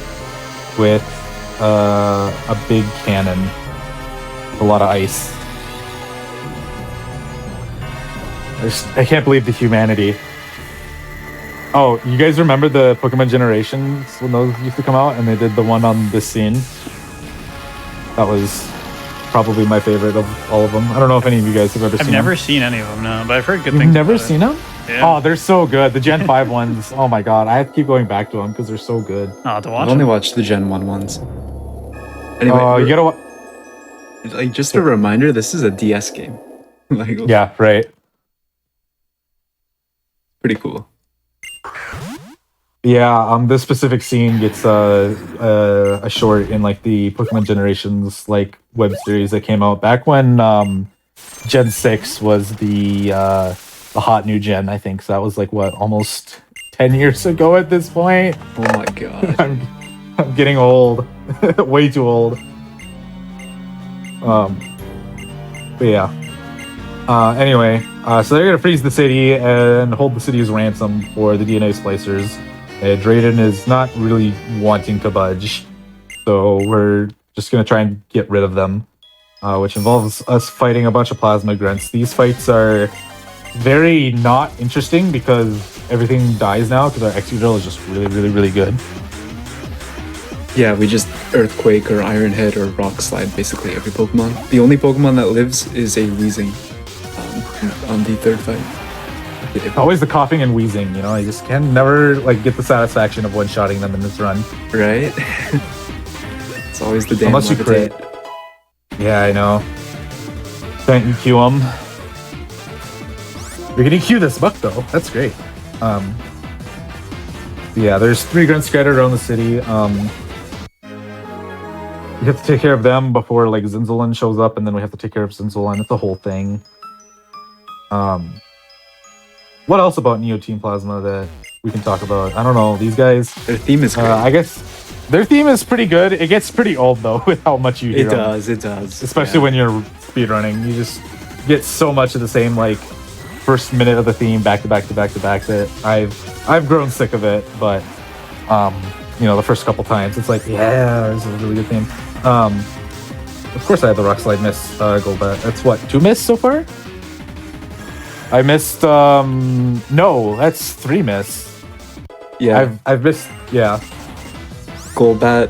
with a big cannon, a lot of ice. I can't believe the humanity. Oh, you guys remember the Pokemon Generations when those used to come out and they did the one on this scene? That was probably my favorite of all of them. I don't know if any of you guys have ever seen them. I've never seen any of them, no, but I've heard good You've things. Never seen them? Yeah. Oh, they're so good. The Gen 5 ones. Oh my god, I have to keep going back to them because they're so good. Oh, to watch I've only them. watched the Gen 1 ones. Anyway, You gotta. like just a reminder, this is a DS game. Like, Yeah, right. pretty cool. Yeah, this specific scene gets a short in like the Pokemon Generations like web series that came out back when Gen 6 was the hot new gen, I think. So that was like what, almost 10 years ago at this point. Oh my god. I'm getting old. Way too old. But yeah. Anyway, so they're gonna freeze the city and hold the city as ransom for the DNA splicers. Drayden is not really wanting to budge, so we're just gonna try and get rid of them, which involves us fighting a bunch of plasma grunts. These fights are very not interesting because everything dies now because our Excadrill is just really good. Yeah, we just Earthquake or Iron Head or Rock Slide basically every Pokemon. The only Pokemon that lives is a Weezing on the third fight. Always the coughing and wheezing, you know. I just can never like get the satisfaction of one-shotting them in this run. Right? It's always the damn Unless you Levitate. crit. Yeah, I know. Can't EQ them. We can EQ this buck though. That's great. Yeah, there's 3 grunts scattered around the city. We have to take care of them before like Zinzolin shows up, and then we have to take care of Zinzolin. It's a whole thing. What else about Neo Team Plasma that we can talk about? I don't know. These guys. Their theme is great. I guess their theme is pretty good. It gets pretty old though with how much you hear. It does. Especially when you're speedrunning. You just get so much of the same like first minute of the theme back to back that I've grown sick of it. But you know, the first couple times it's like, yeah, this is a really good theme. Of course I had the Rock Slide miss Golbat. That's what, 2 miss so far? I missed no, that's 3 miss. Yeah. I've missed, yeah. Golbat.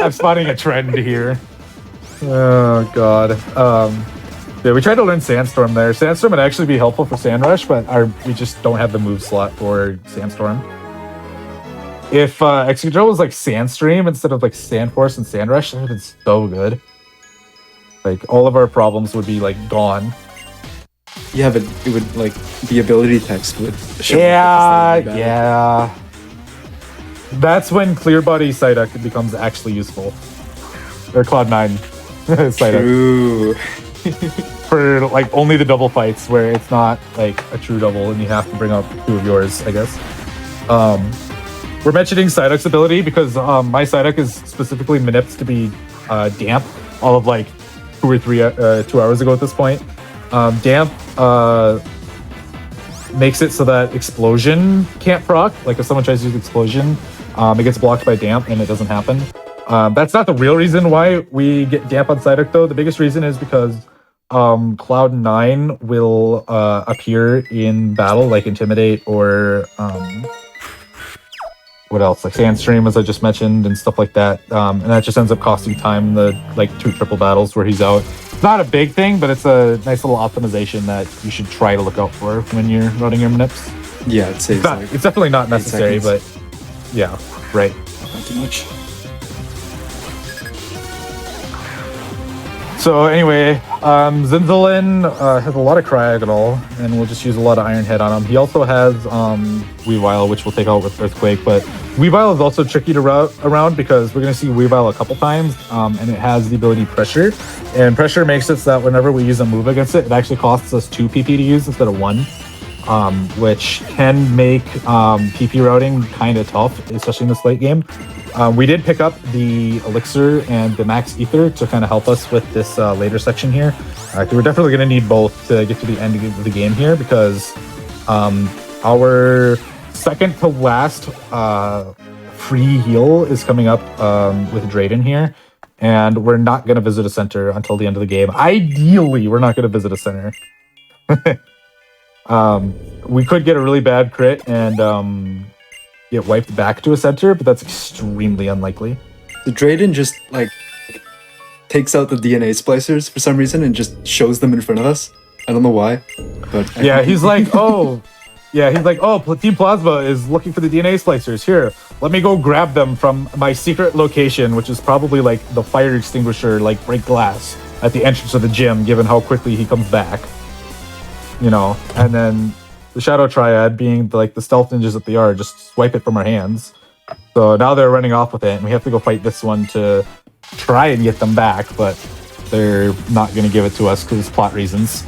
I'm spotting a trend here. Oh god. Yeah, we tried to learn Sandstorm there. Sandstorm would actually be helpful for Sand Rush, but we just don't have the move slot for Sandstorm. If Excadrill was like Sandstream instead of like Sandforce and Sand Rush, that would have been so good. Like all of our problems would be like gone. Yeah, but it would like the ability text would show Yeah. That's when Clear Body Psyduck becomes actually useful. Or Cloud9 Psyduck. True. For like only the double fights where it's not like a true double and you have to bring up 2 of yours, I guess. We're mentioning Psyduck's ability because my Psyduck is specifically manipped to be damp all of like 2 hours ago at this point. Damp makes it so that explosion can't proc. Like if someone tries to use explosion, it gets blocked by damp and it doesn't happen. That's not the real reason why we get damp on Psyduck though. The biggest reason is because Cloud 9 will appear in battle, like Intimidate or what else, like Sandstream, as I just mentioned, and stuff like that. And that just ends up costing time in the like 2 triple battles where he's out. It's not a big thing, but it's a nice little optimization that you should try to look out for when you're running your manips. Yeah, it saves It's definitely not necessary, but yeah, right. Not too much. So anyway, Zinzalin has a lot of Cryogonal, and we'll just use a lot of Iron Head on him. He also has Weavile, which we'll take out with Earthquake, but Weavile is also tricky to route around because we're going to see Weavile a couple times, and it has the ability Pressure. And Pressure makes it so that whenever we use a move against it, it actually costs us 2 PP to use instead of 1, which can make PP routing kind of tough, especially in this late game. We did pick up the Elixir and the Max Ether to kind of help us with this later section here. We're definitely going to need both to get to the end of the game here because our second to last free heal is coming up with Drayden here. And we're not going to visit a center until the end of the game. Ideally, we're not going to visit a center. We could get a really bad crit and get wiped back to a center, but that's extremely unlikely. The Drayden just like takes out the DNA splicers for some reason and just shows them in front of us. I don't know why, but yeah, he's like, oh, Team Plasma is looking for the DNA splicers. Here, let me go grab them from my secret location, which is probably like the fire extinguisher, like break glass at the entrance of the gym, given how quickly he comes back. You know, and then the Shadow Triad, being like the stealth ninjas that they are, just swipe it from our hands. So now they're running off with it, and we have to go fight this one to try and get them back, but they're not going to give it to us because plot reasons.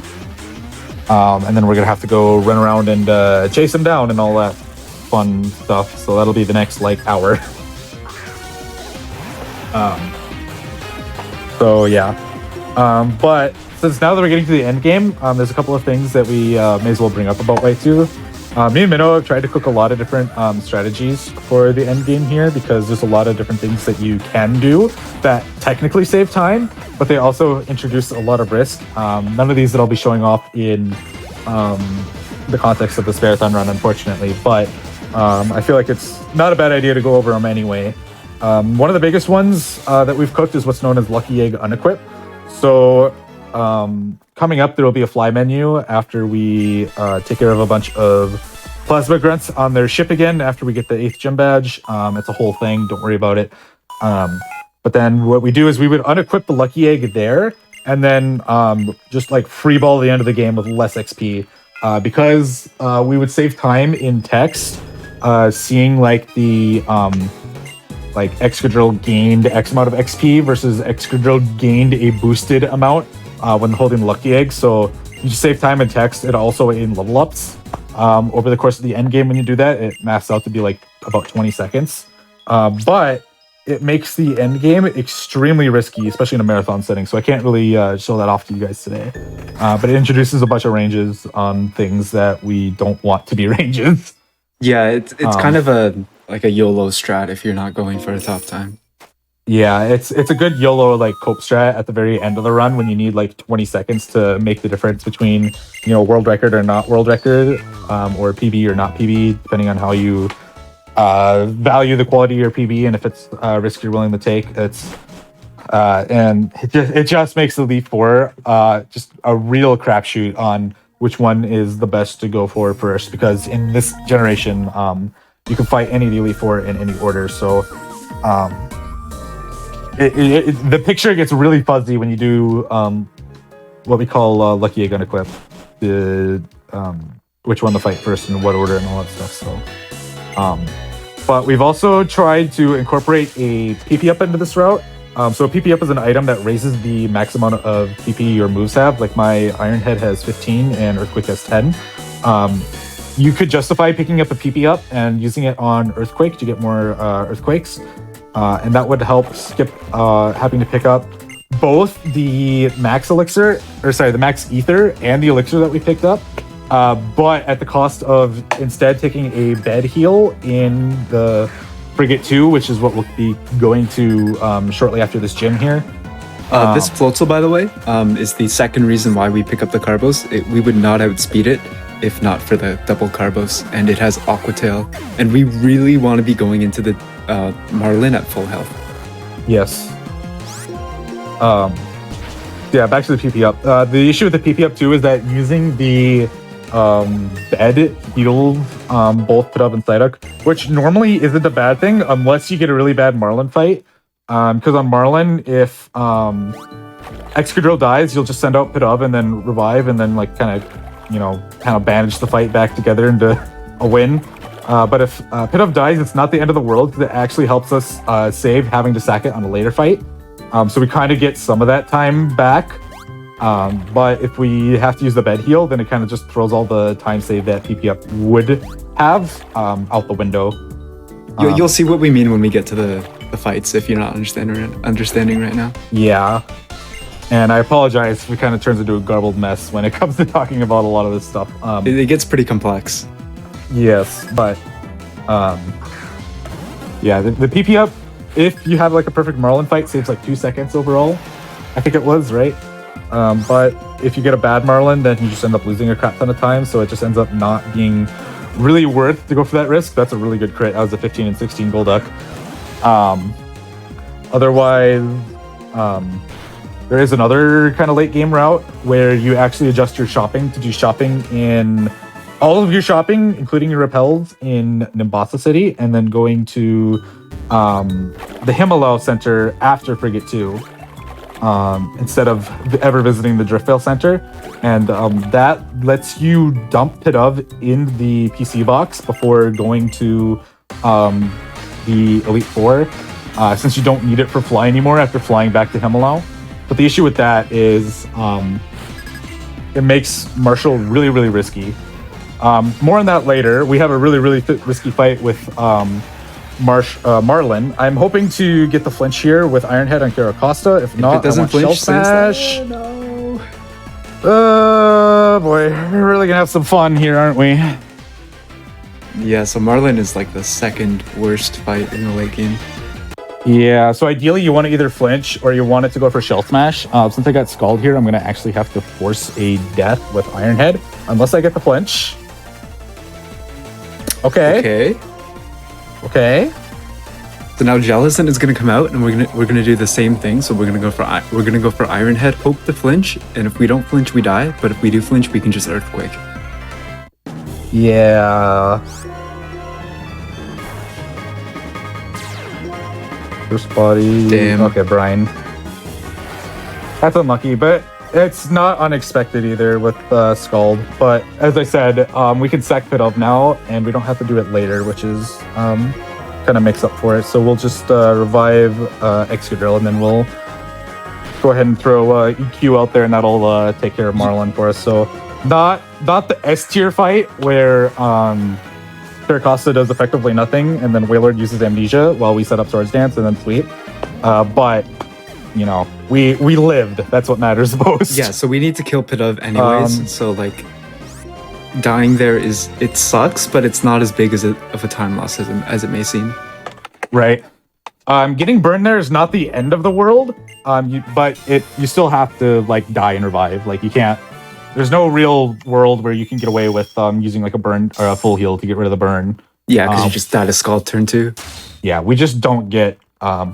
And then we're going to have to go run around and chase them down and all that fun stuff. So that'll be the next like hour. So yeah. But since now that we're getting to the end game, there's a couple of things that we may as well bring up about White 2. Me and Minnow have tried to cook a lot of different strategies for the end game here because there's a lot of different things that you can do that technically save time, but they also introduce a lot of risk. None of these that I'll be showing off in the context of the Sparathon run, unfortunately, but I feel like it's not a bad idea to go over them anyway. One of the biggest ones that we've cooked is what's known as Lucky Egg Unequip. So coming up, there will be a fly menu after we take care of a bunch of plasma grunts on their ship again after we get the 8th gym badge. It's a whole thing, don't worry about it. But then what we do is we would unequip the Lucky Egg there and then just like freeball the end of the game with less XP because we would save time in text seeing like the like Excadrill gained X amount of XP versus Excadrill gained a boosted amount when holding Lucky Egg. So you just save time in text and also in level ups. Over the course of the end game, when you do that, it masks out to be like about 20 seconds. But it makes the end game extremely risky, especially in a marathon setting. So I can't really show that off to you guys today. But it introduces a bunch of ranges on things that we don't want to be ranges. Yeah, it's kind of a YOLO strat if you're not going for a top time. Yeah, it's a good YOLO like cope strat at the very end of the run when you need like 20 seconds to make the difference between, you know, world record or not world record, or PB or not PB, depending on how you value the quality of your PB and if it's a risk you're willing to take. It's and it just makes the Elite Four just a real crapshoot on which one is the best to go for first, because in this generation you can fight any of the Elite Four in any order. So the picture gets really fuzzy when you do what we call Lucky Egg Unequip, the which one to fight first and what order and all that stuff. So, but we've also tried to incorporate a PP up into this route. So PP up is an item that raises the max amount of PP your moves have. Like my Iron Head has 15 and Earthquake has 10. You could justify picking up a PP up and using it on Earthquake to get more Earthquakes. and that would help skip having to pick up both the max elixir, or sorry, the max ether and the elixir that we picked up, but at the cost of instead taking a bed heal in the Frigate 2, which is what we'll be going to shortly after this gym here. This floatzel, by the way, is the second reason why we pick up the carbos. We would not outspeed it if not for the double carbos, and it has Aqua Tail, and we really want to be going into the Marlin at full health. Yes. Yeah, back to the PP up. The issue with the PP up too is that using the bed heals both Pidove and Psyduck, which normally isn't a bad thing unless you get a really bad Marlin fight. Because on Marlin, if Excadrill dies, you'll just send out Pidove and then revive and then like kind of bandage the fight back together into a win. But if Pidove dies, it's not the end of the world because it actually helps us save having to sack it on a later fight. So we kind of get some of that time back. But if we have to use the bed heal, then it kind of just throws all the time save that PP up would have out the window. You'll see what we mean when we get to the fights if you're not understanding right now. Yeah. And I apologize if it kind of turns into a garbled mess when it comes to talking about a lot of this stuff. It gets pretty complex. Yes, but yeah, the PP up, if you have like a perfect Marlin fight, saves like 2 seconds overall. I think it was, right? But if you get a bad Marlin, then you just end up losing a crap ton of time, so it just ends up not being really worth to go for that risk. That's a really good crit. That was a 15 and 16 Golduck. Otherwise, there is another kind of late game route where you actually adjust your shopping to do shopping in all of your shopping, including your repels in Nimbasa City, and then going to the Himalaya Center after Frigate 2 instead of ever visiting the Driftvale Center. And that lets you dump Pidove in the PC box before going to the Elite Four, since you don't need it for fly anymore after flying back to Himalaya. But the issue with that is it makes Marshall really, really risky. More on that later. We have a really, really risky fight with Marlin. I'm hoping to get the flinch here with Ironhead on Caracosta. If not, I want Shell Smash. No. Boy, we're really gonna have some fun here, aren't we? Yeah, so Marlin is like the second worst fight in the late game. Yeah, so ideally you want to either flinch or you want it to go for Shell Smash. Since I got Scald here, I'm going to actually have to force a death with Ironhead, unless I get the flinch. Okay. So now Jellicent is going to come out, and we're gonna do the same thing. So we're gonna go for Ironhead, hope to flinch, and if we don't flinch, we die. But if we do flinch, we can just Earthquake. Yeah. First body. Damn. Okay, Brian. That's unlucky, but it's not unexpected either with Scald. But as I said, we can sack Pidove now, and we don't have to do it later, which is kind of makes up for it. So we'll just revive Excadrill, and then we'll go ahead and throw EQ out there, and that'll take care of Marlin for us. So not the S tier fight where Caracosta does effectively nothing, and then Wailord uses Amnesia while we set up Swords Dance and then Sweep. But you know, we lived. That's what matters most. Yeah, so we need to kill Pidove anyways. So like, dying there it sucks, but it's not as big of a time loss as it may seem. Right. Getting burned there is not the end of the world. But you still have to like die and revive. Like you can't. There's no real world where you can get away with using like a burn or a full heal to get rid of the burn. Yeah, because you just died a Scald turn 2. Yeah, we just don't get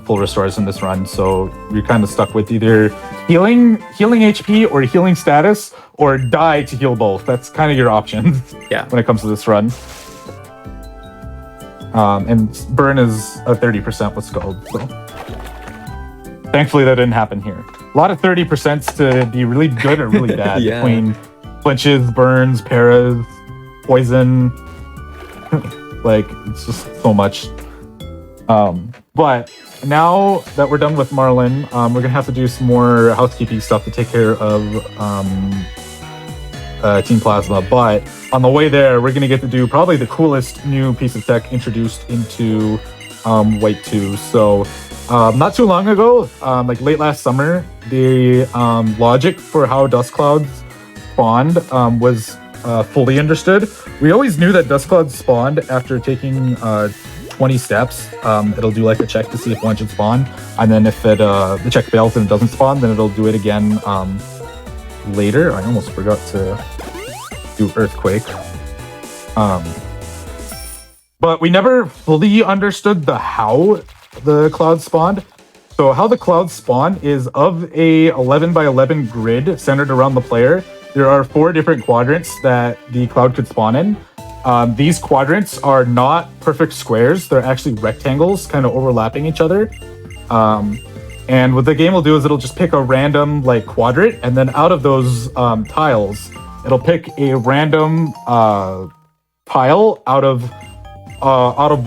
full restores in this run, so you're kind of stuck with either healing HP or healing status, or die to heal both. That's kind of your options. Yeah. When it comes to this run. And burn is a 30% with Scald, so thankfully that didn't happen here. A lot of 30% to be really good or really bad. Yeah. Between flinches, burns, paras, poison. Like, it's just so much. But now that we're done with Marlin, we're going to have to do some more housekeeping stuff to take care of Team Plasma. But on the way there, we're going to get to do probably the coolest new piece of tech introduced into White 2. So not too long ago, like late last summer, the logic for how dust clouds spawned was fully understood. We always knew that dust clouds spawned after taking 20 steps. It'll do like a check to see if one should spawn, and then if the check fails and it doesn't spawn, then it'll do it again later. I almost forgot to do earthquake. But we never fully understood the how the clouds spawned. So how the clouds spawn is of a 11 by 11 grid centered around the player. There are 4 different quadrants that the cloud could spawn in. These quadrants are not perfect squares. They're actually rectangles kind of overlapping each other. And what the game will do is it'll just pick a random like quadrant, and then out of those tiles, it'll pick a random tile out of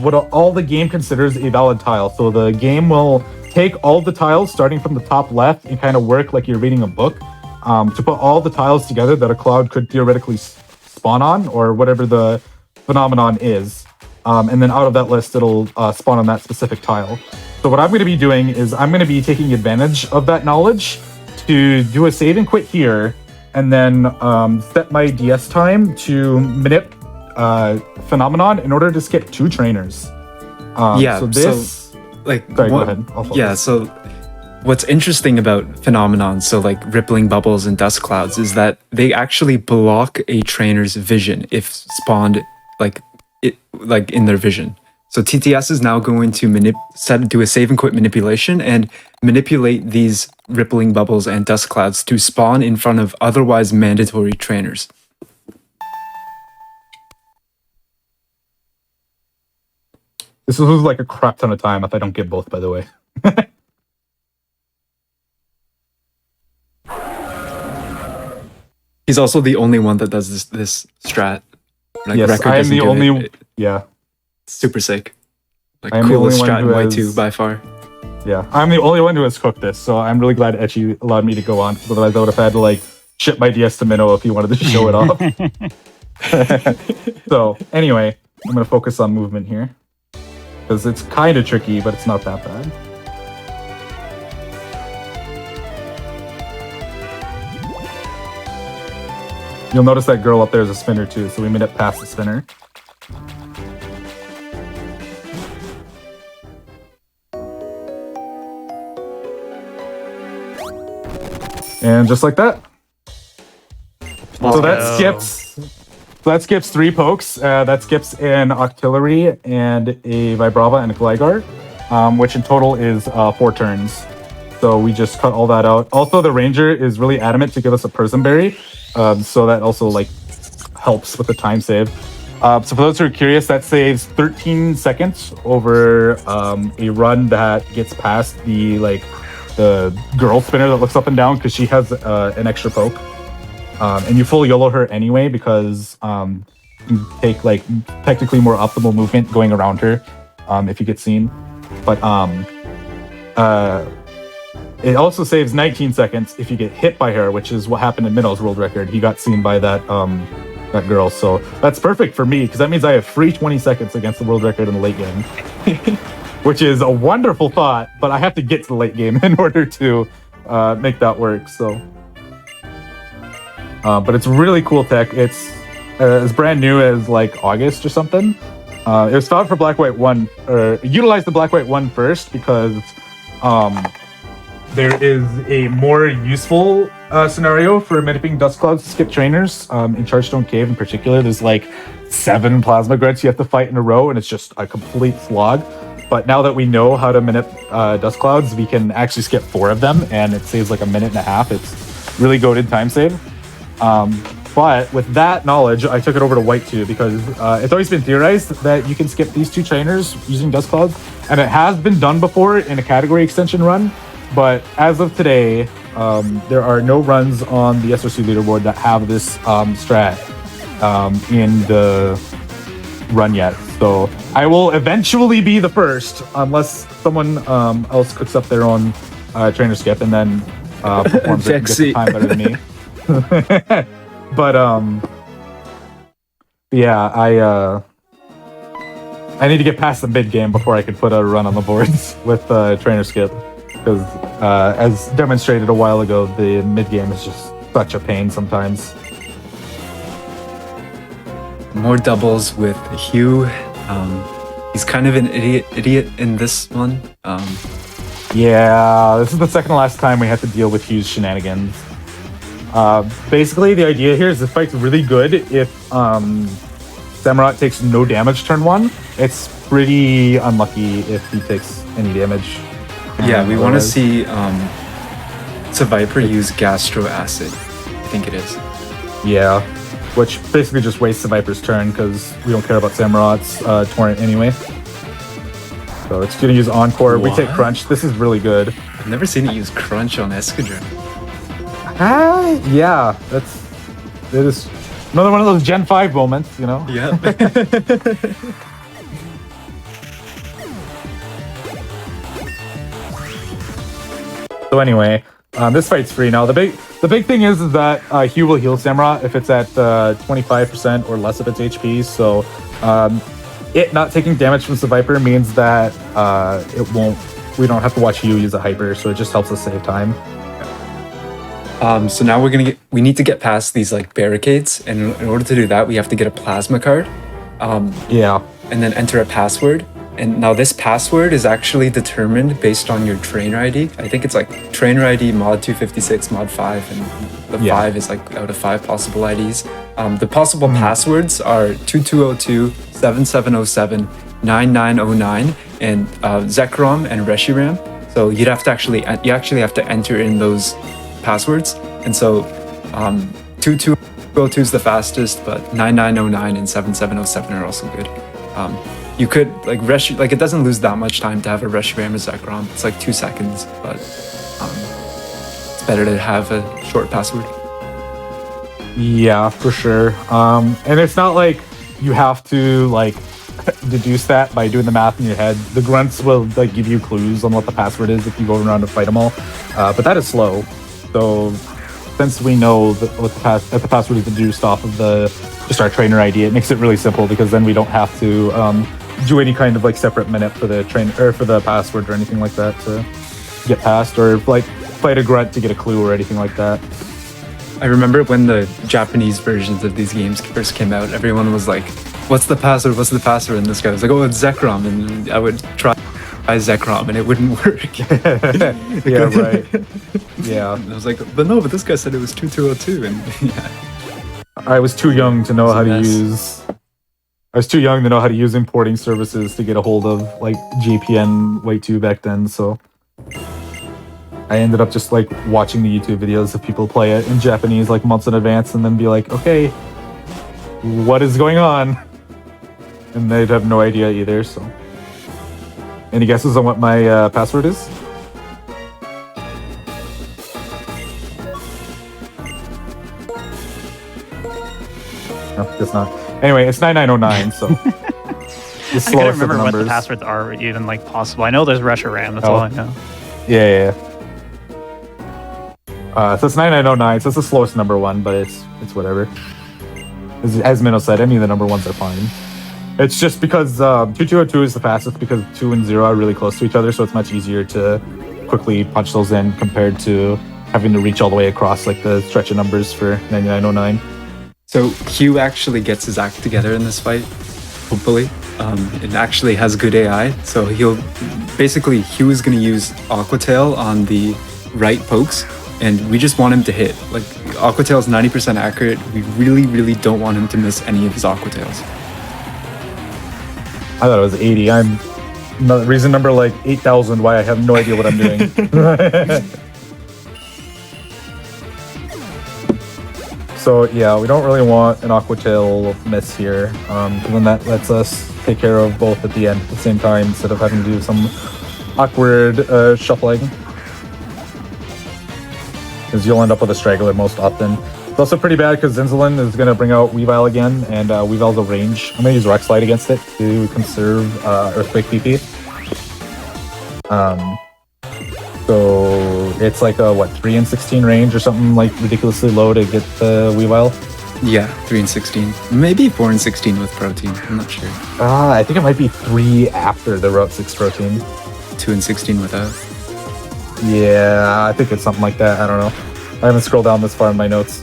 what all the game considers a valid tile. So the game will take all the tiles starting from the top left and kind of work like you're reading a book to put all the tiles together that a cloud could theoretically spawn on, or whatever the phenomenon is. And then out of that list, it'll spawn on that specific tile. So what I'm going to be doing is I'm going to be taking advantage of that knowledge to do a save and quit here, and then set my DS time to manip phenomenon in order to skip 2 trainers. Yeah, so this... like, sorry, go ahead. Yeah, so what's interesting about phenomenons, so like rippling bubbles and dust clouds, is that they actually block a trainer's vision if spawned like in their vision. So TTS is now going to do a save and quit manipulation and manipulate these rippling bubbles and dust clouds to spawn in front of otherwise mandatory trainers. This was like a crap ton of time if I don't get both, by the way. He's also the only one that does this strat. Like, yes, Record I am doesn't the do only... it. Yeah. Super sick. Like, I am the coolest only one strat in who Y2 has- by far. Yeah, I'm the only one who has cooked this, so I'm really glad Etchy allowed me to go on. Otherwise, I would have had to like ship my DS to Minnow if he wanted to show it off. So anyway, I'm gonna focus on movement here because it's kind of tricky, but it's not that bad. You'll notice that girl up there is a spinner too, so we made it past the spinner. And just like that. So that skips 3 pokes. That skips an Octillery and a Vibrava and a Gligar, which in total is 4 turns. So we just cut all that out. Also, the Ranger is really adamant to give us a Prism Berry, so that also like helps with the time save. So for those who are curious, that saves 13 seconds over a run that gets past the girl spinner that looks up and down because she has an extra poke. And you full YOLO her anyway because you take like technically more optimal movement going around her if you get seen. But it also saves 19 seconds if you get hit by her, which is what happened in Minnow's world record. He got seen by that girl. So that's perfect for me because that means I have free 20 seconds against the world record in the late game. Which is a wonderful thought, but I have to get to the late game in order to make that work. So, but it's really cool tech. It's as brand new as like August or something. It was found for Black White 1, or utilized the Black White 1 first because there is a more useful scenario for manipulating dust clouds to skip trainers. In Chargestone Cave in particular, there's like 7 plasma grunts you have to fight in a row, and it's just a complete slog. But now that we know how to manip dust clouds, we can actually skip 4 of them, and it saves like a minute and a half. It's really goated time save. But with that knowledge, I took it over to White 2 because it's always been theorized that you can skip these 2 trainers using dust clouds, and it has been done before in a category extension run. But as of today, there are no runs on the SRC leaderboard that have this strat in the run yet. So I will eventually be the first, unless someone else cooks up their own trainer skip and then performs it and gets the time better than me. But yeah, I need to get past the mid game before I could put a run on the boards with trainer skip, because as demonstrated a while ago, the mid game is just such a pain sometimes. More doubles with Hugh. He's kind of an idiot in this one. Yeah, this is the second to last time we have to deal with Hugh's shenanigans. Basically, the idea here is this fight's really good if Samurott takes no damage turn 1. It's pretty unlucky if he takes any damage. Yeah, we want to see Viper use Gastro Acid. I think it is. Yeah, which basically just wastes the Viper's turn because we don't care about Samurott's Torrent anyway. So it's going to use Encore. We take Crunch. This is really good. I've never seen it use Crunch on Escadron. Yeah, it is another one of those Gen 5 moments, you know? Yeah. So anyway, this fight's free now. The big thing is that Hugh will heal Samurott if it's at 25% or less of its HP. So it not taking damage from the Viper means that we don't have to watch Hugh use a hyper, so it just helps us save time. So now we need to get past these like barricades, and in order to do that, we have to get a plasma card. Yeah. And then enter a password. And now this password is actually determined based on your trainer ID. I think it's like trainer ID mod 256, mod 5, and the 5 is like out of 5 possible IDs. The possible passwords are 2202, 7707, 9909, and Zekrom and Reshiram. So you actually have to enter in those passwords. And so 2202 is the fastest, but 9909 and 7707 are also good. You could like it doesn't lose that much time to have a Reshiram or Zekrom. It's like 2 seconds, but it's better to have a short password. Yeah, for sure. And it's not like you have to like deduce that by doing the math in your head. The grunts will like give you clues on what the password is if you go around to fight them all. But that is slow. So since we know that the password is deduced off of just our trainer ID, it makes it really simple because then we don't have to do any kind of like separate minute for the for the password or anything like that to get past, or like fight a grunt to get a clue or anything like that. I remember when the Japanese versions of these games first came out, everyone was like, what's the password? What's the password? And this guy was like, oh, it's Zekrom. And I would try Zekrom and it wouldn't work. Yeah, right. Yeah. And I was like, but this guy said it was 2202. And yeah. I was too young to know how to use. I was too young to know how to use importing services to get a hold of like GPN White 2 back then, so I ended up just like watching the YouTube videos of people play it in Japanese like months in advance and then be like, okay, what is going on? And they'd have no idea either, so. Any guesses on what my password is? No, guess not. Anyway, it's 9909, so. I can't remember what the passwords are even like possible. I know there's Reshiram, that's all I know. Yeah. So it's 9909, so it's the slowest number one, but it's whatever. As Minnow said, any of the number ones are fine. It's just because 2202 is the fastest because 2 and 0 are really close to each other, so it's much easier to quickly punch those in compared to having to reach all the way across like the stretch of numbers for 9909. So Hugh actually gets his act together in this fight, hopefully. It actually has good AI, so Hugh is going to use Aqua Tail on the right pokes, and we just want him to hit. Like, Aqua Tail is 90% accurate. We really, really don't want him to miss any of his Aqua Tails. I thought it was 80. I'm reason number like 8,000 why I have no idea what I'm doing. So yeah, we don't really want an Aqua Tail miss here, because then that lets us take care of both at the end at the same time instead of having to do some awkward shuffling. Because you'll end up with a straggler most often. It's also pretty bad because Zinzalin is going to bring out Weavile again, and Weavile's a range. I'm going to use Rock Slide against it to conserve Earthquake PP. So it's like a 3 and 16 range or something like ridiculously low to get the Weavile. Yeah, 3 and 16. Maybe 4 and 16 with protein. I'm not sure. I think it might be 3 after the Route 6 protein. 2 and 16 without. Yeah, I think it's something like that. I don't know. I haven't scrolled down this far in my notes.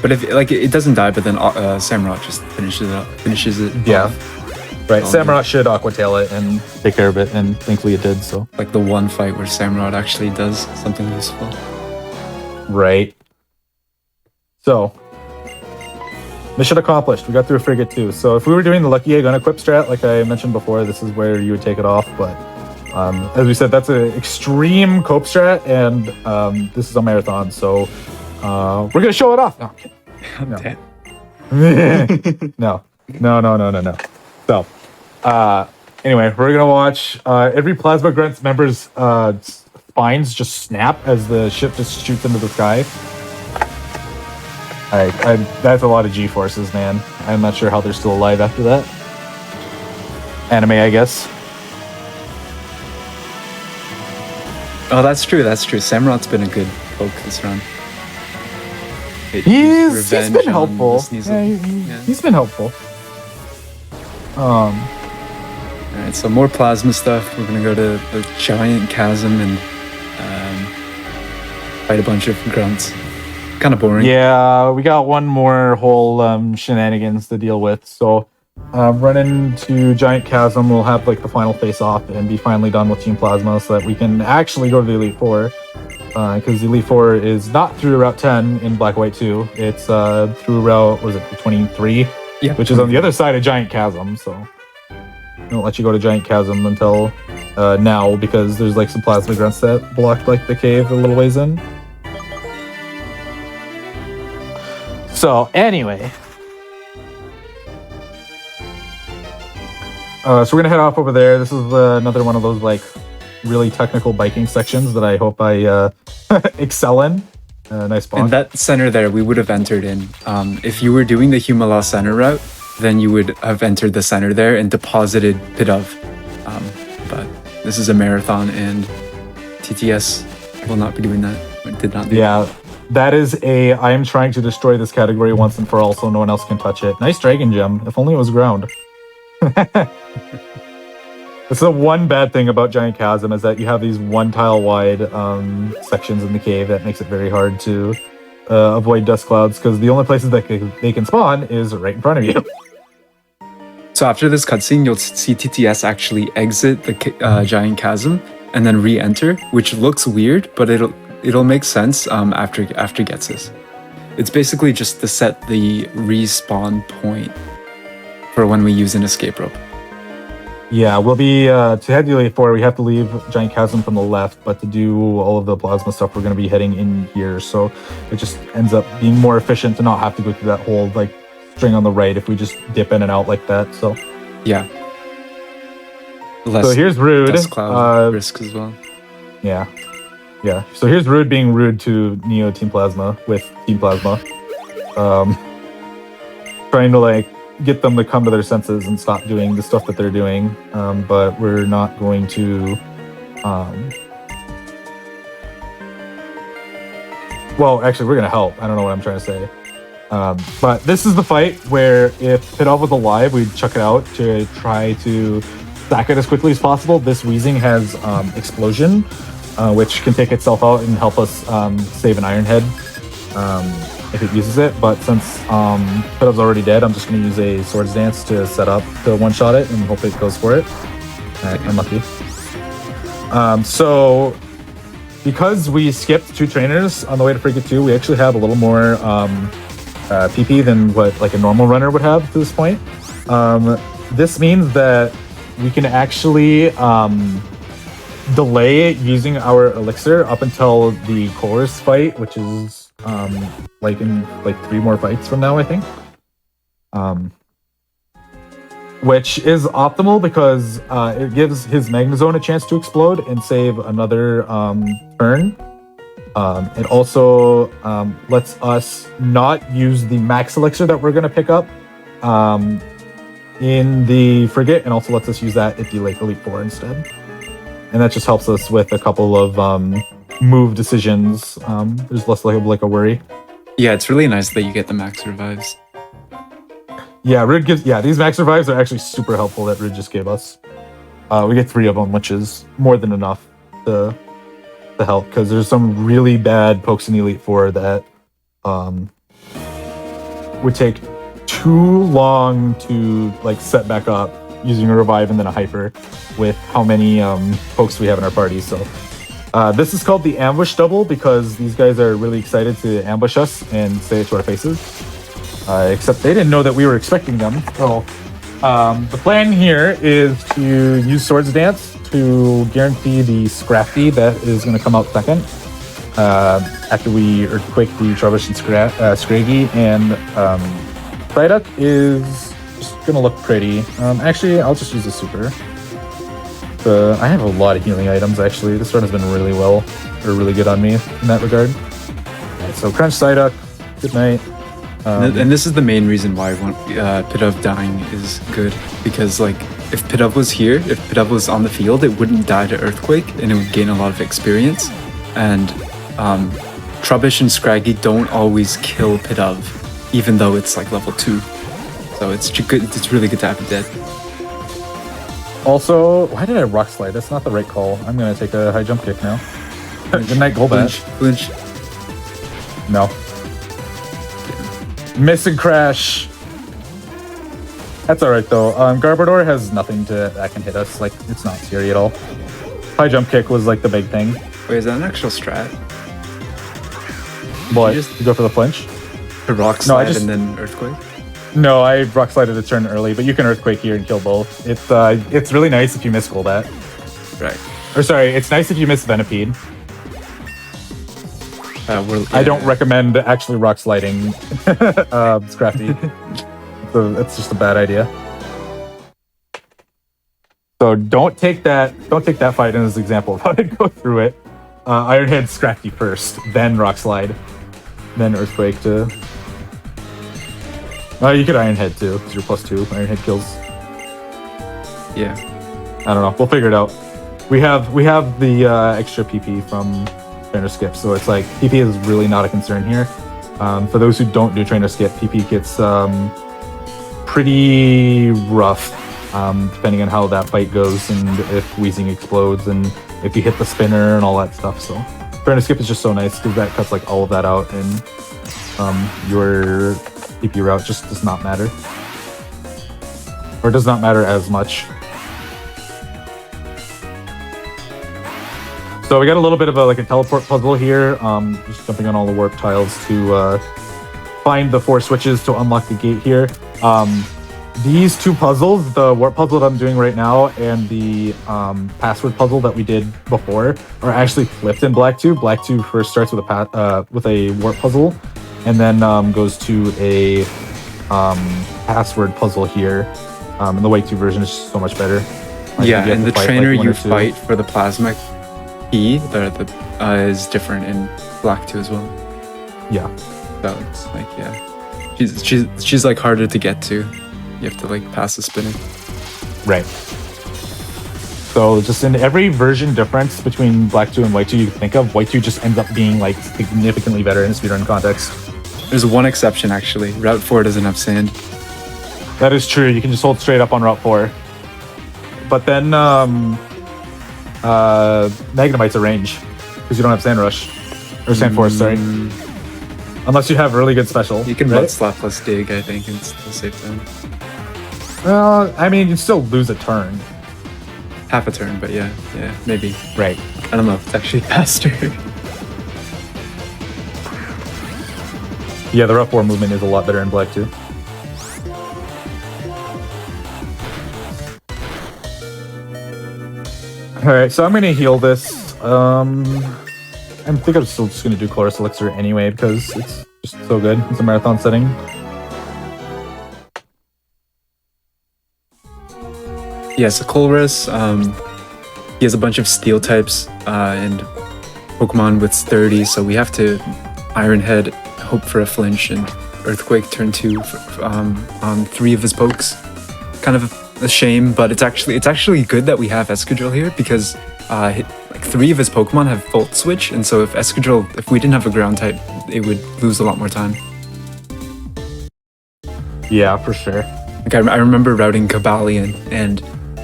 But if like it doesn't die, but then Samurott just finishes it. Yeah. Off. Right, Samurott should Aqua Tail it and take care of it, and thankfully it did, so. Like the one fight where Samurott actually does something useful. Right. So, mission accomplished. We got through a frigate too. So if we were doing the Lucky Egg unequip strat, like I mentioned before, this is where you would take it off, but as we said, that's an extreme cope strat, and this is a marathon, so we're going to show it off. No, I'm kidding. No. No. So, anyway, we're gonna watch every Plasma Grunts member's spines just snap as the ship just shoots into the sky. That's a lot of G-forces, man. I'm not sure how they're still alive after that. Anime, I guess. Oh, that's true. Samurott's been a good poke this run. He's been helpful. He's been helpful. Alright, so more plasma stuff. We're gonna go to the giant chasm and fight a bunch of grunts. Kind of boring. Yeah, we got one more whole shenanigans to deal with. So run into giant chasm. We'll have like the final face off and be finally done with Team Plasma, so that we can actually go to the Elite Four. Because the Elite Four is not through Route 10 in Black White 2. It's through Route 23, which is on the other side of Giant Chasm. So I don't let you go to Giant Chasm until now, because there's like some plasma grunts that blocked like the cave a little ways in. So anyway, so we're gonna head off over there. This is another one of those like really technical biking sections that I hope I excel in. Nice spot. And that center there, we would have entered in. If you were doing the Humala center route, then you would have entered the center there and deposited Pidove. But this is a marathon, and TTS will not be doing that. It did not do that. That is I am trying to destroy this category once and for all, so no one else can touch it. Nice Dragon Gem. If only it was ground. That's the one bad thing about Giant Chasm, is that you have these one tile wide sections in the cave that makes it very hard to avoid dust clouds, because the only places that they can spawn is right in front of you. So after this cutscene, you'll see TTS actually exit the Giant Chasm and then re-enter, which looks weird, but it'll make sense after gets this. It's basically just to set the respawn point for when we use an escape rope. Yeah, we'll be, to head to Elite Four, we have to leave Giant Chasm from the left, but to do all of the plasma stuff, we're going to be heading in here, so it just ends up being more efficient to not have to go through that whole, like, string on the right if we just dip in and out like that, so. Yeah. So here's Rude. Dust cloud risk as well. Yeah. So here's Rude being rude to Neo Team Plasma with Team Plasma. Trying to, like, get them to come to their senses and stop doing the stuff that they're doing, but we're not going to well, actually we're gonna help. I don't know what I'm trying to say, but this is the fight where if Pidove was alive, we'd chuck it out to try to sack it as quickly as possible. This Weezing has Explosion, which can take itself out and help us save an Iron Head if it uses it, but since Pidove's already dead, I'm just going to use a Swords Dance to set up to one-shot it and hope it goes for it. Alright, unlucky. So, because we skipped 2 trainers on the way to Frigate 2, we actually have a little more PP than what like a normal runner would have to this point. This means that we can actually delay using our elixir up until the chorus fight, which is like in like 3 more fights from now, I think. Which is optimal because it gives his Magnezone a chance to explode and save another turn. It also lets us not use the max elixir that we're going to pick up in the frigate, and also lets us use that at the like Elite Four instead. And that just helps us with a couple of move decisions. There's less like a worry. Yeah, it's really nice that you get the max revives. Yeah, Rid gives. Yeah, these max revives are actually super helpful that Rid just gave us. We get 3 of them, which is more than enough to help, because there's some really bad pokes in Elite Four that would take too long to like set back up using a revive and then a hyper with how many pokes we have in our party. So this is called the ambush double because these guys are really excited to ambush us and say it to our faces. Except they didn't know that we were expecting them. So the plan here is to use Swords Dance to guarantee the Scrafty that is going to come out second. After we Earthquake the Trubbish and Scraggy, and Psyduck is just going to look pretty. Actually, I'll just use a super. I have a lot of healing items, actually. This run has been really good on me in that regard. Right, so Crunch Psyduck, good night. And this is the main reason why Pidove dying is good, because like if Pidove was here, if Pidove was on the field, it wouldn't die to Earthquake and it would gain a lot of experience. And Trubbish and Scraggy don't always kill Pidove, even though it's like level 2. So it's good. It's really good to have it dead. Also, why did I Rock Slide? That's not the right call. I'm gonna take a high jump kick now. Good night, Golbat. Flinch. No. Miss and crash. That's alright though. Garbodor has nothing that can hit us. Like, it's not scary at all. High jump kick was like the big thing. Wait, is that an actual strat? What? You go for the flinch? The rock slide and then earthquake? No, I rock slided a turn early, but you can earthquake here and kill both. It's really nice if you miss Golbat. Right. Or sorry, it's nice if you miss Venipede. I don't recommend actually rock sliding Scrafty. So that's just a bad idea. So don't take that fight as an example of how to go through it. Iron Head Scrafty first, then rock slide, then earthquake to. You could Iron Head too, because you're +2. Iron Head kills. Yeah. I don't know. We'll figure it out. We have the extra PP from Trainer Skip, so it's like PP is really not a concern here. For those who don't do Trainer Skip, PP gets pretty rough, depending on how that fight goes and if Weezing explodes and if you hit the spinner and all that stuff. So Trainer Skip is just so nice because that cuts like all of that out, and your PP route just does not matter, or does not matter as much. So we got a little bit of a teleport puzzle here, just jumping on all the warp tiles to find the 4 switches to unlock the gate here. These 2 puzzles, the warp puzzle that I'm doing right now and the password puzzle that we did before, are actually flipped in Black 2. Black 2 first starts with a warp puzzle, and then goes to a password puzzle here. And the White 2 version is just so much better. Yeah, and the trainer you fight for the plasma key is different in Black 2 as well. Yeah. So it's like, yeah, she's like harder to get to. You have to like pass the spinner. Right. So just in every version difference between Black 2 and White 2 you can think of, White 2 just ends up being like significantly better in a speedrun context. There's one exception actually. Route 4 doesn't have sand. That is true. You can just hold straight up on Route 4. But then Magnemite's a range because you don't have Sand Rush or Sand Force, sorry. Unless you have really good special. You can Mud Slap plus Dig, I think, and still save time. Well, I mean, you still lose a turn. Half a turn, but yeah, maybe. Right. I don't know if it's actually faster. Yeah, the Route 4 movement is a lot better in Black 2. Alright, so I'm going to heal this. I think I'm still just going to do Chloris Elixir anyway because it's just so good. It's a marathon setting. Yeah, so Chloris, he has a bunch of steel types and Pokemon with 30, so we have to Iron Head, hope for a flinch, and Earthquake turn 2 on 3 of his pokes. Kind of a shame, but it's actually good that we have Escadrille here because like 3 of his Pokemon have Volt Switch, and so if we didn't have a ground type it would lose a lot more time. Yeah, for sure. Like I remember routing Kabalion, and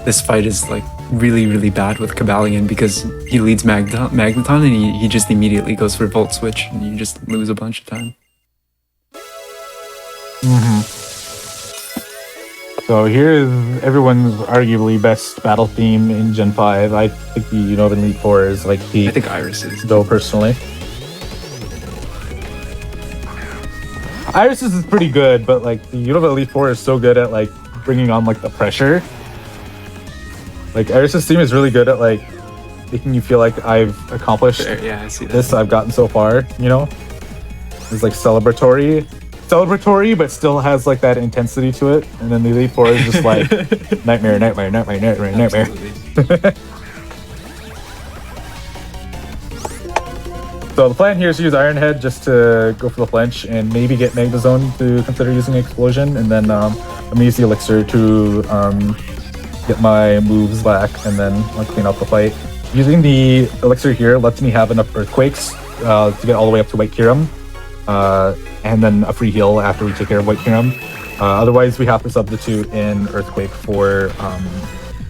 this fight is like really, really bad with Kabalion because he leads Magneton and he just immediately goes for Volt Switch, and you just lose a bunch of time. So here is everyone's arguably best battle theme in Gen 5. I think the Unova Elite Four is like the. I think Iris is. Though personally, Iris is pretty good, but like the Unova Elite Four is so good at like bringing on like the pressure. Like Iris's theme is really good at like making you feel like I've accomplished Yeah, I see that. this I've gotten so far. You know, it's like celebratory, but still has like that intensity to it. And then the Elite Four is just like nightmare. Absolutely. So the plan here is to use Iron Head just to go for the flinch and maybe get Magnezone to consider using Explosion, and then I'm gonna use the Elixir to get my moves back and then clean up the fight. Using the Elixir here lets me have enough Earthquakes to get all the way up to White Kyurem, and then a free heal after we take care of White Kyurem. Otherwise, we have to substitute in Earthquake for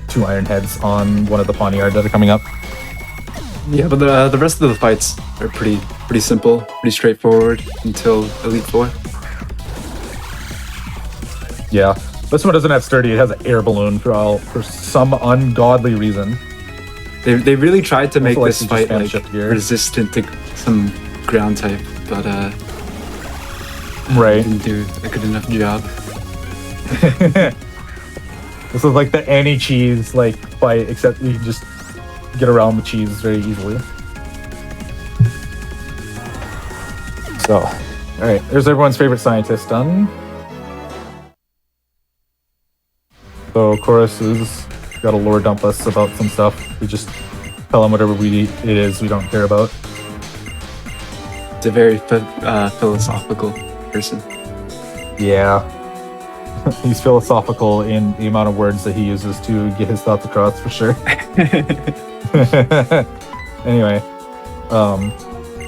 2 Iron Heads on one of the Pawniard that are coming up. Yeah, but the rest of the fights are pretty simple, pretty straightforward until Elite Four. Yeah, this one doesn't have Sturdy. It has an air balloon for some ungodly reason. They really tried to make Also, this like, fight like shift gear. resistant to some ground type, but Right. didn't do a good enough job. This is like the anti-cheese like fight, except you can just get around the cheese very easily. So, all right, there's everyone's favorite scientist done. So Chorus has got to lore dump us about some stuff. We just tell him whatever it is we don't care about. It's a very philosophical person. Yeah. He's philosophical in the amount of words that he uses to get his thoughts across, for sure. Anyway,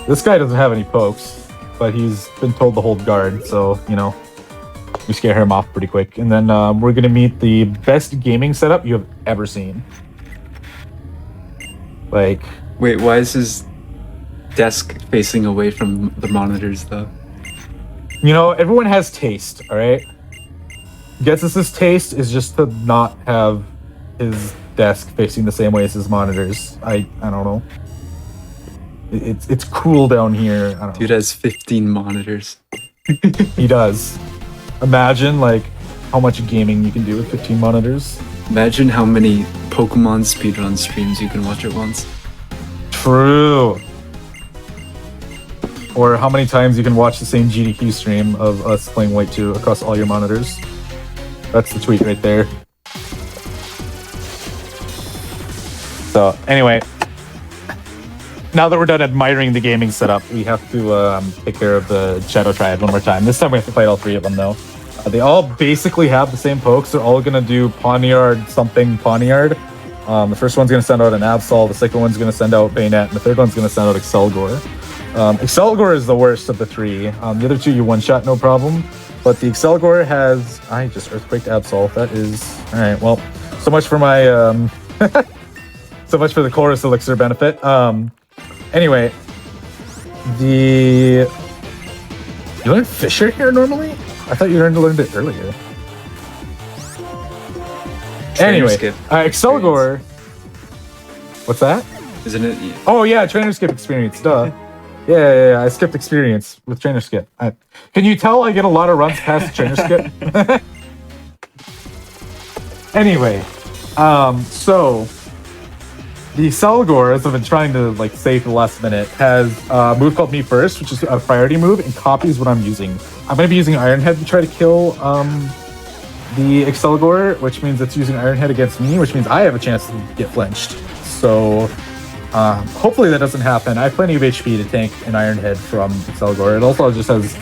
this guy doesn't have any pokes, but he's been told to hold guard, so, you know, we scare him off pretty quick. And then we're going to meet the best gaming setup you have ever seen. Like... Wait, why is his desk facing away from the monitors, though? You know, everyone has taste, all right? Gets' taste is just to not have his desk facing the same way as his monitors. I don't know. It's cool down here. I don't Dude has 15 monitors. know. He does. Imagine like how much gaming you can do with 15 monitors. Imagine how many Pokemon speedrun streams you can watch at once. True. Or how many times you can watch the same GDQ stream of us playing White 2 across all your monitors. That's the tweet right there. So, anyway, now that we're done admiring the gaming setup, we have to take care of the Shadow Triad one more time. This time we have to fight all 3 of them, though. They all basically have the same pokes. They're all going to do Pawniard something Pawniard. The first one's going to send out an Absol, the second one's going to send out Bayonet, and the third one's going to send out Excelgor. Excelgor is the worst of the 3. The other 2 you one-shot, no problem. But the Excelgor has... I just Earthquaked Absol. That is... Alright, well, so much for my... so much for the Chorus Elixir benefit. Anyway, the... You learn Fissure here normally? I thought you learned it earlier. Anyway, Excelgor... What's that? Isn't it? Oh yeah, Trainer Skip experience, duh. Yeah, I skipped experience with Trainer Skip. Can you tell I get a lot of runs past Trainer Skip? Anyway, so the Excelgor, as I've been trying to like say for the last minute, has a move called Me First, which is a priority move and copies what I'm using. I'm going to be using Iron Head to try to kill the Excelgor, which means it's using Iron Head against me, which means I have a chance to get flinched. So hopefully that doesn't happen. I have plenty of HP to tank an Iron Head from Excelgor. It also just has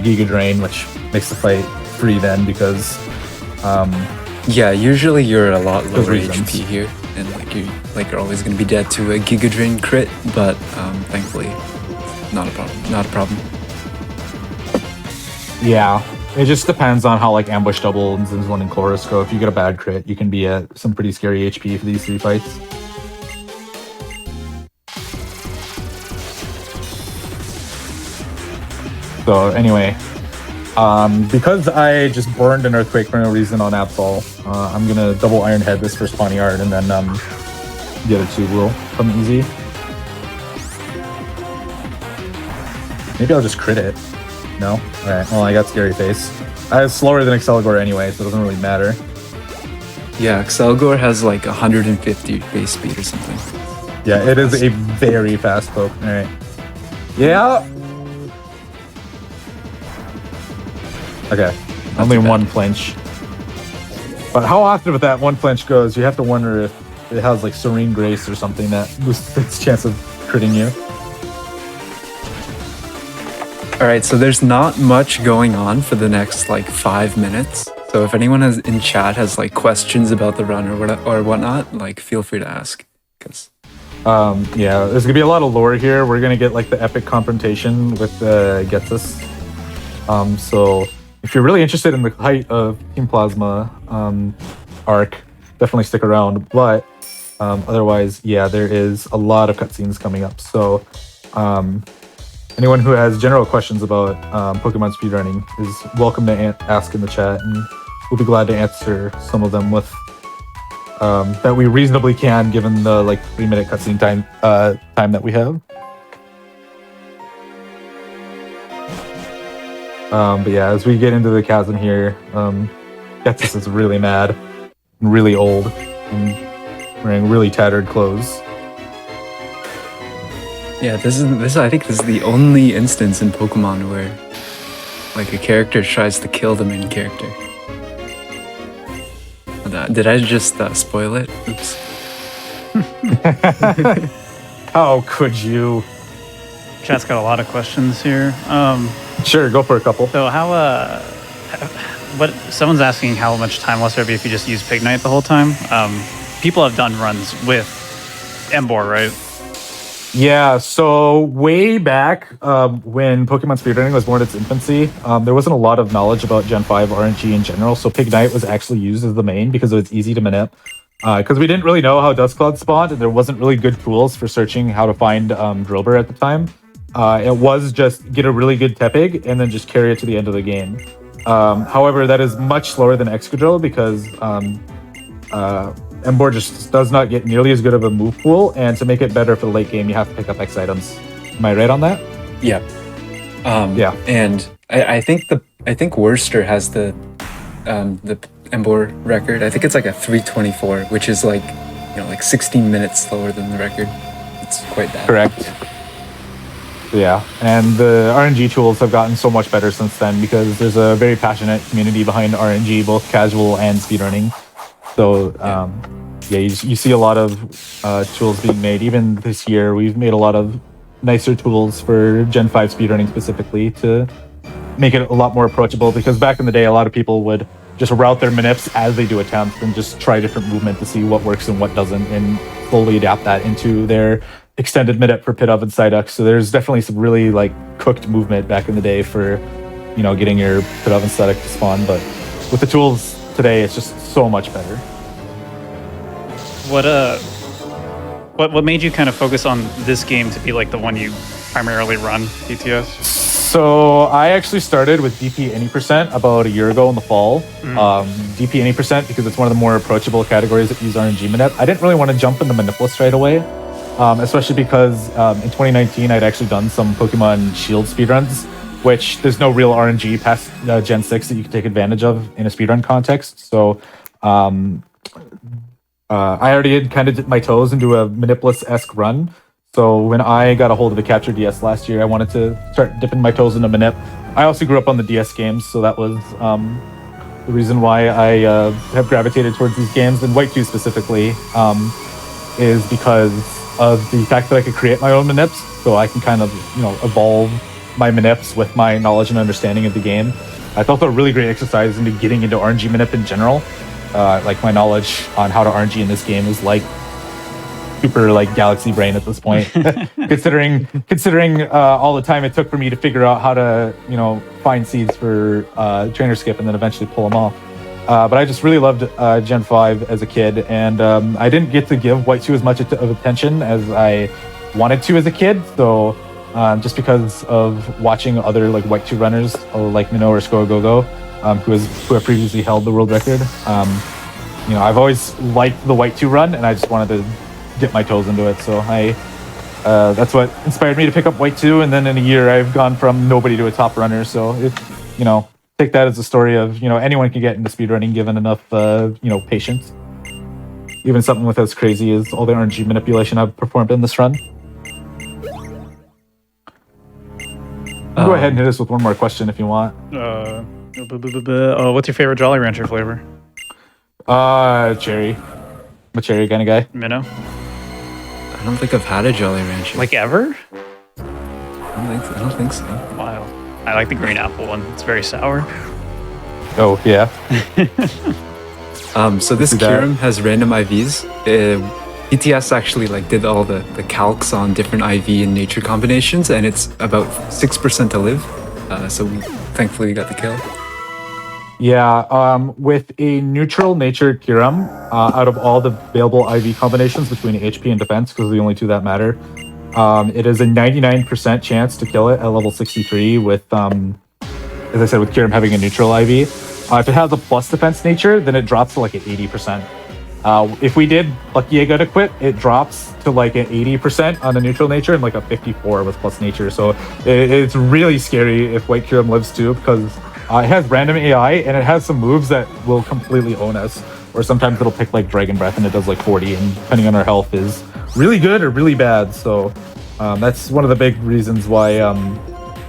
Giga Drain, which makes the fight free then because... yeah, usually you're a lot lower reasons. HP here, and you're always gonna be dead to a Giga Drain crit. But thankfully, not a problem. Not a problem. Yeah, it just depends on how like ambush double and Zims 1 and chorus go. If you get a bad crit, you can be at some pretty scary HP for these 3 fights. So anyway, because I just burned an Earthquake for no reason on Absol, I'm gonna double Iron Head this first Pawniard, and then the other 2 will come easy. Maybe I'll just crit it. No? Alright, well I got Scary Face. I was slower than Exceligor anyway, so it doesn't really matter. Yeah, Exceligor has like 150 base speed or something. Yeah, it is a very fast poke. Alright. Yeah! Okay, only one flinch. But how often with that one flinch goes, you have to wonder if it has like Serene Grace or something that boosts its chance of critting you. Alright, so there's not much going on for the next like 5 minutes. So if anyone in chat has like questions about the run or whatnot, like feel free to ask. Cause yeah, there's gonna be a lot of lore here. We're gonna get like the epic confrontation with Getsus. So if you're really interested in the height of Team Plasma arc, definitely stick around. But otherwise, yeah, there is a lot of cutscenes coming up. So anyone who has general questions about Pokemon speedrunning is welcome to ask in the chat, and we'll be glad to answer some of them with that we reasonably can, given the like 3-minute cutscene time that we have. But yeah, as we get into the chasm here, Getsus is really mad and really old and wearing really tattered clothes. yeah, I think this is the only instance in Pokemon where like a character tries to kill the main character. Did I just spoil it? Oops. How could you? Chat's got a lot of questions here. Sure, go for a couple. So what someone's asking how much time lost there be if you just use Pignite the whole time. People have done runs with Embor, right? Yeah, so way back when Pokemon speedrunning was more in its infancy, there wasn't a lot of knowledge about Gen 5 RNG in general, so Pignite was actually used as the main because it was easy to manip. Because we didn't really know how Dustcloud spawned, and there wasn't really good tools for searching how to find Drillbur at the time. It was just get a really good Tepig and then just carry it to the end of the game. However, that is much slower than Excadrill because Embor just does not get nearly as good of a move pool, and to make it better for the late game, you have to pick up X items. Am I right on that? Yeah. Yeah. And I think Worcester has the Embor record. I think it's like a 324, which is like 16 minutes slower than the record. It's quite bad. Correct. Yeah, and the RNG tools have gotten so much better since then because there's a very passionate community behind RNG, both casual and speedrunning. So, yeah, you see a lot of tools being made. Even this year, we've made a lot of nicer tools for Gen 5 speedrunning specifically to make it a lot more approachable, because back in the day, a lot of people would just route their manips as they do attempts and just try different movement to see what works and what doesn't, and slowly adapt that into their extended minute for Pidove and Psyduck. So there's definitely some really like cooked movement back in the day for, getting your Pidove and Psyduck to spawn. But with the tools today, it's just so much better. What made you kind of focus on this game to be like the one you primarily run, TTS? So I actually started with DP any percent about a year ago in the fall. DP any percent because it's one of the more approachable categories that use RNG manip. I didn't really want to jump into Manipless right away, especially because in 2019 I'd actually done some Pokemon Shield speedruns, which there's no real RNG past Gen 6 that you can take advantage of in a speedrun context. So I already had kind of dipped my toes into a Manipless-esque run. So when I got a hold of the Capture DS last year, I wanted to start dipping my toes into Manip. I also grew up on the DS games, so that was the reason why I have gravitated towards these games. And White 2 specifically is because of the fact that I could create my own Manips, so I can kind of evolve my Manips with my knowledge and understanding of the game. I thought that a really great exercise into getting into RNG Manip in general. Like my knowledge on how to RNG in this game is like super like galaxy brain at this point, considering all the time it took for me to figure out how to find seeds for trainer skip and then eventually pull them off. But I just really loved Gen 5 as a kid, and I didn't get to give White 2 as much of attention as I wanted to as a kid. So just because of watching other like White 2 runners like Minnow or Scoragogo, who have previously held the world record. I've always liked the White 2 run, and I just wanted to dip my toes into it. So that's what inspired me to pick up White 2, and then in a year I've gone from nobody to a top runner. So take that as a story of anyone can get into speedrunning given enough patience. Even something with as crazy as all the RNG manipulation I've performed in this run. Go ahead and hit us with one more question if you want. What's your favorite Jolly Rancher flavor? Cherry. I'm a cherry kind of guy. Minnow? I don't think I've had a Jolly Rancher. Like ever? I don't think so. Wow. I like the green apple one. It's very sour. Oh, yeah. So this Kirim has random IVs. TTS actually did all the calcs on different IV and nature combinations, and it's about 6% to live. So thankfully we got the kill. Yeah, with a neutral nature Kirim, out of all the available IV combinations between HP and defense, because the only two that matter, it is a 99% chance to kill it at level 63 with, as I said, with Kirim having a neutral IV. If it has a plus defense nature, then it drops to like an 80%. If we did Lucky Egg unequip, it drops to like an 80% on the neutral nature and like a 54 with plus nature. So it's really scary if White Kirim lives too, because it has random AI and it has some moves that will completely own us. Or sometimes it'll pick like Dragon Breath and it does like 40, and depending on our health is really good or really bad. So that's one of the big reasons why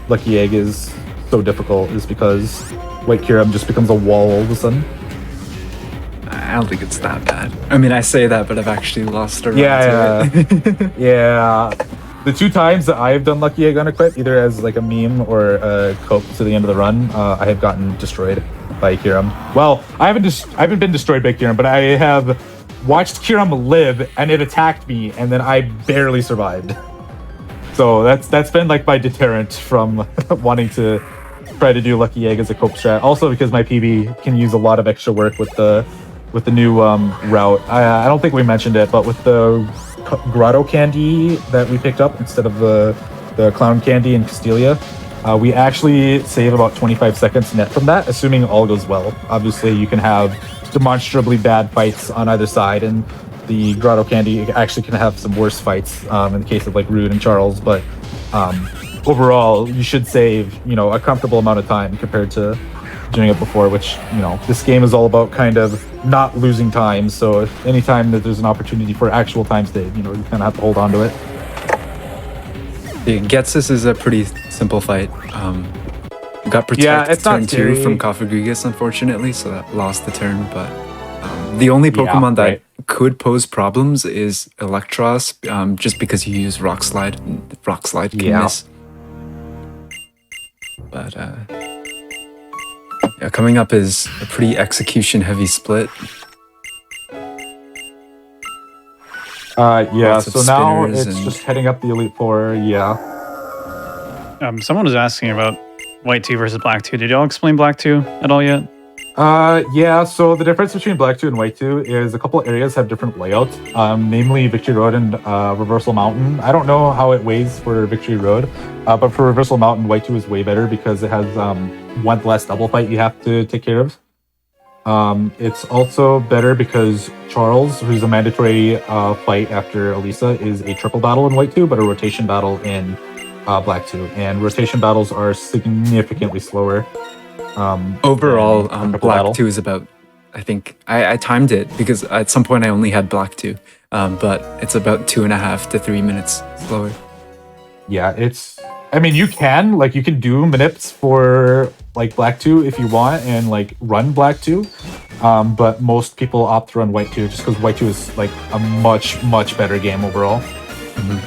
Lucky Egg is so difficult, is because White Kirim just becomes a wall all of a sudden. I don't think it's that bad. I mean, I say that, but I've actually lost a run to it. Yeah. The two times that I've done Lucky Egg unequip, either as like a meme or a cope to the end of the run, I have gotten destroyed by Kirim. Well, I haven't been destroyed by Kirim, but I have watched Kirim live, and it attacked me, and then I barely survived. So that's been like my deterrent from wanting to try to do Lucky Egg as a cope strat. Also because my PB can use a lot of extra work with the new route. I don't think we mentioned it, but with the grotto candy that we picked up instead of the clown candy in Castelia, we actually save about 25 seconds net from that, assuming all goes well. Obviously, you can have demonstrably bad fights on either side, and the grotto candy actually can have some worse fights in the case of like Rude and Charles, but overall, you should save a comfortable amount of time compared to doing it before, which this game is all about kind of not losing time. So anytime that there's an opportunity for actual time save, you kind of have to hold on to it. Getsis is a pretty simple fight. Got protected turn 2 from Kafagrigus, unfortunately, so that lost the turn. But the only Pokemon that could pose problems is Electros, just because you use Rock Slide. Rock Slide can miss. But coming up is a pretty execution-heavy split. So now it's just heading up the Elite Four, Someone was asking about White 2 versus Black 2. Did y'all explain Black 2 at all yet? So the difference between Black 2 and White 2 is a couple areas have different layouts, namely Victory Road and Reversal Mountain. I don't know how it weighs for Victory Road, but for Reversal Mountain, White 2 is way better because it has one less double fight you have to take care of. It's also better because Charles, who's a mandatory fight after Elisa, is a triple battle in White 2, but a rotation battle in Black 2. And rotation battles are significantly slower. Overall, Black 2 is about, I think, I timed it because at some point I only had Black 2, but it's about 2.5 to 3 minutes slower. Yeah, you can do manips for like Black 2 if you want and like run Black 2, but most people opt to run White 2 just because White 2 is like a much, much better game overall. Mm-hmm.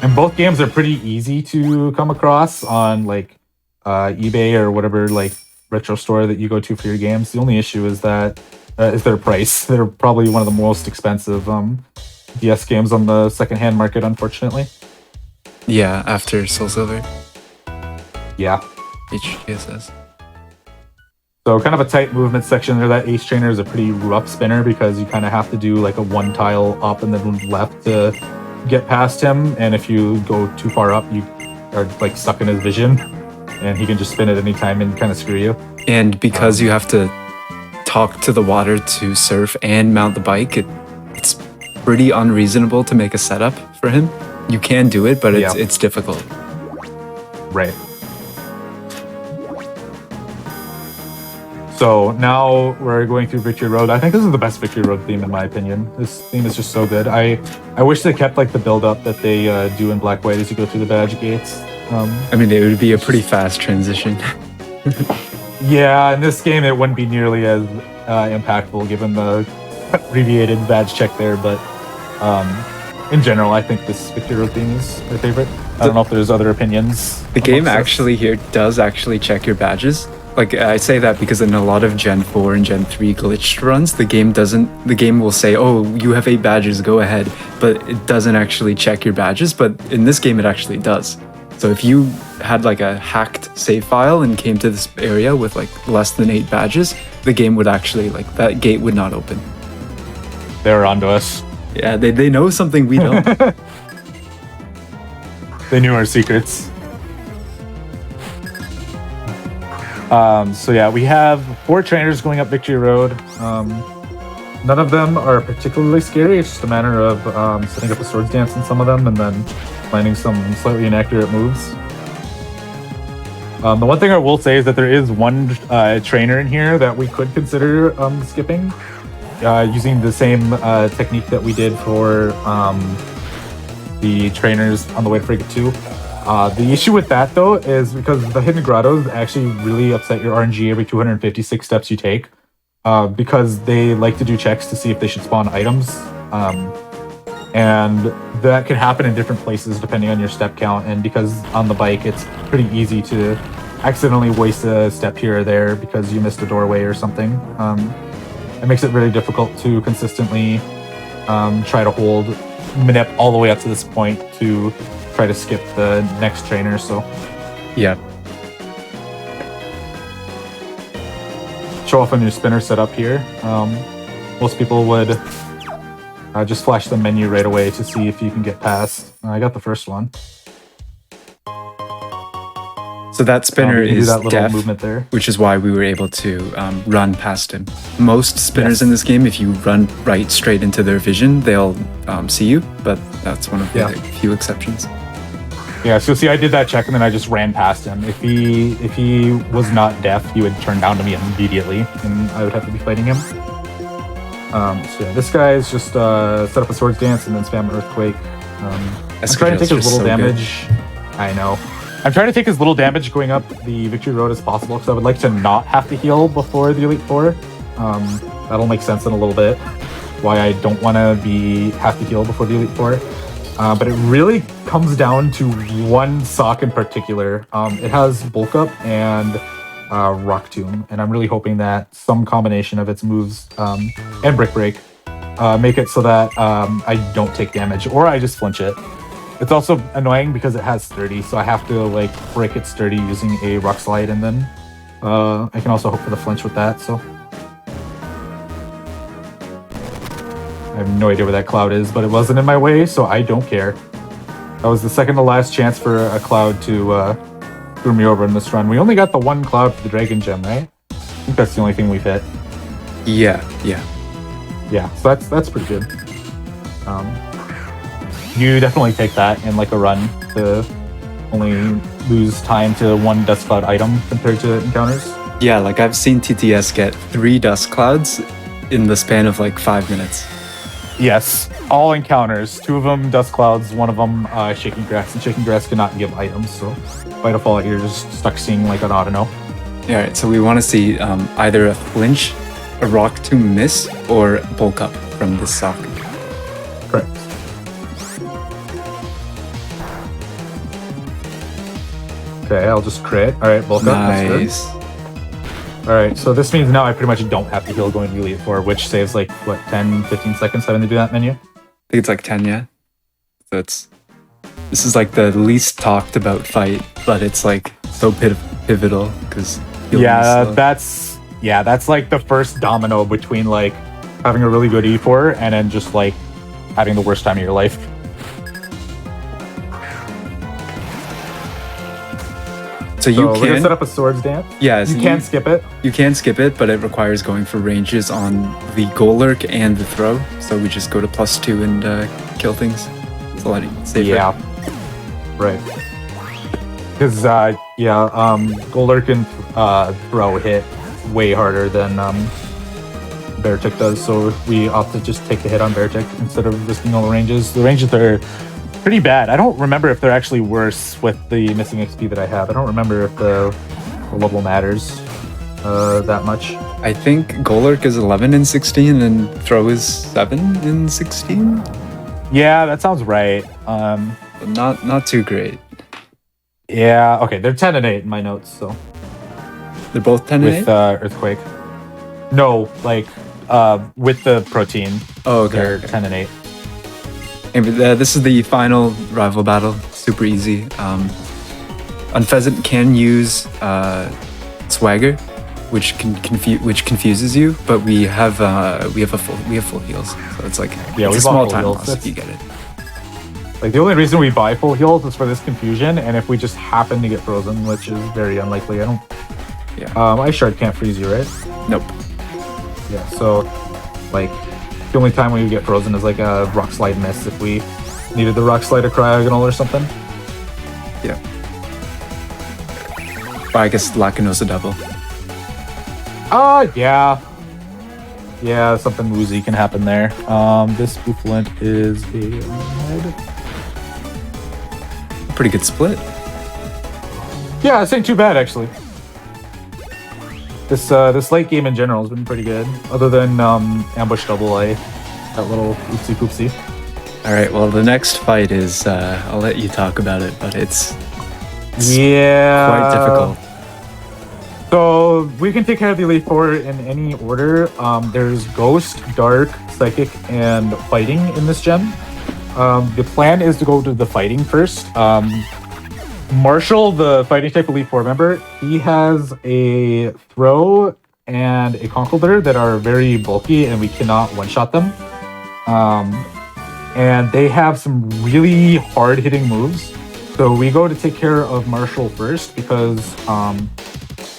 And both games are pretty easy to come across on like eBay or whatever like retro store that you go to for your games. The only issue is that is their price. They're probably one of the most expensive DS games on the secondhand market, unfortunately. Yeah, after Soul Silver, Yeah. HGSS. So kind of a tight movement section there. That Ace Trainer is a pretty rough spinner because you kind of have to do like a one tile up and then left to get past him. And if you go too far up, you are like stuck in his vision, and he can just spin at any time and kind of screw you. And because you have to talk to the water to surf and mount the bike, it's pretty unreasonable to make a setup for him. You can do it, but it's difficult. Right. So now we're going through Victory Road. I think this is the best Victory Road theme in my opinion. This theme is just so good. I wish they kept like the build up that they do in Black White as you go through the badge gates. I mean, it would be a pretty fast transition. Yeah, in this game it wouldn't be nearly as impactful given the abbreviated badge check there, but in general, I think this Victory Road theme is my favorite. I don't know if there's other opinions. The game actually here does actually check your badges. Like I say that because in a lot of Gen 4 and Gen 3 glitched runs, the game will say, oh, you have 8 badges, go ahead, but it doesn't actually check your badges. But in this game, it actually does. So if you had like a hacked save file and came to this area with like less than 8 badges, the game would actually, like, that gate would not open. They're onto us. Yeah, they know something we don't. They knew our secrets. So yeah, we have 4 trainers going up Victory Road. None of them are particularly scary. It's just a matter of setting up a swords dance in some of them and then landing some slightly inaccurate moves. The one thing I will say is that there is one trainer in here that we could consider skipping, using the same technique that we did for the trainers on the way to Frigate 2. The issue with that, though, is because the hidden grottos actually really upset your RNG every 256 steps you take, because they like to do checks to see if they should spawn items. And that can happen in different places depending on your step count, and because on the bike it's pretty easy to accidentally waste a step here or there because you missed a doorway or something. It makes it really difficult to consistently try to hold Minep all the way up to this point to try to skip the next trainer. So Yeah. show off a new spinner setup here. Most people would just flash the menu right away to see if you can get past. I got the first one. So that spinner You can do is that little deaf, movement there. which is why we were able to run past him. Most spinners in this game, if you run right straight into their vision, they'll see you, but that's one of the few exceptions. Yeah, so see, I did that check and then I just ran past him. If he was not deaf, he would turn down to me immediately, and I would have to be fighting him. So yeah, this guy is just set up a swords dance and then spam Earthquake. I'm trying to take as little damage. I know. I'm trying to take as little damage going up the Victory Road as possible because I would like to not have to heal before the Elite Four. That'll make sense in a little bit why I don't want to have to heal before the Elite Four. But it really comes down to one sock in particular. It has Bulk Up and Rock Tomb, and I'm really hoping that some combination of its moves and Brick Break make it so that I don't take damage, or I just flinch it. It's also annoying because it has sturdy, so I have to like break it sturdy using a Rock Slide, and then I can also hope for the flinch with that. So I have no idea where that cloud is, but it wasn't in my way, so I don't care. That was the second to last chance for a cloud to screw me over in this run. We only got the one cloud for the Dragon Gem, right? I think that's the only thing we've hit. Yeah. Yeah, so that's pretty good. You definitely take that in like a run to only lose time to one dust cloud item compared to encounters. Yeah, like I've seen TTS get 3 dust clouds in the span of like 5 minutes. Yes, all encounters. 2 of them dust clouds, 1 of them shaking grass, and shaking grass cannot give items. So by default, you're just stuck seeing like an auto-no. All right, so we want to see either a flinch, a rock to miss, or bulk up from this sock. Correct. Okay, I'll just crit. All right, bulk up. That's Nice. All right, so this means now I pretty much don't have to heal going to Elite Four, which saves like what 10, 15 seconds having to do that menu. I think it's like 10, yeah. So this is like the least talked about fight, but it's like so pivotal because that's like the first domino between like having a really good E4 and then just like having the worst time of your life. So we're gonna set up a swords dance. Yeah, you can skip it. You can skip it, but it requires going for ranges on the goal lurk and the throw. So we just go to +2 and kill things. It's a lot safer. Yeah, right. Because goal lurk and throw hit way harder than Beartick does. So we opt to just take the hit on Beartick instead of risking all the ranges. The ranges are pretty bad. I don't remember if they're actually worse with the missing XP that I have. I don't remember if the level matters that much. I think Golurk is 11 and 16 and Throw is 7 and 16. Yeah, that sounds right. But not too great. Yeah, okay, they're 10 and 8 in my notes, so. They're both 10 and 8? With Earthquake. No, like, with the protein. Oh, okay. They're 10 and 8. And this is the final rival battle. Super easy. Unpheasant can use Swagger, which confuses you, but we have full heals, so it's like it's a small time loss if you get it. Like the only reason we buy full heals is for this confusion, and if we just happen to get frozen, which is very unlikely. I don't. Yeah. Ice Shard can't freeze you, right? Nope. Yeah. So, like, the only time we would get frozen is like a rock slide miss if we needed the rock slide or cryogonal or something. Yeah. Or I guess Lacanosa double. Yeah. Yeah, something woozy can happen there. This Bouffalant is a pretty good split. Yeah, it's ain't too bad actually. This late game in general has been pretty good, other than ambush double A, that little oopsie poopsie. All right, well the next fight is I'll let you talk about it, but it's quite difficult. So we can take care of the Elite Four in any order. There's Ghost, Dark, Psychic, and Fighting in this gem. The plan is to go to the Fighting first. Marshall, the Fighting type Elite Four member, he has a Throw and a Conkeldurr that are very bulky and we cannot one-shot them. And they have some really hard-hitting moves. So we go to take care of Marshall first because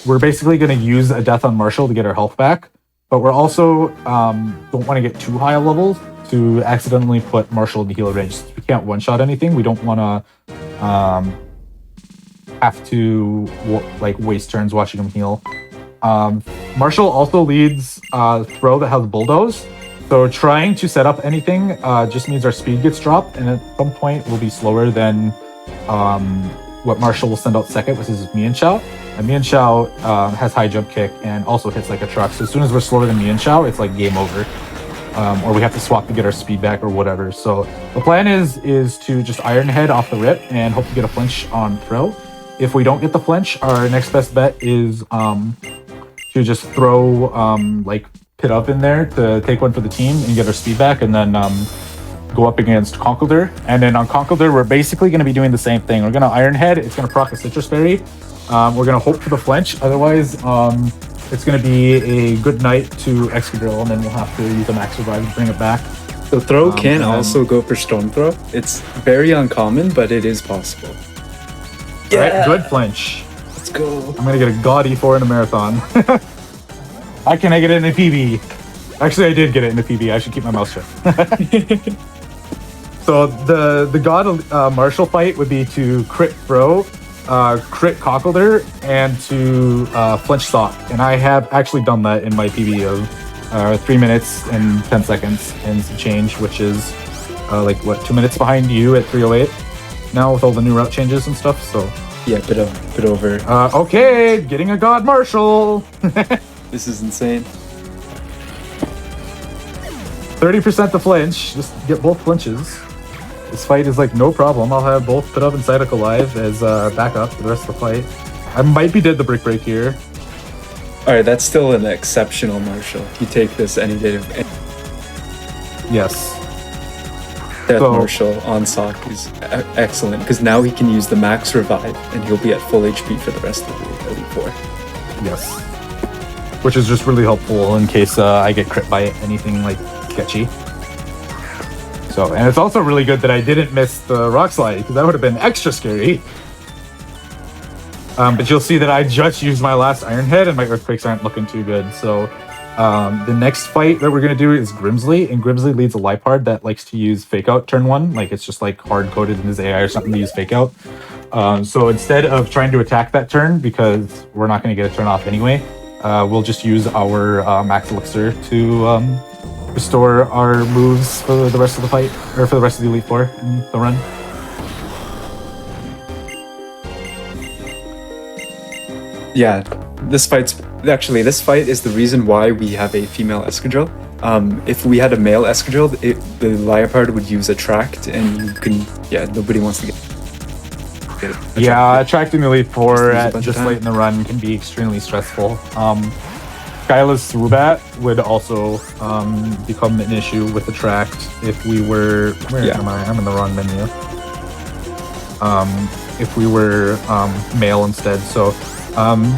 we're basically going to use a death on Marshall to get our health back, but we're also don't want to get too high a level to accidentally put Marshall in the heal range. We can't one-shot anything. We don't want to have to like waste turns watching him heal. Marshall also leads Throw that has Bulldoze, so trying to set up anything just means our speed gets dropped, and at some point we'll be slower than what Marshall will send out second, which is Mian Xiao. And Mian Xiao has high jump kick and also hits like a truck. So as soon as we're slower than Mian Xiao, it's like game over. Or we have to swap to get our speed back or whatever. So the plan is to just Iron Head off the rip and hope to get a flinch on Throw. If we don't get the flinch, our next best bet is to just throw like Pit Up in there to take one for the team and get our speed back, and then go up against Conkeldurr. And then on Conkeldurr, we're basically going to be doing the same thing. We're going to Iron Head. It's going to proc a Citrus Berry. We're going to hope for the flinch. Otherwise, it's going to be a good night to Excadrill, and then we'll have to use a Max Revive to bring it back. So Throw can also go for Storm Throw. It's very uncommon, but it is possible. Yeah. All right, good flinch. Let's go. I'm going to get a God E4 in a marathon. How can I get it in a PB? Actually, I did get it in a PB. I should keep my mouth shut. So the God Marshall fight would be to crit Throw, crit Conkeldurr, and to flinch Sock. And I have actually done that in my PB of 3 minutes and 10 seconds and some change, which is like what, 2 minutes behind you at 308 now with all the new route changes and stuff. So yeah, bit over. Okay, getting a God Marshall. This is insane. 30% to flinch. Just get both flinches. This fight is like no problem. I'll have both Pit Up and Psyduck alive as backup for the rest of the fight. I might be dead the Brick Break here. All right, that's still an exceptional Marshall. You take this any day of Yes. Death So- Marshall on Sock is excellent because now he can use the max revive and he'll be at full HP for the rest of the Elite Four. Yes. Which is just really helpful in case I get crit by anything like sketchy. So, and it's also really good that I didn't miss the rock slide because that would have been extra scary. But you'll see that I just used my last Iron Head and my Earthquakes aren't looking too good. So the next fight that we're going to do is Grimsley, and Grimsley leads a Lipard that likes to use Fake Out turn 1. Like it's just like hard-coded in his AI or something to use Fake Out. So instead of trying to attack that turn, because we're not going to get a turn off anyway, we'll just use our Max Elixir to restore our moves for the rest of the fight, or for the rest of the Elite Four in the run. Yeah, this fight is the reason why we have a female Escadrille. If we had a male Escadrille, the Leopard would use Attract, and you can, nobody wants to get it. Yeah, attracting the Elite Four Just use a at bunch of just time. late in the run can be extremely stressful. Skyla's Swoobat would also become an issue with Attract if we were... Where am I? I'm in the wrong menu. If we were male instead. So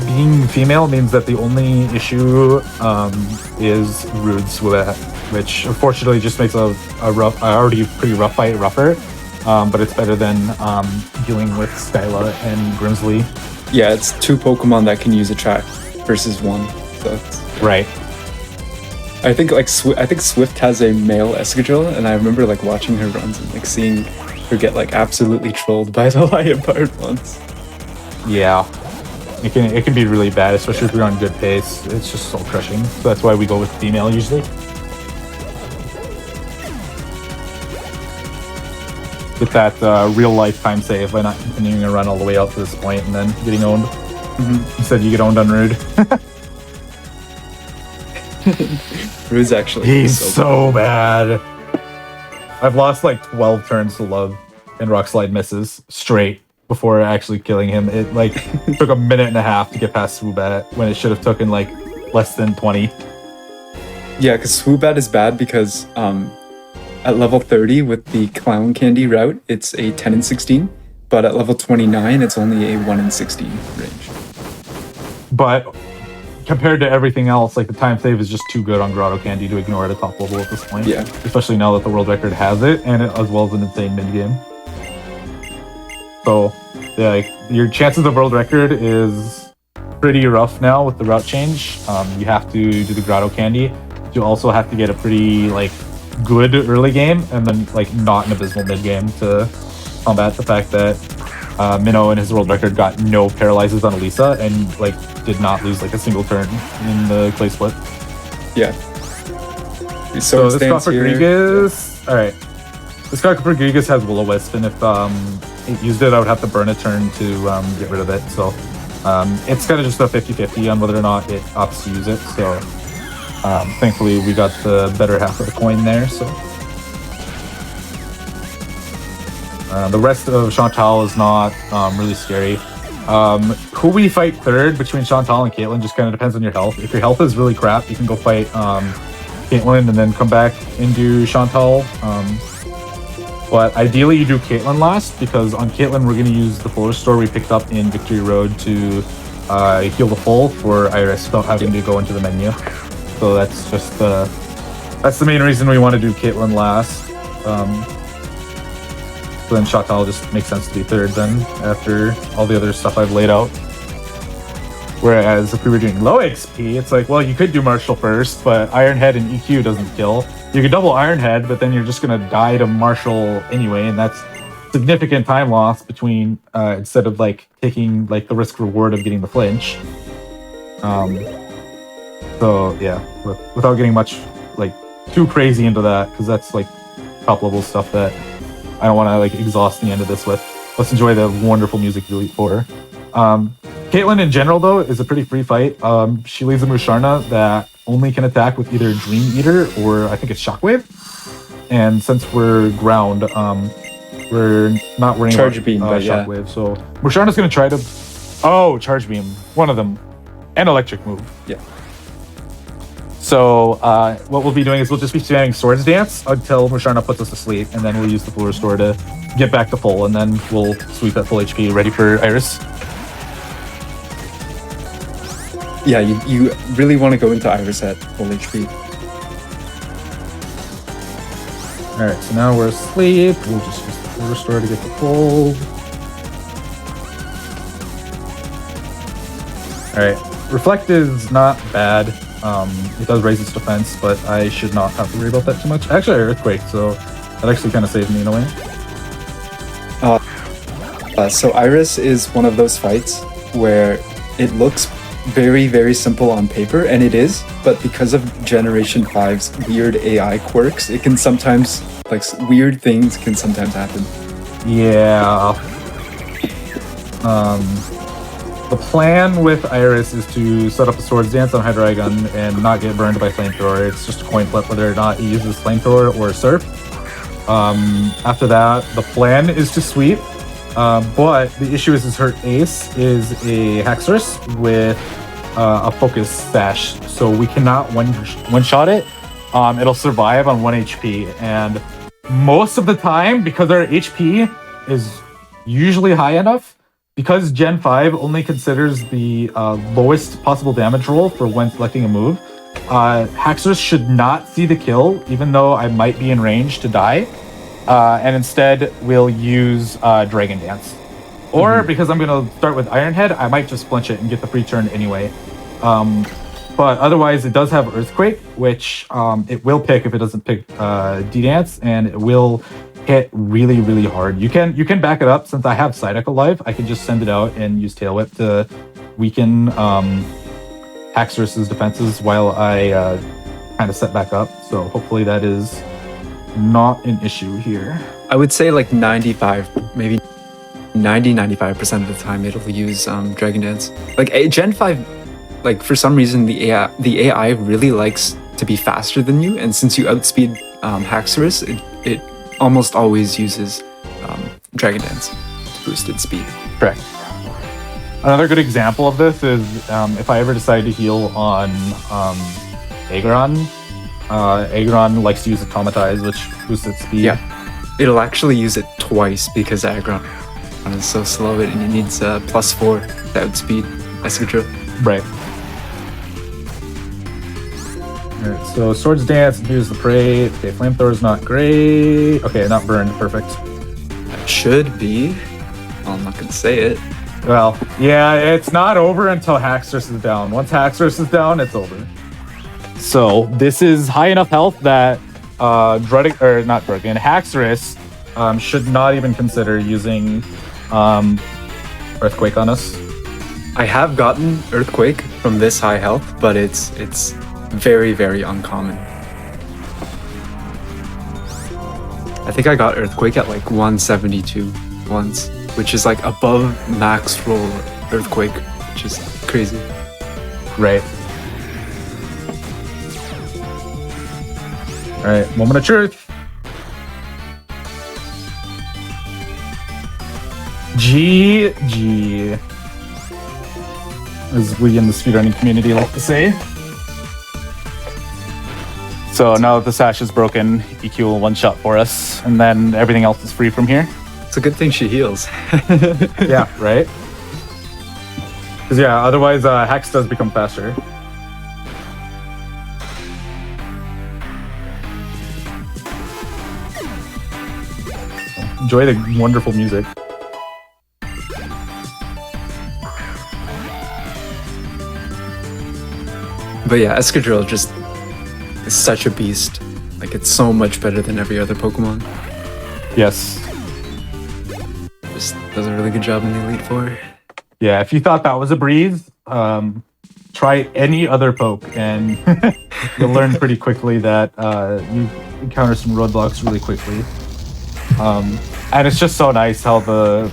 being female means that the only issue is Rude Swoobat, which unfortunately just makes a already pretty rough fight rougher. But it's better than dealing with Skyla and Grimsley. Yeah, it's 2 Pokemon that can use Attract versus 1. So it's, Right. I think Swift has a male Escadrille, and I remember like watching her runs and like seeing her get like absolutely trolled by the Leopard once. Yeah. It can be really bad, especially if you're on good pace. It's just soul crushing. So that's why we go with female usually. Get that real life time save by not continuing a run all the way out to this point and then getting owned. Instead you get owned on Rude. Rude's actually He's so bad. I've lost like 12 turns to Love and Rock Slide misses straight before actually killing him. It like took a minute and a half to get past Swoobat when it should have taken like less than 20. Yeah, because Swoobat is bad because at level 30 with the Clown Candy route, it's a 10 and 16, but at level 29, it's only a 1 and 16 range. But compared to everything else, like the time save is just too good on Grotto Candy to ignore at a top level at this point. Yeah. Especially now that the world record has it, and as well as an insane mid game. So, yeah, like, your chances of world record is pretty rough now with the route change. You have to do the Grotto Candy. You also have to get a pretty like good early game, and then like not an abysmal mid game to combat the fact that Minnow and his world record got no paralyzes on Elisa and like did not lose like a single turn in the clay split. Yeah. So it this stands Scott here. Rodriguez, all right. This Scott Rodriguez has Will-O-Wisp, and if it used it, I would have to burn a turn to get rid of it. So it's kind of just a 50-50 on whether or not it opts to use it. So thankfully, we got the better half of the coin there. So the rest of Chantal is not really scary. Who we fight third between Chantal and Caitlyn just kind of depends on your health. If your health is really crap, you can go fight Caitlyn and then come back and do Chantal. But ideally, you do Caitlyn last, because on Caitlyn, we're going to use the full restore we picked up in Victory Road to heal the full for Iris without having to go into the menu. So that's just that's the main reason we want to do Caitlyn last. So then Chantal just makes sense to be third then, after all the other stuff I've laid out. Whereas if we were doing low XP, it's like, well, you could do Marshall first, but Iron Head and EQ doesn't kill. You could double Iron Head, but then you're just going to die to Marshall anyway, and that's significant time loss between, instead of like taking like the risk reward of getting the flinch. So yeah, without getting much like too crazy into that, because that's like top level stuff that I don't want to like exhaust the end of this with. Let's enjoy the wonderful music of Elite Four. Caitlyn in general though is a pretty free fight. She leads a Musharna that only can attack with either Dream Eater or I think it's Shockwave. And since we're ground, we're not worrying Charge about Beam, but yeah. Shockwave. So Musharna's going to try to... Oh, Charge Beam. One of them. and electric move. Yeah. So what we'll be doing is we'll just be spamming Swords Dance until Musharna puts us to sleep, and then we'll use the full restore to get back to full, and then we'll sweep at full HP, ready for Iris. Yeah, you really want to go into Iris at full HP. Alright, so now we're asleep. We'll just use the full restore to get the full. Alright, Reflect is not bad. It does raise its defense, but I should not have to worry about that too much. Actually, Earthquake, so that actually kind of saved me in a way. So Iris is one of those fights where it looks very, very simple on paper, and it is, but because of Generation 5's weird AI quirks, it can sometimes, like, weird things can sometimes happen. Yeah. The plan with Iris is to set up a Swords Dance on Hydreigon and not get burned by Flamethrower. It's just a coin flip whether or not he uses Flamethrower or Surf. After that, the plan is to sweep. But the issue is her ace is a Haxorus with a Focus Sash, so we cannot one-shot it. It'll survive on 1 HP, and most of the time, because our HP is usually high enough, because Gen 5 only considers the lowest possible damage roll for when selecting a move, Haxorus should not see the kill, even though I might be in range to die. And instead, we'll use Dragon Dance. Or, because I'm going to start with Iron Head, I might just flinch it and get the free turn anyway. But otherwise, it does have Earthquake, which it will pick if it doesn't pick D-Dance, and it will hit really, really hard. You can back it up. Since I have Psyduck alive, I can just send it out and use Tail Whip to weaken Haxorus's defenses while I kind of set back up. So hopefully that is not an issue here. I would say like 95, maybe 95% of the time it'll use Dragon Dance. Like Gen 5, like for some reason the AI really likes to be faster than you, and since you outspeed Haxorus, it almost always uses Dragon Dance to boost its speed. Correct. Another good example of this is if I ever decide to heal on Aggron. Aggron likes to use Automatize, which boosts its speed. Yeah, it'll actually use it twice because Aggron is so slow and it needs +4 to outspeed Escadrille. Right. Alright, so Swords Dance, use the Prey. Okay, Flamethrower's not great. Okay, not burned, perfect. That should be. Well, I'm not gonna say it. Well, yeah, it's not over until Haxorus is down. Once Haxorus is down, it's over. So this is high enough health that Haxorus should not even consider using Earthquake on us. I have gotten Earthquake from this high health, but it's very, very uncommon. I think I got Earthquake at like 172 once, which is like above max roll Earthquake, which is crazy. Right. Alright, moment of truth. GG. As we in the speedrunning community like to say. So now that the sash is broken, EQ will one-shot for us, and then everything else is free from here. It's a good thing she heals. Yeah, right? Because yeah, otherwise Hex does become faster. Enjoy the wonderful music. But yeah, Escadrille just is such a beast. Like, it's so much better than every other Pokemon. Yes. Just does a really good job in the Elite Four. Yeah, if you thought that was a breeze, try any other poke, and you'll learn pretty quickly that you encounter some roadblocks really quickly. And it's just so nice how the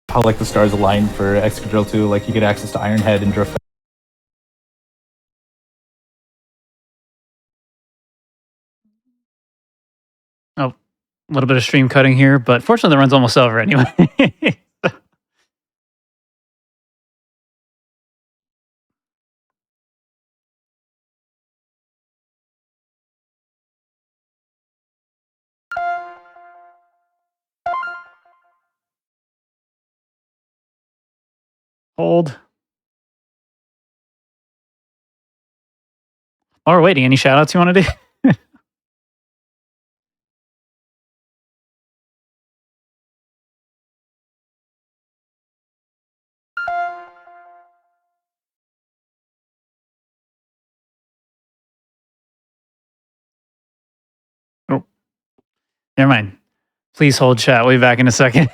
how like the stars align for Excadrill too. Like you get access to Iron Head and Drift. Oh, a little bit of stream cutting here, but fortunately the run's almost over anyway. Hold. While we're waiting, any shout outs you want to do? Oh, never mind. Please hold chat. We'll be back in a second.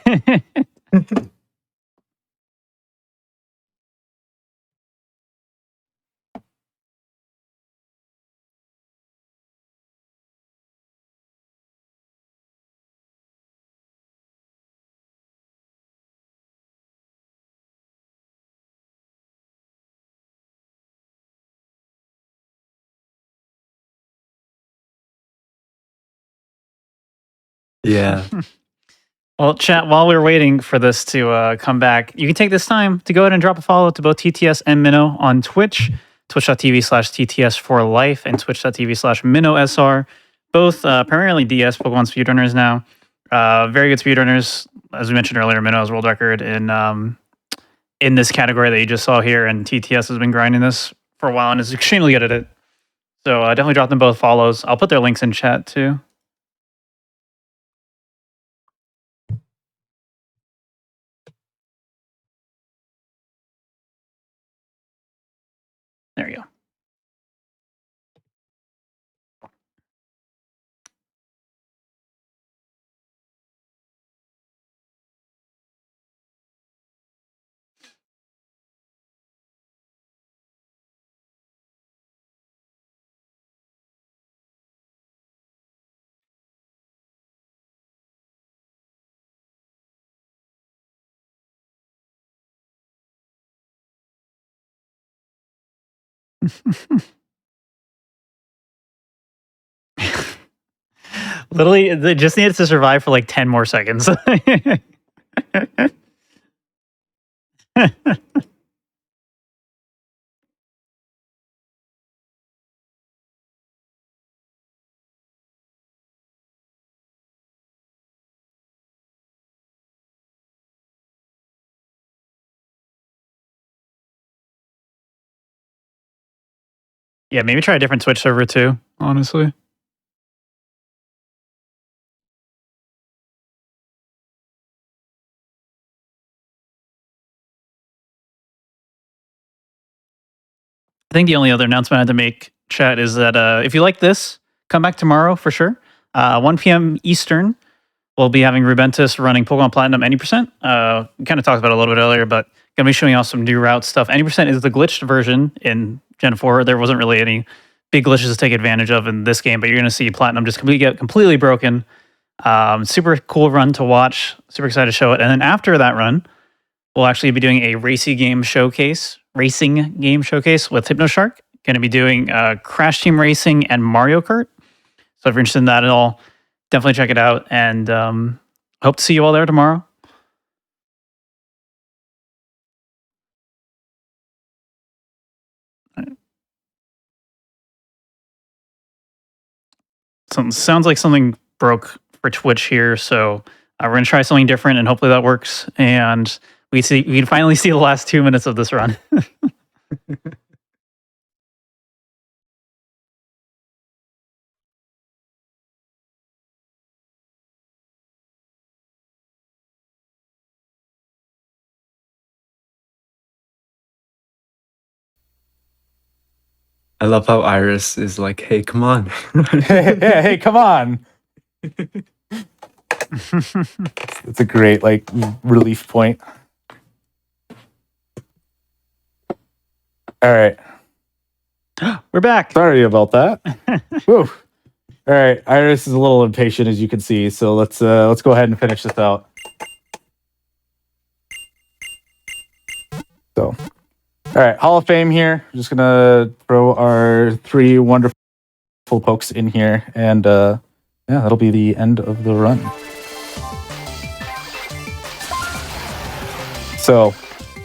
Yeah. Well, chat, while we're waiting for this to come back, you can take this time to go ahead and drop a follow to both TTS and Minnow on Twitch, twitch.tv/TTS for life and twitch.tv/MinnowSR. Both primarily DS Pokemon speedrunners now. Very good speedrunners. As we mentioned earlier, Minnow has world record in this category that you just saw here, and TTS has been grinding this for a while and is extremely good at it. So definitely drop them both follows. I'll put their links in chat too. There you go. Literally, they just needed to survive for like 10 more seconds. Yeah, maybe try a different Twitch server too, honestly. I think the only other announcement I had to make, chat, is that if you like this, come back tomorrow for sure. 1 p.m. Eastern, we'll be having Rubentus running Pokemon Platinum Any Percent. We kind of talked about it a little bit earlier, but going to be showing off some new route stuff. Any Percent is the glitched version in Gen 4. There wasn't really any big glitches to take advantage of in this game, but you're going to see Platinum just get completely broken. Super cool run to watch. Super excited to show it. And then after that run, we'll actually be doing a racing game showcase with Hypnoshark. Going to be doing Crash Team Racing and Mario Kart. So if you're interested in that at all, definitely check it out. And hope to see you all there tomorrow. Sounds like something broke for Twitch here. So we're going to try something different, and hopefully that works. And we can finally see the last 2 minutes of this run. I love how Iris is like, hey, come on. Hey, come on. It's a great like relief point. All right. We're back. Sorry about that. Woo. All right. Iris is a little impatient, as you can see. So let's go ahead and finish this out. So, all right, Hall of Fame here. We're just gonna throw our 3 wonderful pokes in here, and yeah, that'll be the end of the run. So,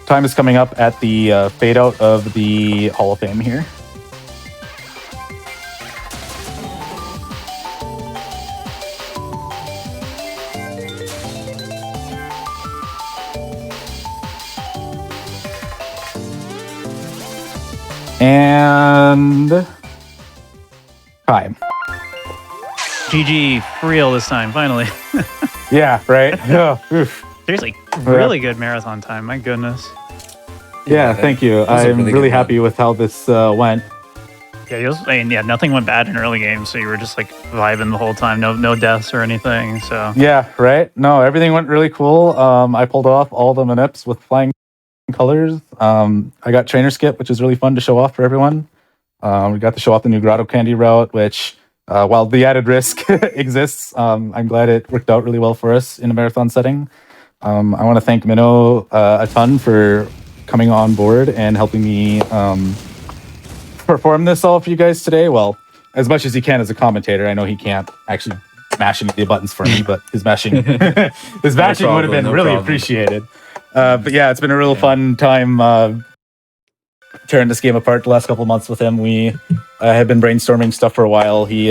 time is coming up at the fade out of the Hall of Fame here. And time. GG for real this time, finally. Yeah, right. Yeah, oof. Seriously, really good marathon time. My goodness. Yeah, thank you. was a I'm really really good happy with how this went. Yeah, nothing went bad in early games, so you were just like vibing the whole time. No deaths or anything. So Yeah, right. No, everything went really cool. I pulled off all the manips with flying colors. I got trainer skip, which is really fun to show off for everyone. We got to show off the new grotto candy route, which while the added risk exists, I'm glad it worked out really well for us in a marathon setting. I want to thank Minnow a ton for coming on board and helping me perform this all for you guys today. Well, as much as he can as a commentator. I know he can't actually mash any of the buttons for me, but his mashing would have been really appreciated. But yeah, it's been a real fun time tearing this game apart the last couple of months with him. We have been brainstorming stuff for a while. He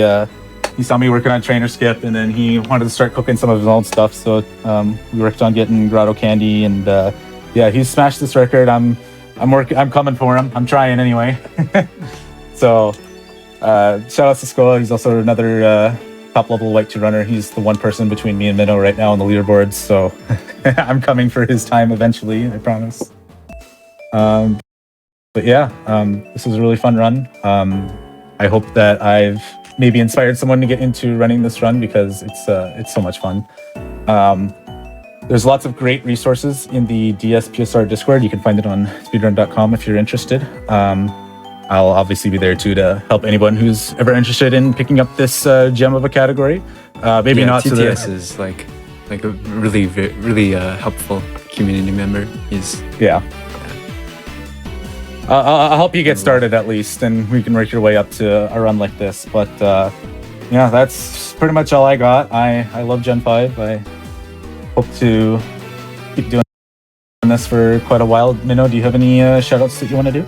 saw me working on trainer skip, and then he wanted to start cooking some of his own stuff. So we worked on getting grotto candy, and yeah, he's smashed this record. I'm coming for him. I'm trying anyway. So shout out to Skoa. He's also another top level White 2 runner. He's the one person between me and Minnow right now on the leaderboards. So I'm coming for his time eventually, I promise. But yeah, this was a really fun run. I hope that I've maybe inspired someone to get into running this run because it's so much fun. There's lots of great resources in the DS PSR Discord. You can find it on speedrun.com if you're interested. I'll obviously be there too to help anyone who's ever interested in picking up this gem of a category. Maybe not TTS to is like a really helpful community member. He's I'll help you get started at least, and we can work your way up to a run like this. But yeah, that's pretty much all I got. I love Gen 5. I hope to keep doing this for quite a while. Minnow, do you have any shout-outs that you want to do?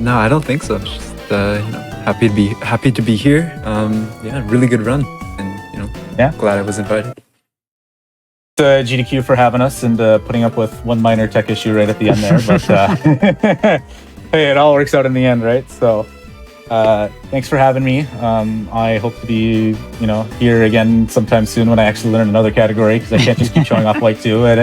No, I don't think so. Just happy to be here. Yeah, really good run, and glad I was invited. GDQ for having us and putting up with one minor tech issue right at the end there, but hey, it all works out in the end, right? So thanks for having me. I hope to be here again sometime soon when I actually learn another category, because I can't just keep showing off White 2. And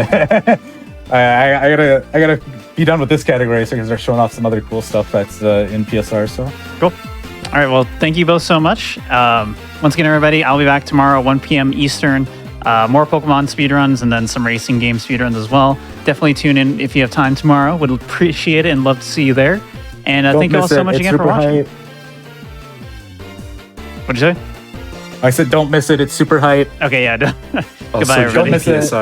I gotta be done with this category so I can start showing off some other cool stuff that's in PSR. So cool. All right, well, thank you both so much. Once again, everybody, I'll be back tomorrow 1 p.m. Eastern. More Pokemon speedruns and then some racing game speedruns as well. Definitely tune in if you have time tomorrow. Would appreciate it and love to see you there. And thank you all so much again for watching. What'd you say? I said don't miss it. It's super hype. Okay, yeah. Goodbye, everybody. Don't miss it.